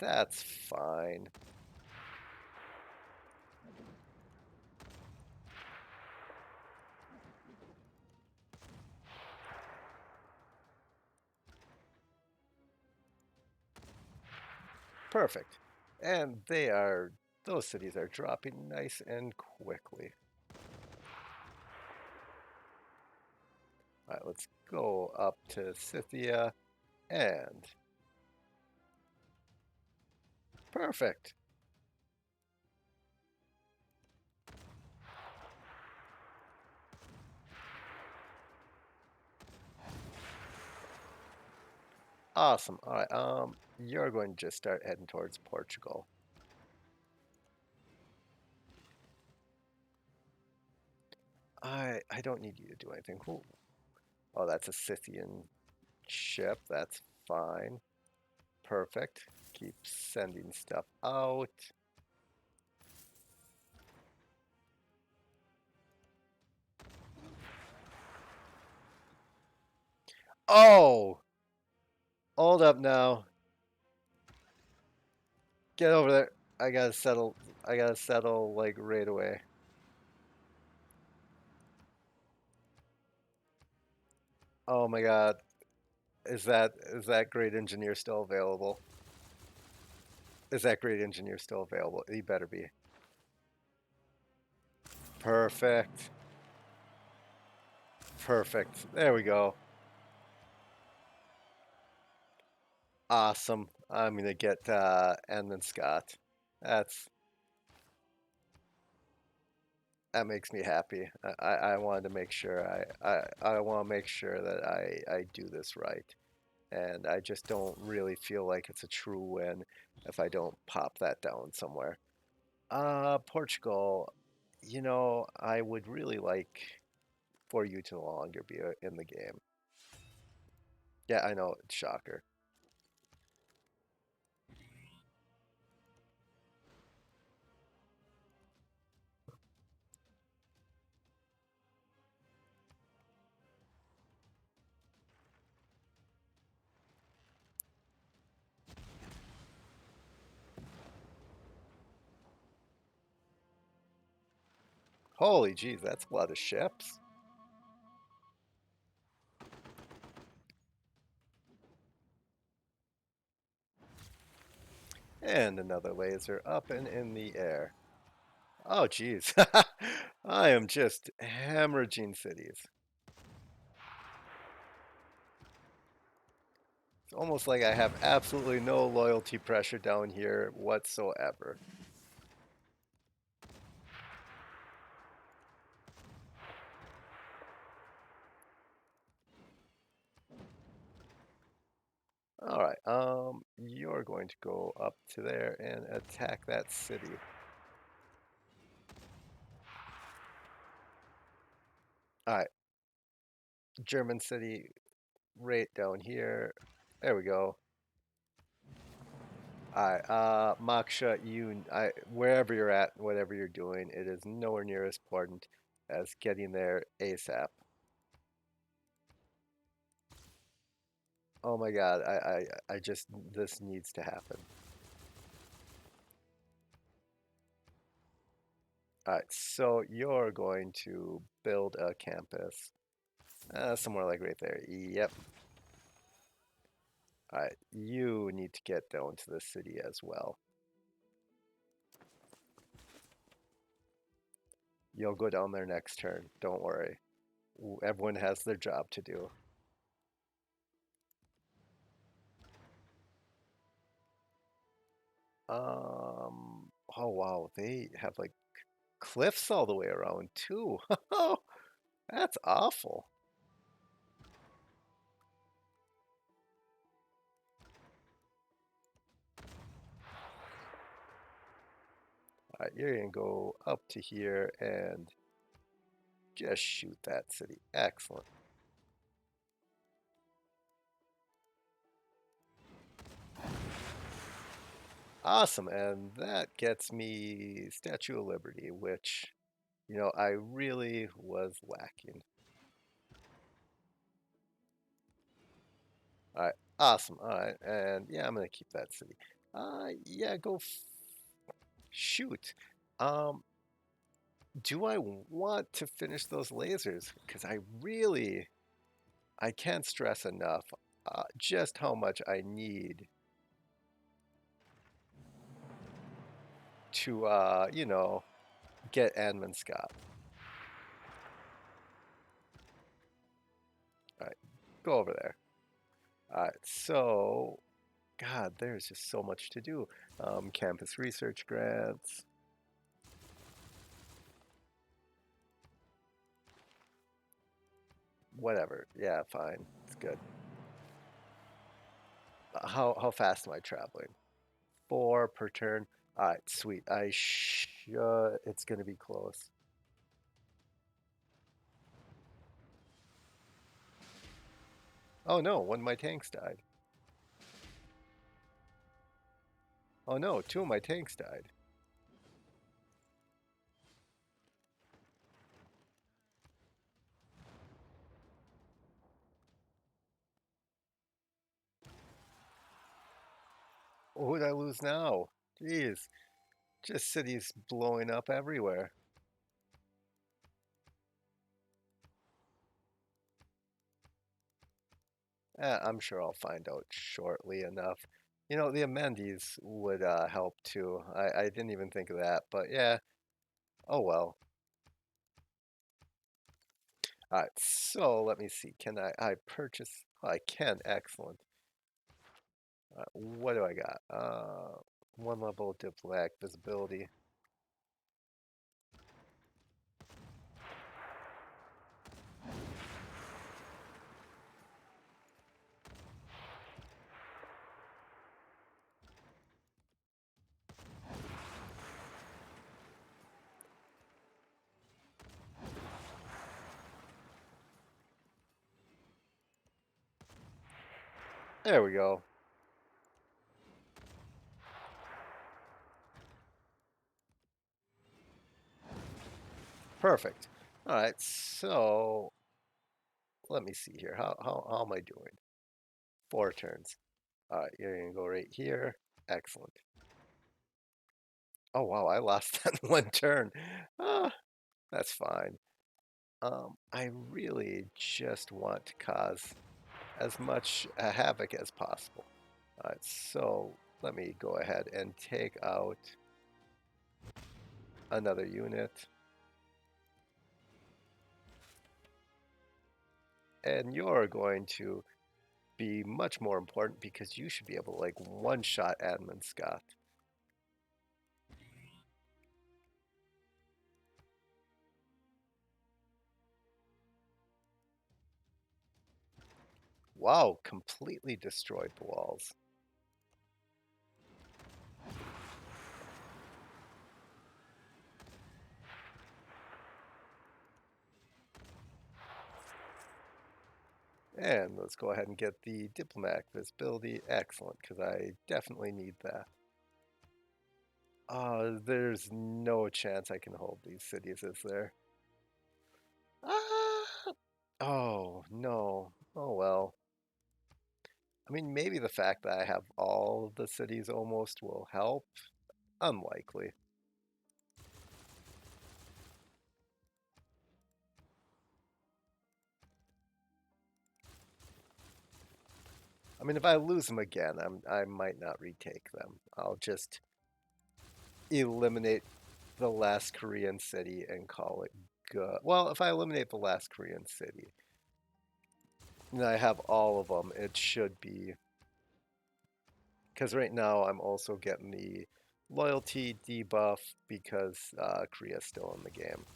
That's fine. Perfect. And those cities are dropping nice and quickly. All right, let's go up to Scythia and perfect. Awesome. All right, you're going to just start heading towards Portugal. I don't need you to do anything. Cool. Oh, that's a Scythian ship. That's fine. Perfect. Keep sending stuff out. Oh, hold up now. Get over there. I gotta settle. I gotta settle like right away. Oh my God. Is that great engineer still available? Is that great engineer still available? He better be. Perfect. Perfect. There we go. Awesome. I'm gonna get Edmund Scott. That's that makes me happy. I wanted to make sure I want to make sure that I do this right. And I just don't really feel like it's a true win if I don't pop that down somewhere. Portugal, I would really like for you to no longer be in the game. Yeah, I know, it's shocker. Holy jeez, that's a lot of ships. And another laser up and in the air. Oh geez. I am just hemorrhaging cities. It's almost like I have absolutely no loyalty pressure down here whatsoever. All right, you're going to go up to there and attack that city. All right, German city right down here. There we go. All right, Moksha, wherever you're at, whatever you're doing, it is nowhere near as important as getting there ASAP. Oh my God, I just, this needs to happen. All right, so you're going to build a campus somewhere like right there. Yep. All right, you need to get down to the city as well. You'll go down there next turn. Don't worry. Everyone has their job to do. Oh wow, they have like cliffs all the way around too. Oh, that's awful. All right, you're gonna go up to here and just shoot that city. Excellent. Awesome, and that gets me Statue of Liberty, which, I really was lacking. All right, awesome. All right, and yeah, I'm gonna keep that city. Yeah, go shoot. Um, do I want to finish those lasers? Because I can't stress enough just how much I need to, get Admin Scott. All right, go over there. All right, so, God, there's just so much to do. Campus research grants, whatever. Yeah, fine. It's good. How fast am I traveling? 4 per turn. All right, sweet. It's gonna be close. Oh no, one of my tanks died. Oh no, 2 of my tanks died. Oh, who did I lose now? Jeez, just cities blowing up everywhere. I'm sure I'll find out shortly enough. The amenities would help too. I didn't even think of that, but yeah. Oh well. All right, so let me see. Can I purchase? Oh, I can. Excellent. What do I got? One level diplomatic visibility. There we go. Perfect. All right, so let me see here. How am I doing? 4 turns. All right, you're gonna go right here. Excellent. Oh wow, I lost that 1 turn. Ah, that's fine. I really just want to cause as much havoc as possible. All right, so let me go ahead and take out another unit. And you're going to be much more important because you should be able to like one-shot Admin Scott. Wow, completely destroyed the walls. And let's go ahead and get the diplomatic visibility. Excellent, because I definitely need that. There's no chance I can hold these cities, is there? Ah! Oh, no. Oh, well. I mean, maybe the fact that I have all of the cities almost will help. Unlikely. I mean, if I lose them again, I might not retake them. I'll just eliminate the last Korean city and call it good. Well, if I eliminate the last Korean city, and I have all of them, it should be, because right now I'm also getting the loyalty debuff because Korea's still in the game.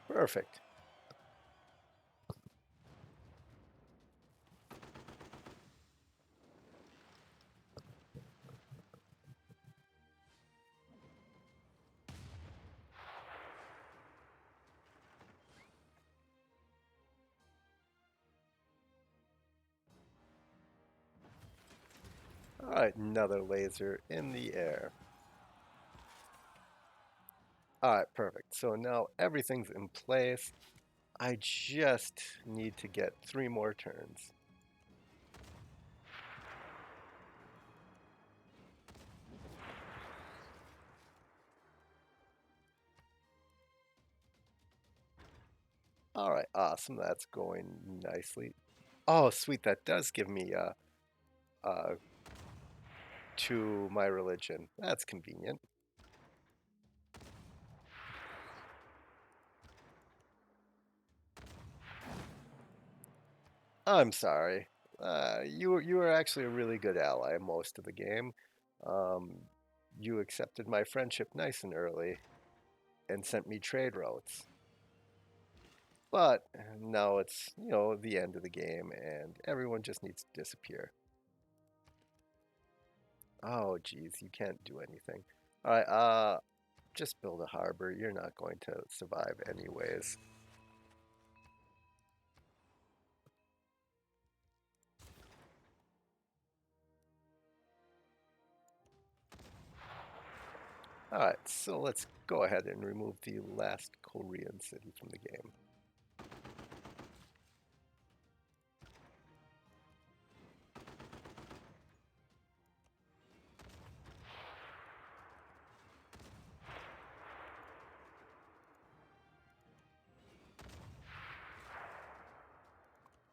Perfect. All right, another laser in the air. All right, perfect. So now everything's in place. I just need to get 3 more turns. All right, awesome. That's going nicely. Oh, sweet. That does give me uh, to my religion. That's convenient. I'm sorry. You were actually a really good ally most of the game. Um, you accepted my friendship nice and early and sent me trade routes. But now it's, the end of the game and everyone just needs to disappear. Oh, geez, you can't do anything. All right, just build a harbor. You're not going to survive anyways. All right, so let's go ahead and remove the last Korean city from the game.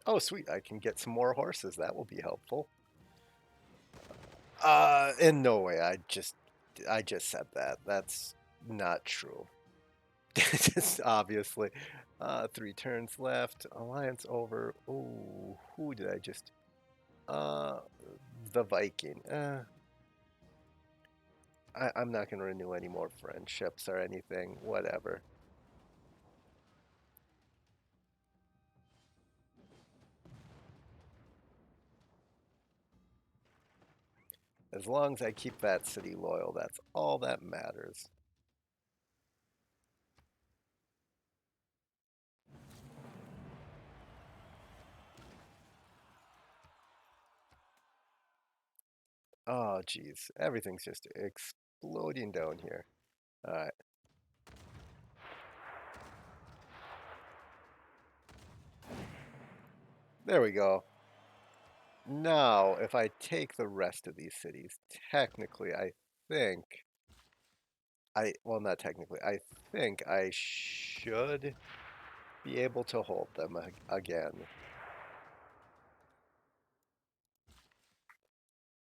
Oh, sweet, I can get some more horses. That will be helpful. In no way. I just said that. That's not true. Just obviously. 3 turns left. Alliance over. Ooh, who did I just? Uh, the Viking. I'm not going to renew any more friendships or anything. Whatever. As long as I keep that city loyal, that's all that matters. Oh, geez. Everything's just exploding down here. All right. There we go. Now, if I take the rest of these cities, technically, I think well, not technically, I think I should be able to hold them again.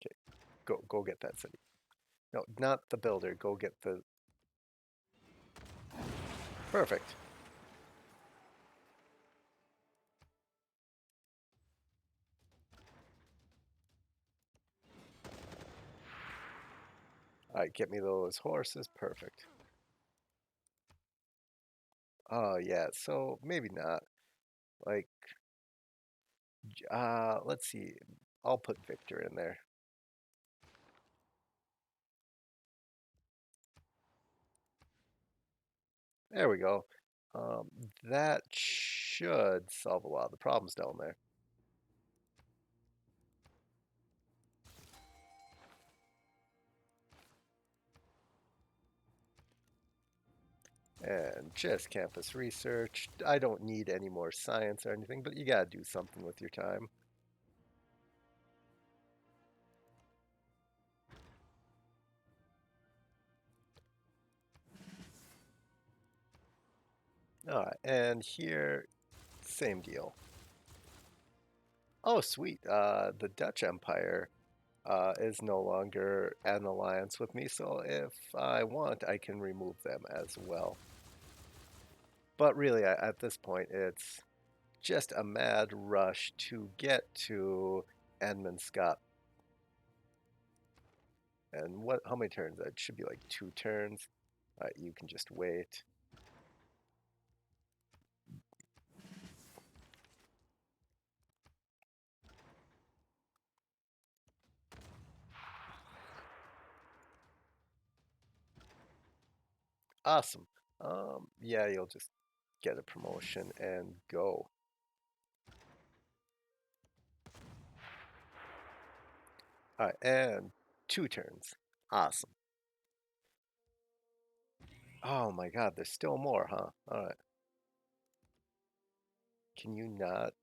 Okay, go get that city. No, not the builder. Go get the. Perfect. All right, get me those horses. Perfect. Oh yeah, so maybe not. Like, let's see. I'll put Victor in there. There we go. Um, that should solve a lot of the problems down there. And just campus research. I don't need any more science or anything, but you gotta do something with your time. All right, and here, same deal. Oh, sweet. The Dutch Empire is no longer an alliance with me, so if I want, I can remove them as well. But really, at this point, it's just a mad rush to get to Edmund Scott. And what? How many turns? It should be like 2 turns. You can just wait. Awesome. Yeah, you'll just get a promotion and go. All right, and 2 turns. Awesome. Oh my God, there's still more, huh? All right. Can you not?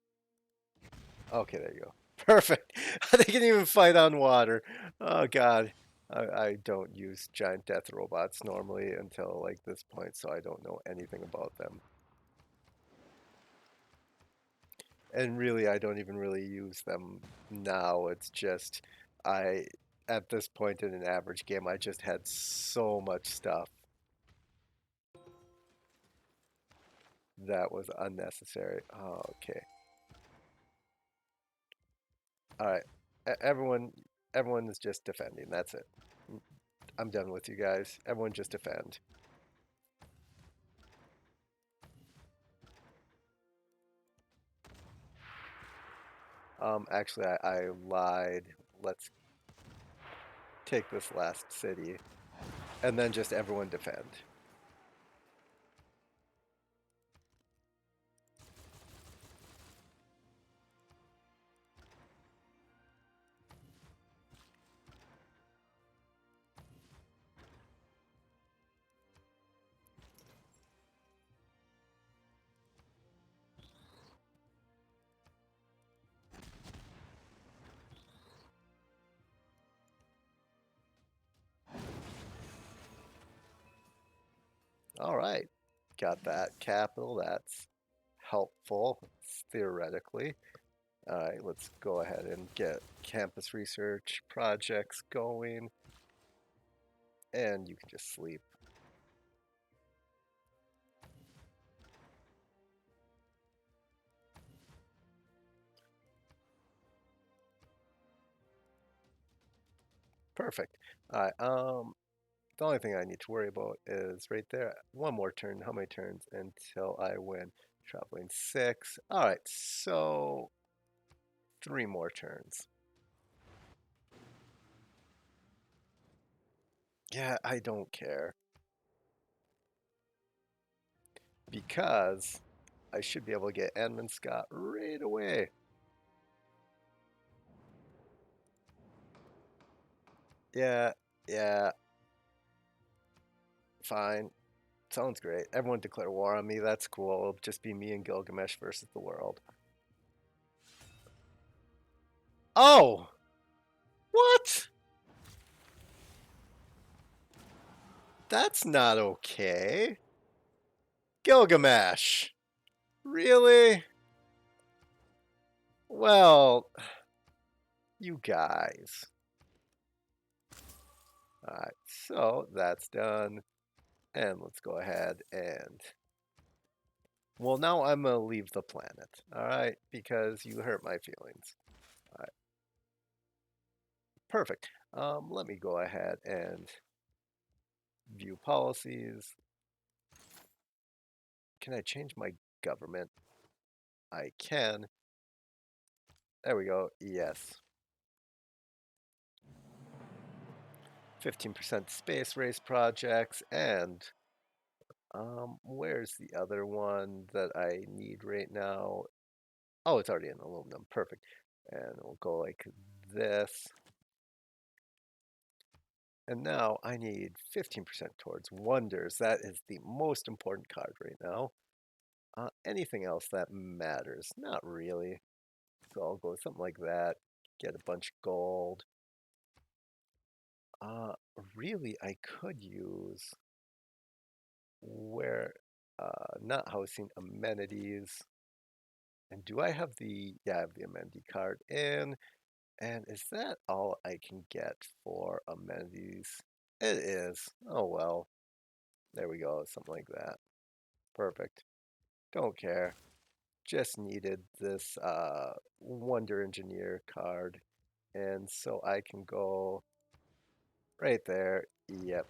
Okay, there you go. Perfect. They can even fight on water. Oh God. I don't use giant death robots normally until like this point, so I don't know anything about them. And really, I don't even really use them now. It's just I, at this point in an average game, I just had so much stuff that was unnecessary. Oh, okay. All right. Everyone, everyone is just defending. That's it. I'm done with you guys. Everyone just defend. Actually, I lied. Let's take this last city, and then just everyone defend. All right, got that capital. That's helpful, theoretically. All right, let's go ahead and get campus research projects going, and you can just sleep. Perfect. All right. The only thing I need to worry about is right there. One more turn. How many turns until I win? Traveling 6. All right, so 3 more turns. Yeah, I don't care because I should be able to get Edmund Scott right away. Yeah, yeah, fine. Sounds great. Everyone declare war on me. That's cool. It'll just be me and Gilgamesh versus the world. Oh! What? That's not okay. Gilgamesh! Really? Well, you guys. Alright, so that's done. And let's go ahead and... Well, now I'm going to leave the planet. Alright? Because you hurt my feelings. Alright, perfect. Let me go ahead and view policies. Can I change my government? I can. There we go. Yes. 15% space race projects and where's the other one that I need right now? Oh, it's already in aluminum. Perfect. And we'll go like this. And now I need 15% towards wonders. That is the most important card right now. Anything else that matters? Not really. So I'll go with something like that. Get a bunch of gold. Uh, really, I could use where Not housing amenities. And do I have yeah, I have the amenity card. And is that all I can get for amenities? It is. Oh well. There we go. Something like that. Perfect. Don't care. Just needed this Wonder Engineer card. And so I can go right there. Yep.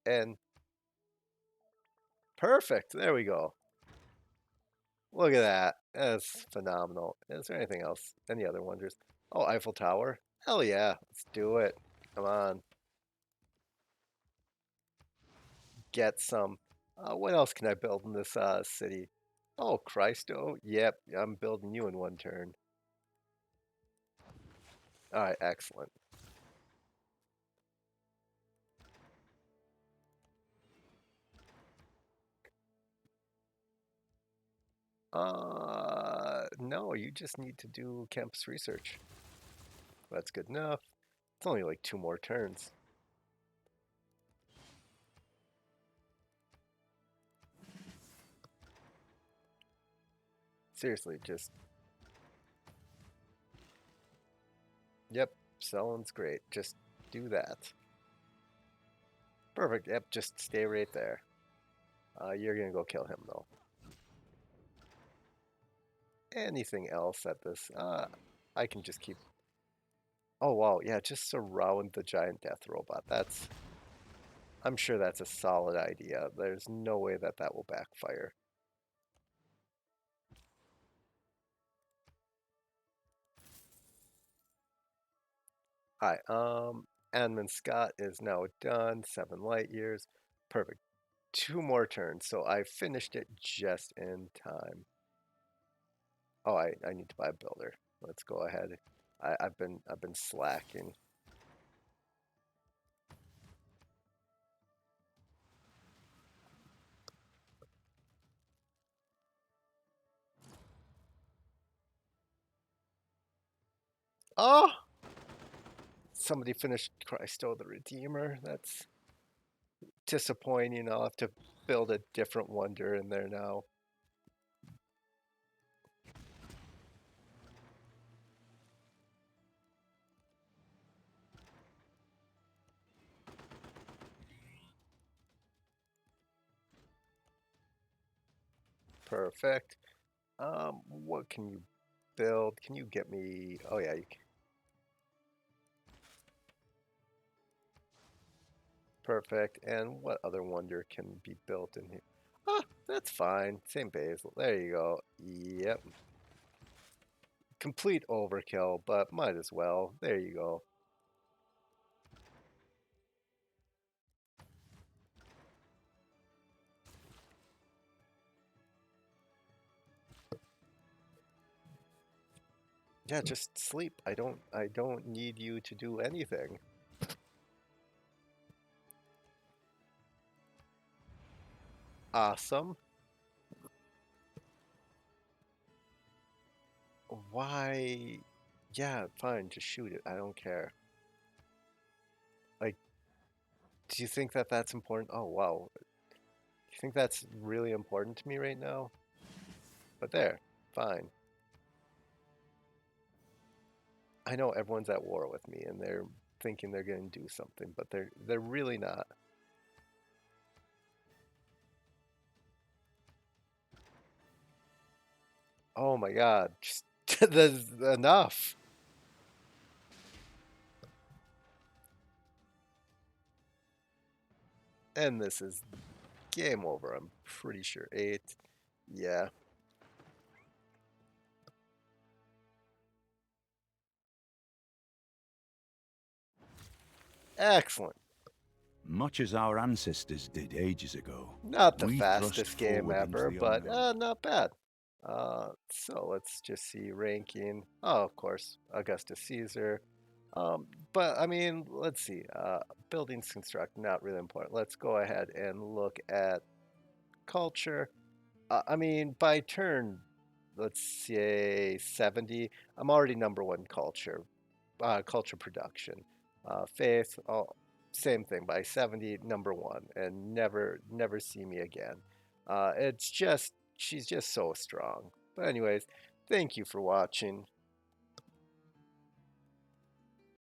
And perfect. There we go. Look at that. That's phenomenal. Is there anything else? Any other wonders? Oh, Eiffel Tower? Hell yeah. Let's do it. Come on. Get some. What else can I build in this city? Oh, Christo. Yep, I'm building you in one turn. All right, excellent. No, you just need to do campus research. That's good enough. It's only like 2 more turns. Seriously, just, yep, selling's great. Just do that. Perfect. Yep, just stay right there. You're gonna go kill him though. Anything else at this? I can just keep. Oh wow, yeah, just surround the giant death robot. I'm sure that's a solid idea. There's no way that that will backfire. Hi, Admin Scott is now done. 7 light years. Perfect. 2 more turns. So I finished it just in time. Oh, I need to buy a builder. Let's go ahead. I've been slacking. Oh, somebody finished Christo the Redeemer. That's disappointing. I'll have to build a different wonder in there now. Perfect. What can you build? Can you get me? Oh yeah, you can. Perfect. And what other wonder can be built in here? Ah, that's fine. Same basil. There you go. Yep. Complete overkill, but might as well. There you go. Yeah, just sleep. I don't need you to do anything. Awesome. Why? Yeah, fine. Just shoot it. I don't care. Like, do you think that that's important? Oh, wow. Do you think that's really important to me right now? But there, fine. I know everyone's at war with me and they're thinking they're going to do something, but they're really not. Oh my God, just there's enough. And this is game over. I'm pretty sure 8. Yeah, excellent. Much as our ancestors did ages ago, Not the we thrust fastest game forward into ever, the but unknown. not bad. So let's just see ranking. Oh, of course, Augustus Caesar. But I mean, let's see. Buildings construct, not really important. Let's go ahead and look at culture. I mean, by turn, let's say 70. I'm already number one culture, culture production. Faith. Oh, same thing, by 70, number one, and never see me again. It's just she's just so strong. But anyways, thank you for watching.